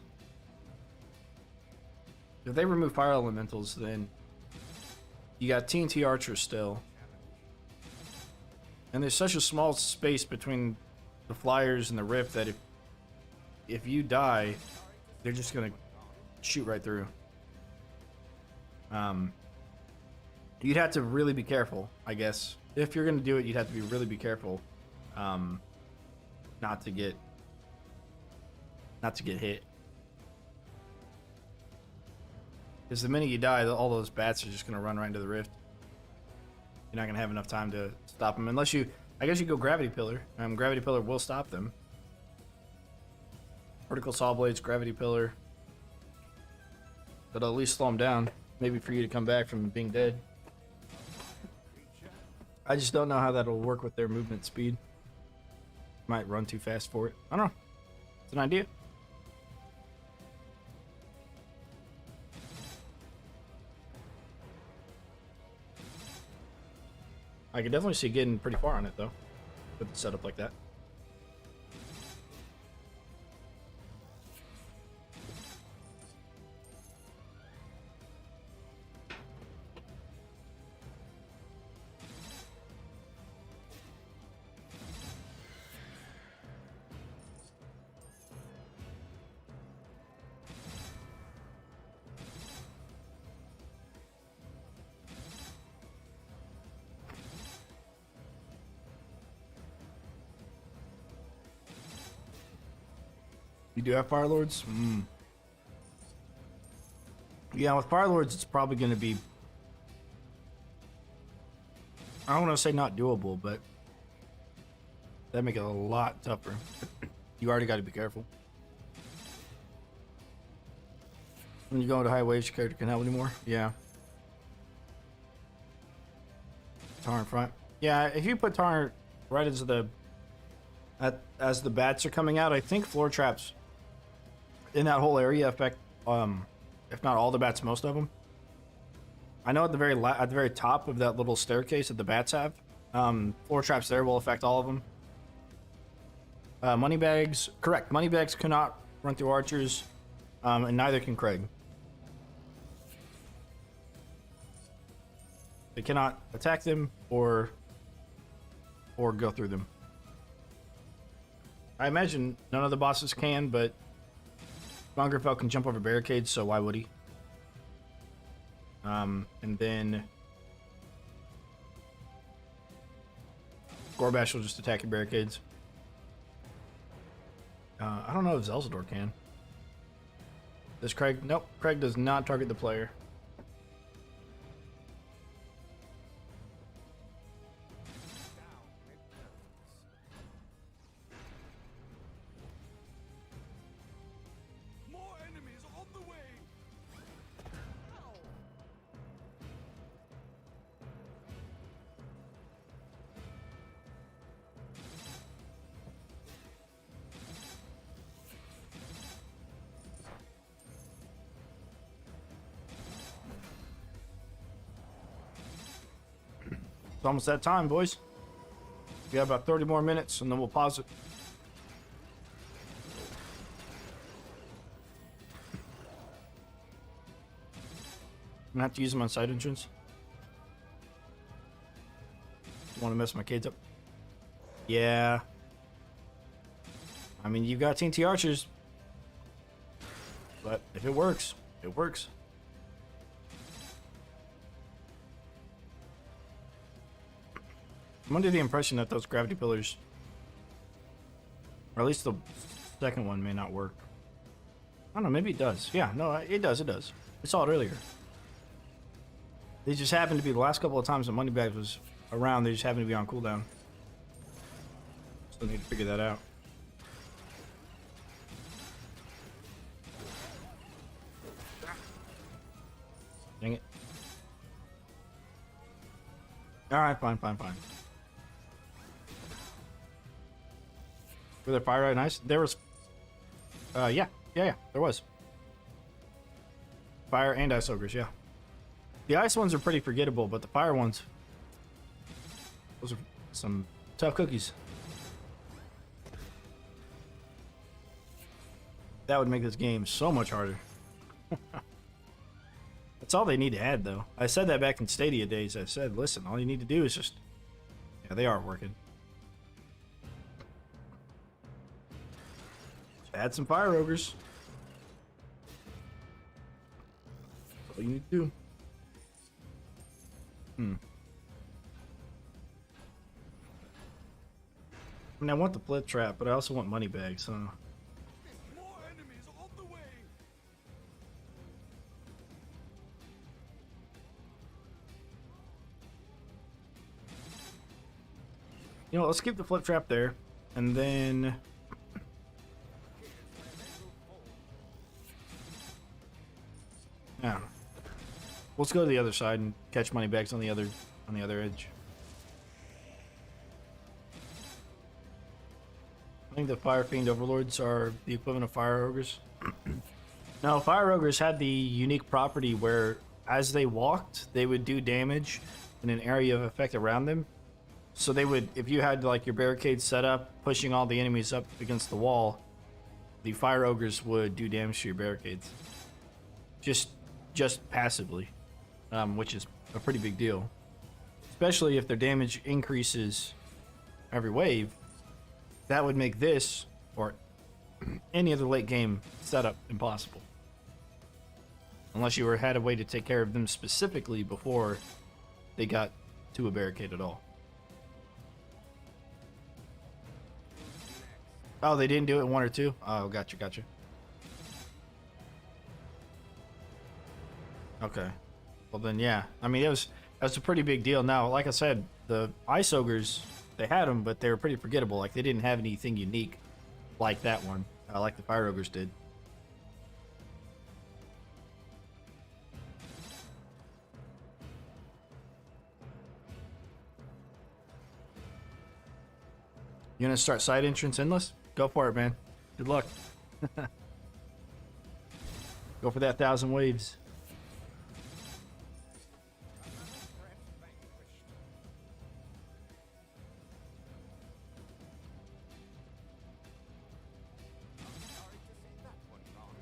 If they remove fire elementals, then you got TNT archers still. And there's such a small space between the flyers and the rift that if you die, they're just gonna shoot right through. You'd have to really be careful, I guess. If you're gonna do it, you'd have to really be careful, not to get hit. Because the minute you die, all those bats are just gonna run right into the rift. You're not gonna have enough time to stop them unless you. I guess you go gravity pillar. Gravity pillar will stop them. Vertical saw blades, gravity pillar. That'll at least slow them down. Maybe for you to come back from being dead. I just don't know how that'll work with their movement speed. Might run too fast for it. I don't know. It's an idea. I could definitely see getting pretty far on it though, with the setup like that. You do have Fire Lords? Yeah, with Fire Lords, it's probably going to be... I don't want to say not doable, but... That'd make it a lot tougher. You already got to be careful. When you go into high waves, your character can't help anymore? Yeah. Tar in front. Yeah, if you put Tar right as the... as the bats are coming out, I think floor traps... in that whole area affect, if not all the bats, most of them. I know at the very top of that little staircase that the bats have, floor traps there will affect all of them. Money bags, correct. Money bags cannot run through archers, and neither can Craig. They cannot attack them or go through them. I imagine none of the bosses can, but Mongrel can jump over barricades, so why would he? And then Gorbash will just attack your barricades. I don't know if Zelzador can. Does Craig? Nope. Craig does not target the player. It's almost that time, boys. We have about 30 more minutes, and then we'll pause it. I'm gonna have to use them on side entrance. Want to mess my kids up? Yeah. I mean, you've got TNT archers, but if it works, It works. I'm under the impression that those gravity pillars, or at least the second one, may not work. I don't know, maybe it does. Yeah, no, it does, it does. We saw it earlier. They just happened to be the last couple of times that Moneybags was around, they just happened to be on cooldown. Still need to figure that out. Dang it. Alright, fine. Were there fire right nice? There was yeah, there was. Fire and ice ogres, yeah. The ice ones are pretty forgettable, but the fire ones, those are some tough cookies. That would make this game so much harder. That's all they need to add, though. I said that back in Stadia days. I said, listen, all you need to do is just... Yeah, they are working. Just add some fire ogres. That's all you need to do. I mean, I want the flip trap, but I also want money bags, so... More enemies on the way. You know, let's keep the flip trap there, and then... Yeah. Let's go to the other side and catch money bags on the other edge. I think the Fire Fiend Overlords are the equivalent of Fire Ogres. Now, Fire Ogres had the unique property where, as they walked, they would do damage in an area of effect around them. So they would, if you had like your barricades set up, pushing all the enemies up against the wall, the Fire Ogres would do damage to your barricades. Just passively, which is a pretty big deal. Especially if their damage increases every wave. That would make this, or any other late game setup, impossible. Unless you had a way to take care of them specifically before they got to a barricade at all. Oh, they didn't do it in 1 or 2? Oh, gotcha. Okay. Well then, yeah. I mean, that's a pretty big deal. Now, like I said, the Ice Ogres, they had them, but they were pretty forgettable. Like, they didn't have anything unique like that one, like the Fire Ogres did. You gonna start side entrance endless? Go for it, man. Good luck. Go for that 1,000 waves.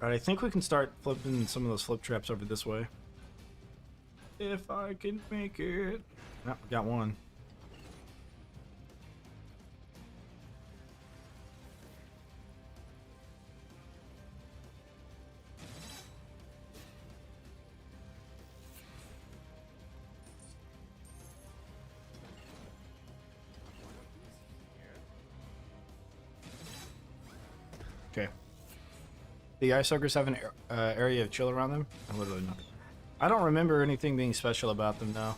Alright, I think we can start flipping some of those flip traps over this way. If I can make it. Oh, got one. Okay. The Ice Ogres have an area of chill around them? I literally know. I don't remember anything being special about them now.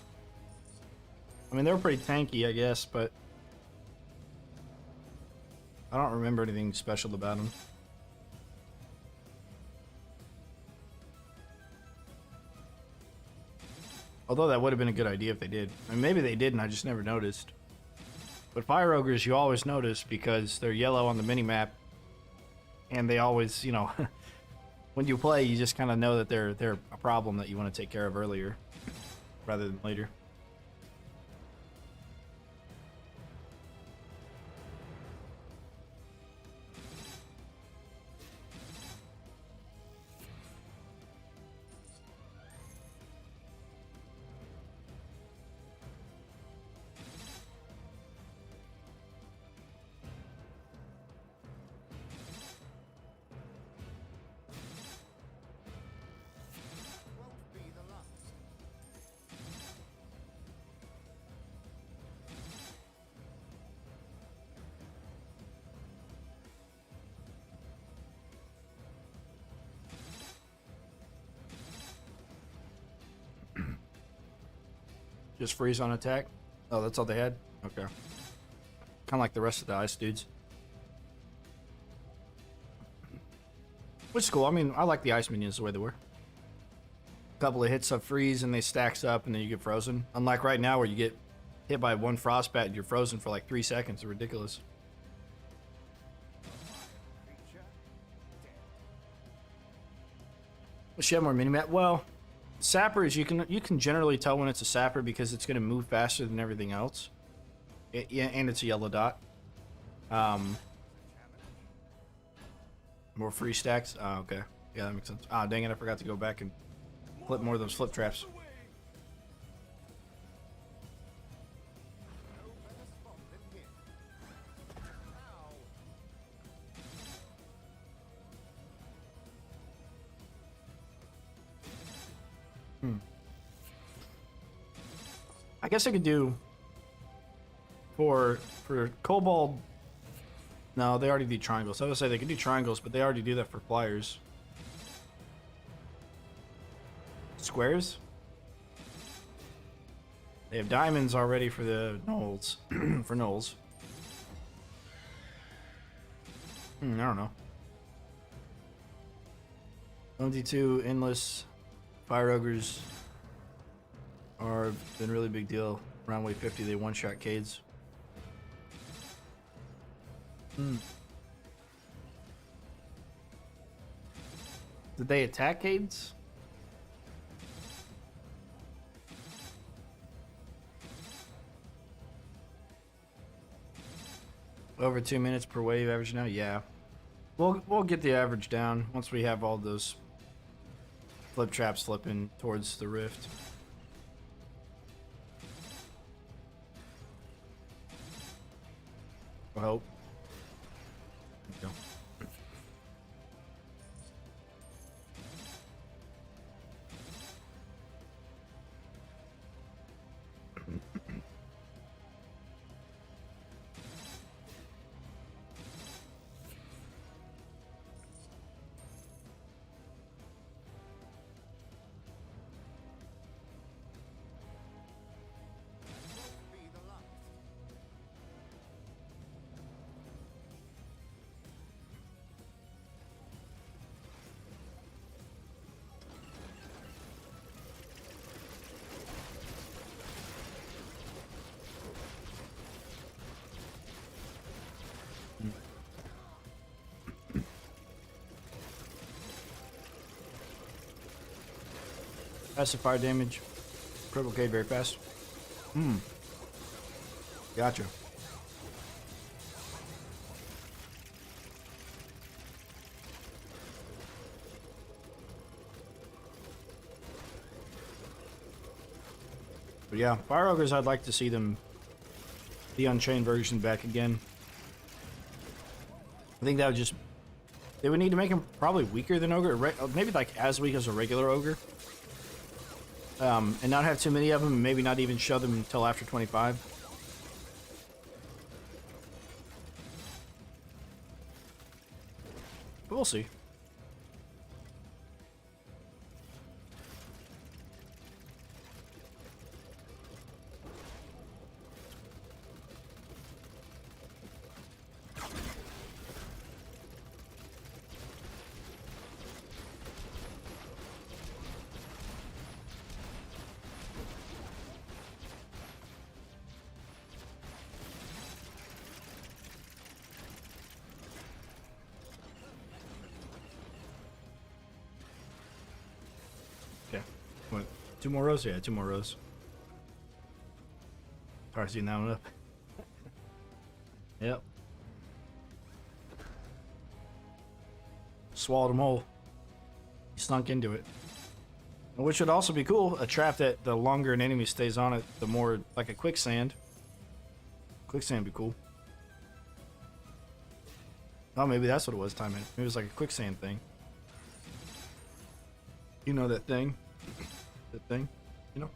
I mean, they were pretty tanky, I guess, but I don't remember anything special about them. Although that would have been a good idea if they did. I mean, maybe they did and I just never noticed. But Fire Ogres you always notice because they're yellow on the minimap. And they always, you know, when you play, you just kind of know that they're a problem that you want to take care of earlier rather than later. Just freeze on attack? Oh, that's all they had? Okay. Kind of like the rest of the ice dudes. Which is cool. I mean, I like the ice minions the way they were. A couple of hits of freeze and they stacks up and then you get frozen. Unlike right now where you get hit by one frostbat and you're frozen for like 3 seconds. It's ridiculous. Wish you had more minimap. Well, sappers, you can generally tell when it's a sapper because it's going to move faster than everything else. And it's a yellow dot. More free stacks. Oh, okay. Yeah, that makes sense. Ah, dang it! I forgot to go back and flip more of those flip traps. I guess I could do for Kobold. No, they already do triangles. I was gonna say they could do triangles, but they already do that for flyers. Squares? They have diamonds already for the gnolls. For gnolls. I don't know. 22 endless fire ogres are been a really big deal. Around wave 50, they one-shot Cades. Did they attack Cades? Over 2 minutes per wave average now? Yeah. We'll get the average down once we have all those flip traps flipping towards the rift. I hope. There we go. Passive fire damage. Critical Cade very fast. Gotcha. But yeah, fire ogres, I'd like to see them, the Unchained version, back again. I think that would just, they would need to make him probably weaker than ogre, maybe like as weak as a regular ogre. And not have too many of them, and maybe not even show them until after 25. But we'll see. What? 2 more rows? Yeah, 2 more rows. Sorry, seeing that one up. Yep. Swallowed them whole. He stunk into it. Which would also be cool. A trap that the longer an enemy stays on it, the more like a quicksand. Quicksand would be cool. Oh, maybe that's what it was, timing. Maybe it was like a quicksand thing. You know that thing? That thing? You know?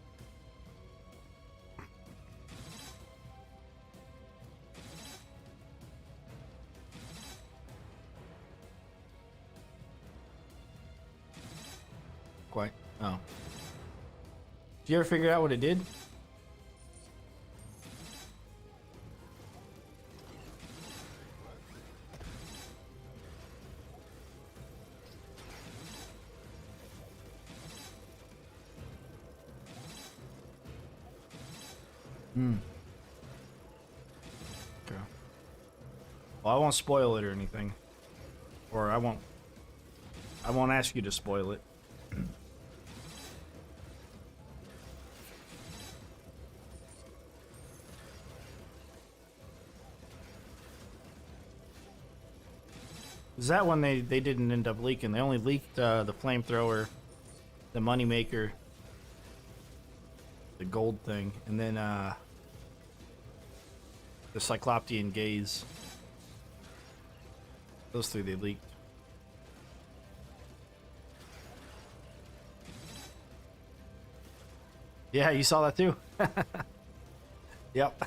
Quite. Oh. Did you ever figure out what it did? Okay. Well, I won't spoil it or anything. Or I won't ask you to spoil it. That one they didn't end up leaking. They only leaked the flamethrower, the moneymaker, the gold thing, and then the Cycloptean gaze. Those three they leaked. Yeah, you saw that too. Yep.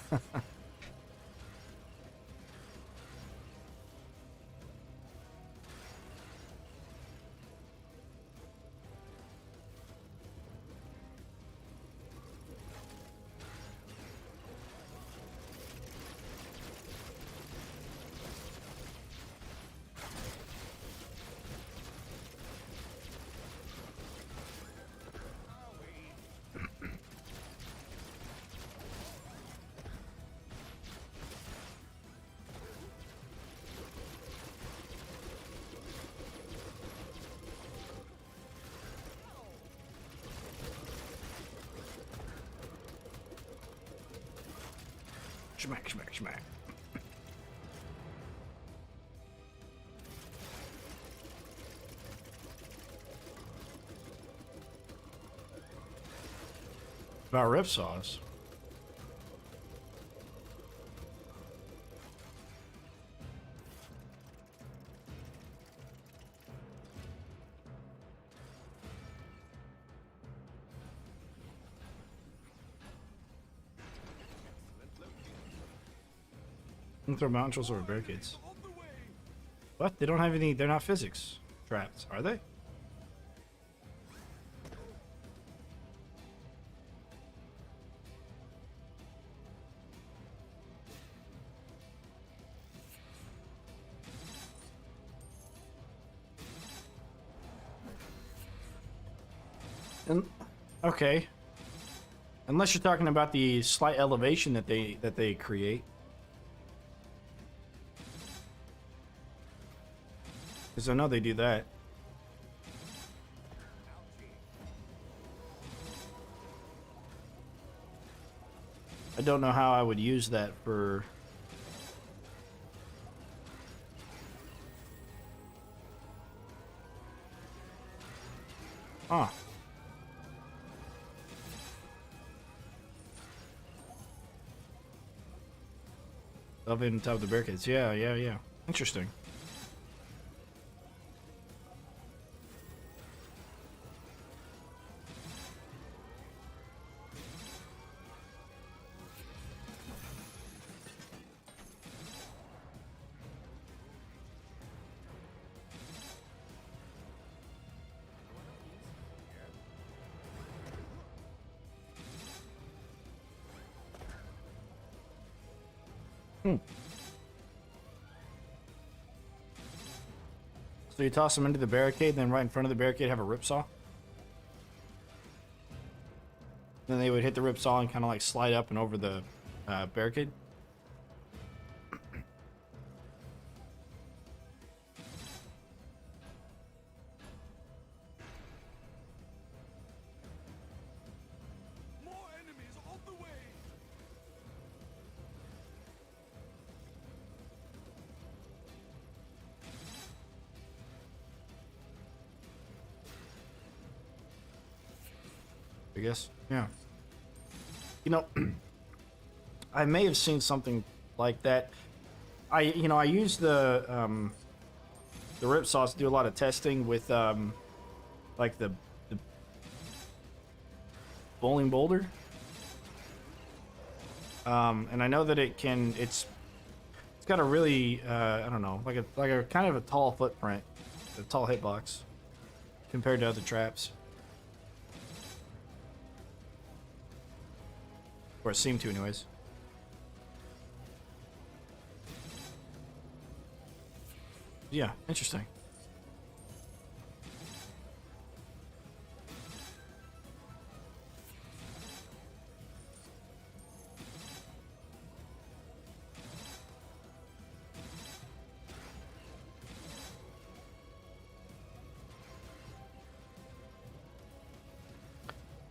Schmack, schmack, schmack. About ripsaws. Throw mountain trolls over barricades. What? They don't have any. They're not physics traps, are they? And okay, unless you're talking about the slight elevation that they create. Because I know they do that. I don't know how I would use that for... Huh. Up in top of the barricades. Yeah. Interesting. So you toss them into the barricade, then right in front of the barricade have a ripsaw? Then they would hit the ripsaw and kind of like slide up and over the barricade? More enemies on the way. I guess. Yeah. You know, I may have seen something like that. I use the ripsaws to do a lot of testing with like the bowling boulder. And I know that it's got a really I don't know, like a kind of a tall footprint, a tall hitbox compared to other traps. Or it seemed to, anyways. Yeah, interesting.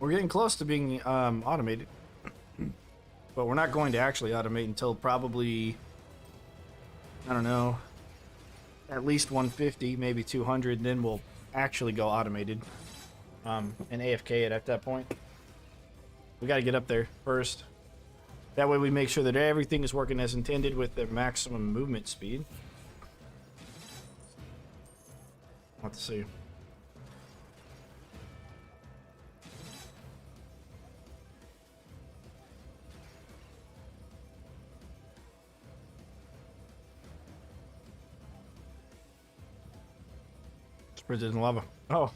We're getting close to being automated. But we're not going to actually automate until probably, I don't know, at least 150, maybe 200, and then we'll actually go automated. And AFK it at that point. We got to get up there first. That way we make sure that everything is working as intended with the maximum movement speed. Let's see. Sprinted in lava. Oh.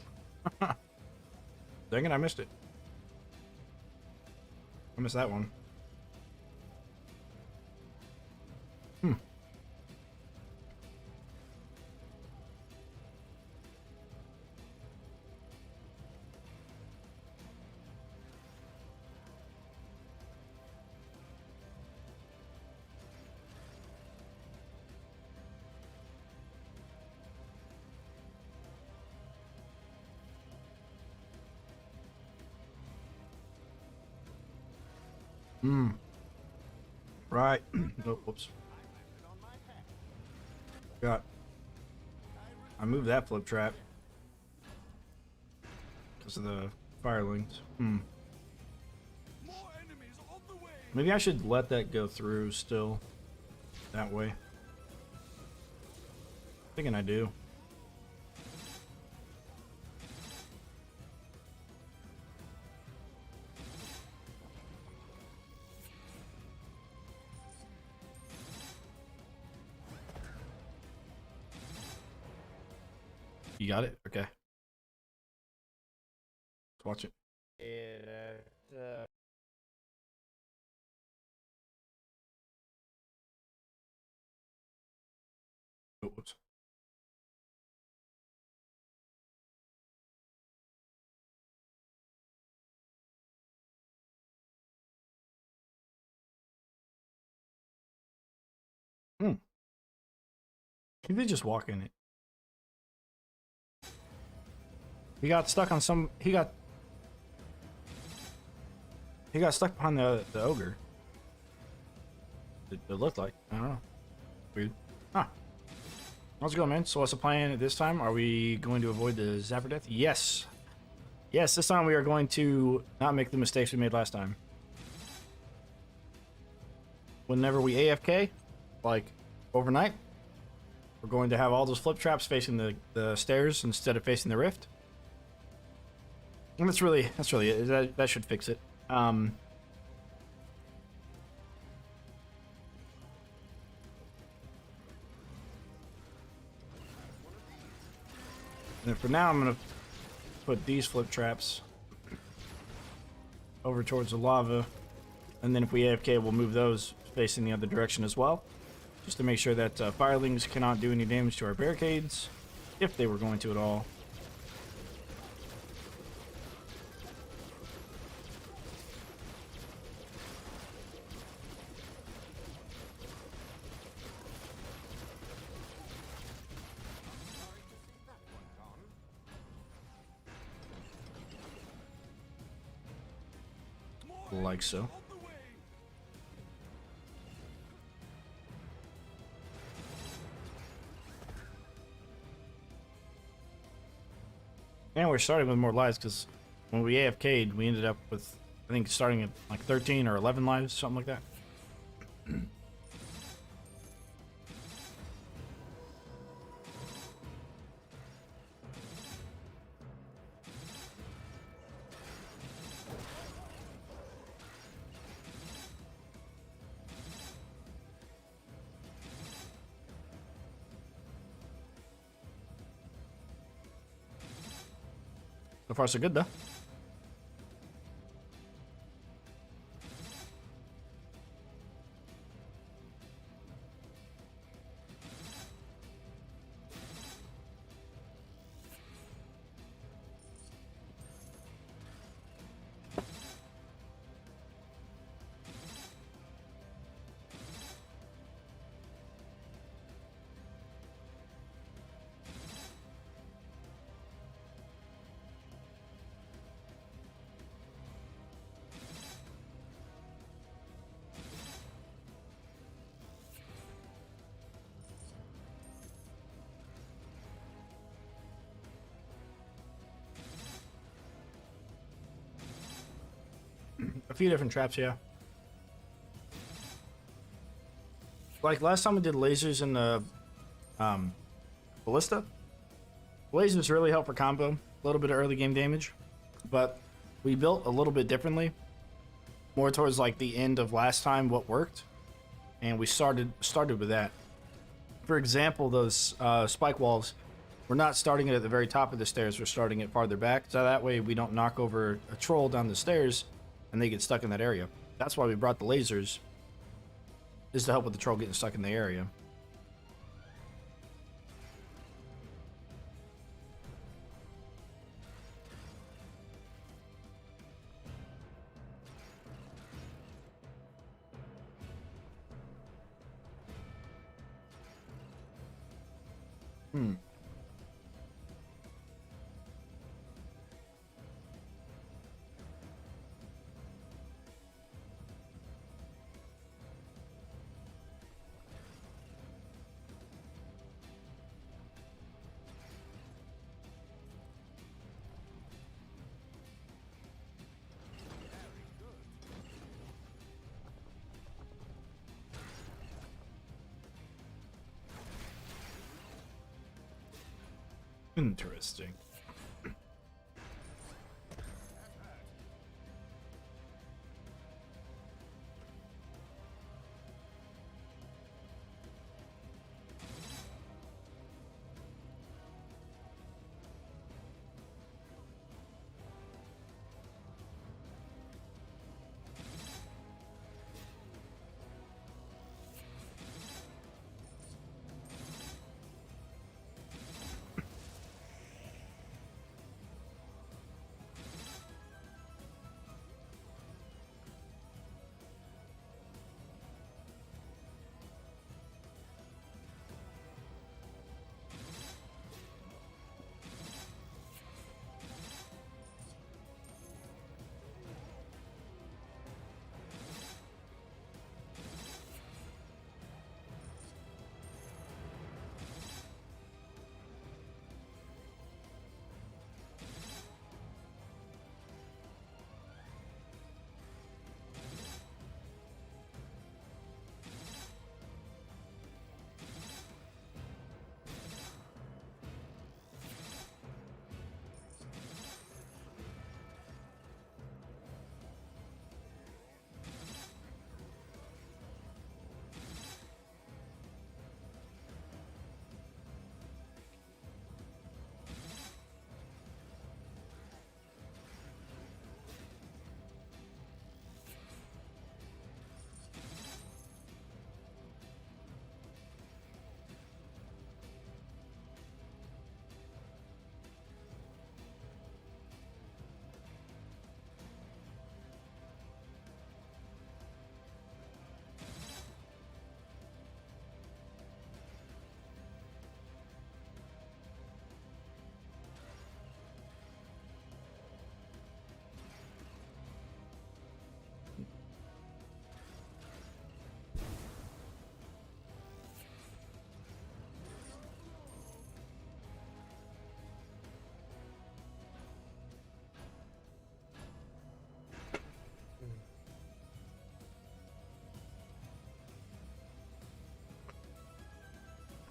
Dang it, I missed it. I missed that one. Right. Oh, whoops. Got. I moved that flip trap because of the firelings. More enemies on the way. Maybe I should let that go through still. That way. Thinking I do. You got it? Okay. Let's watch it. Oh, whoops. He did just walk in it. He got stuck on some. He got stuck behind the ogre. It looked like. I don't know. Weird. Huh. How's it going, man? So what's the plan this time? Are we going to avoid the Sapper death? Yes. Yes, this time we are going to not make the mistakes we made last time. Whenever we AFK, like overnight, we're going to have all those flip traps facing the stairs instead of facing the rift. And that's really it. That should fix it. And for now, I'm gonna put these flip traps over towards the lava, and then if we AFK, we'll move those facing the other direction as well, just to make sure that firelings cannot do any damage to our barricades, if they were going to at all. Like so. And we're starting with more lives because when we AFK'd, we ended up with, I think, starting at like 13 or 11 lives, something like that. So far, so good, though. A few different traps, yeah. Like last time we did lasers in the ballista. Lasers really help for combo, a little bit of early game damage, but we built a little bit differently, more towards like the end of last time what worked, and we started with that. For example, those spike walls, we're not starting it at the very top of the stairs, we're starting it farther back, so that way we don't knock over a troll down the stairs and they get stuck in that area. That's why we brought the lasers, is to help with the troll getting stuck in the area. Interesting.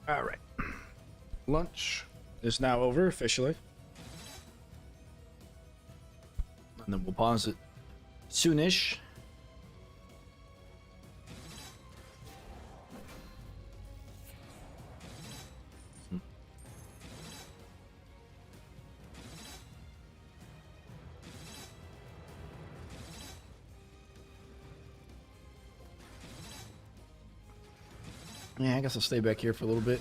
All right. Lunch is now over officially. And then we'll pause it soonish. Yeah, I guess I'll stay back here for a little bit.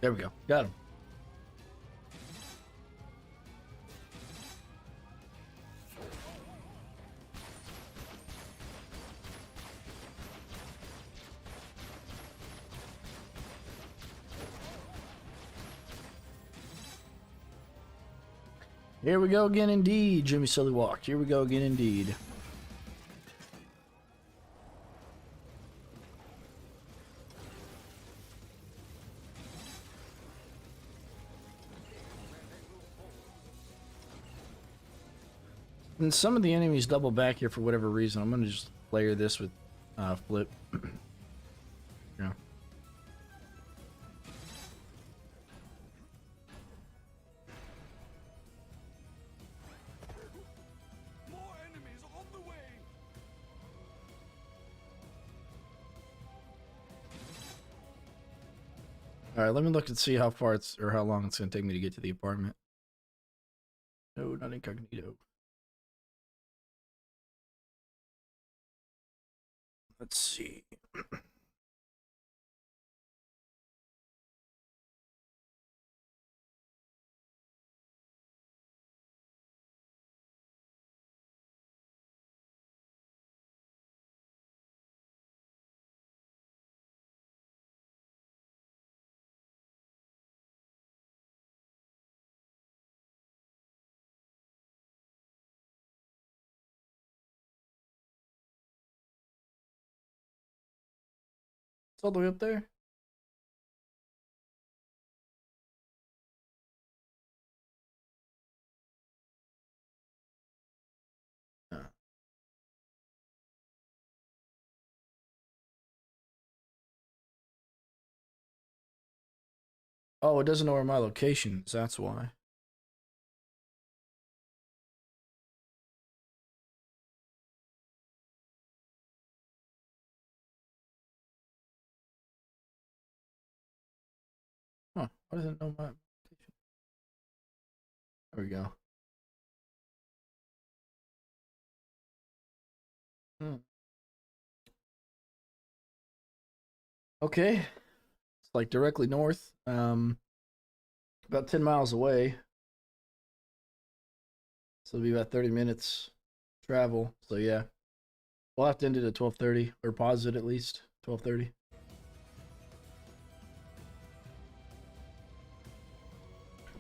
There we go. Got him. Here we go again indeed, Jimmy Silly Walk. Here we go again indeed. And some of the enemies double back here for whatever reason. I'm gonna just layer this with flip. Yeah. More enemies on the way. All right, let me look and see how far it's or how long it's gonna take me to get to the apartment. No, not incognito. Let's see. It's all the way up there. Oh, it doesn't know where my location is. That's why. Huh. Why doesn't it know my location? There we go. Hmm. Okay. It's like directly north. About 10 miles away. So it'll be about 30 minutes travel. So yeah. We'll have to end it at 12:30 or pause it at least 12:30.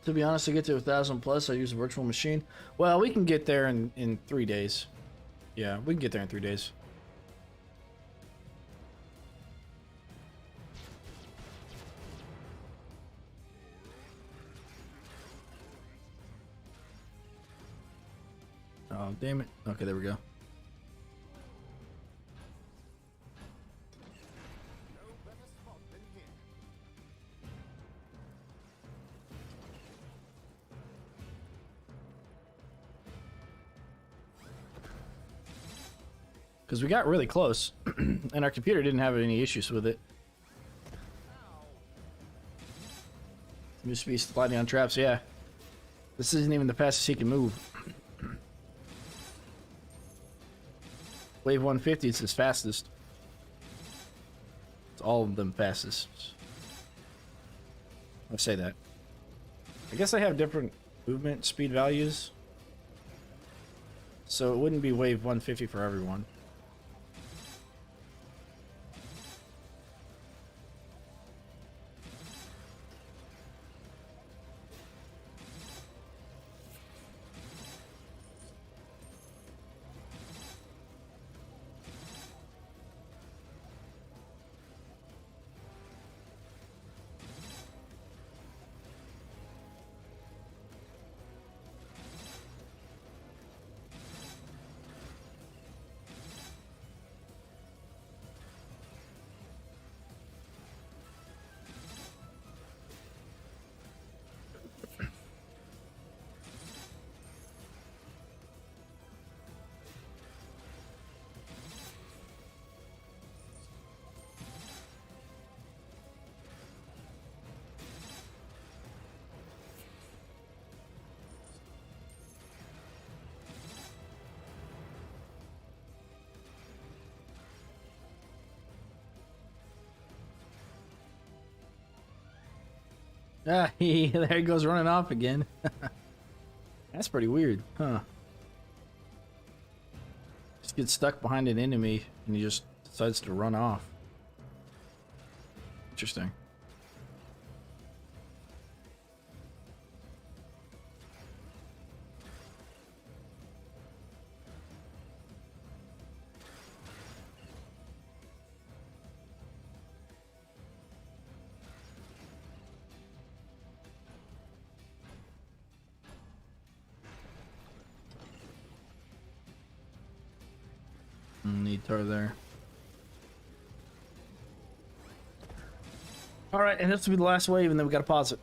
To be honest, to get to 1,000 plus, I use a virtual machine. Well, we can get there in 3 days. Yeah, we can get there in 3 days. Oh, damn it. Okay, there we go. Because we got really close, and our computer didn't have any issues with it. Just be sliding on traps, yeah. This isn't even the fastest he can move. Wave 150 is his fastest. It's all of them fastest. I say that. I guess they have different movement speed values. So it wouldn't be wave 150 for everyone. Ah, there he goes running off again. That's pretty weird, huh? Just gets stuck behind an enemy and he just decides to run off. Interesting. Need tar there. All right, and this will be the last wave, and then we gotta pause it.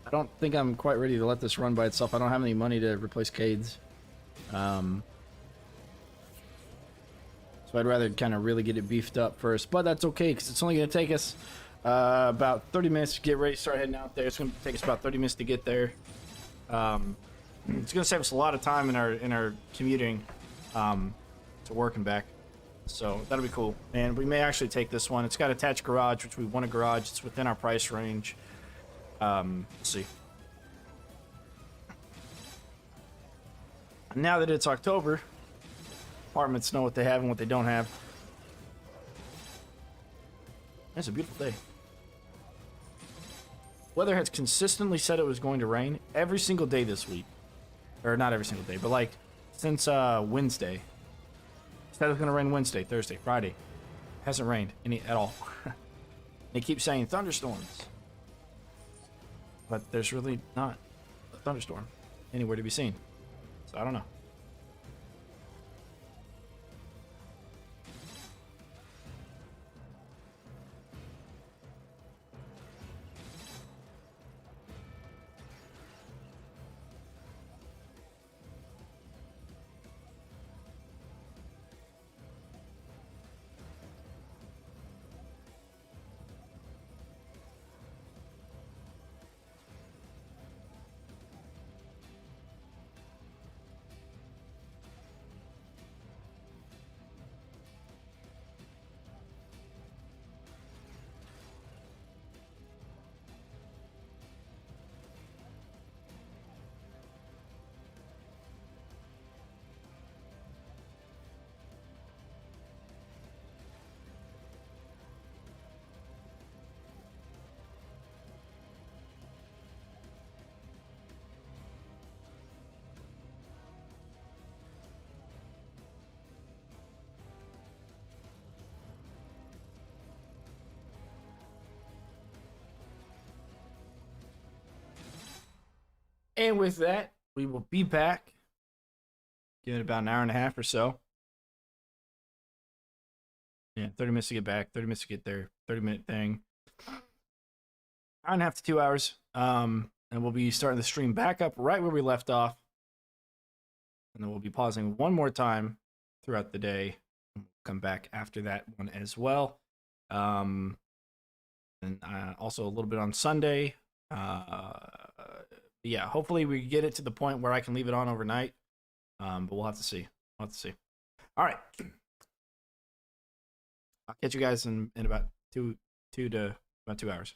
I don't think I'm quite ready to let this run by itself. I don't have any money to replace Cades. So I'd rather kind of really get it beefed up first, but that's okay because it's only gonna take us about 30 minutes to get ready to start heading out there. It's gonna take us about 30 minutes to get there. It's gonna save us a lot of time in our commuting to work and back, so that'll be cool. And we may actually take this one. It's got attached garage, which we want a garage. It's within our price range. Let's see. Now that it's October, apartments know what they have and what they don't have. It's a beautiful day. Weather has consistently said it was going to rain every single day this week. Or not every single day, but like since Wednesday. Said it was going to rain Wednesday, Thursday, Friday. Hasn't rained any at all. They keep saying thunderstorms. But there's really not a thunderstorm anywhere to be seen. So I don't know. And with that, we will be back. Give it about an hour and a half or so. Yeah, 30 minutes to get back, 30 minutes to get there, 30-minute thing. Hour and a half to 2 hours. And we'll be starting the stream back up right where we left off. And then we'll be pausing one more time throughout the day. We'll come back after that one as well. And also a little bit on Sunday. Yeah, hopefully we get it to the point where I can leave it on overnight. But we'll have to see. We'll have to see. All right. I'll catch you guys in about 2 hours.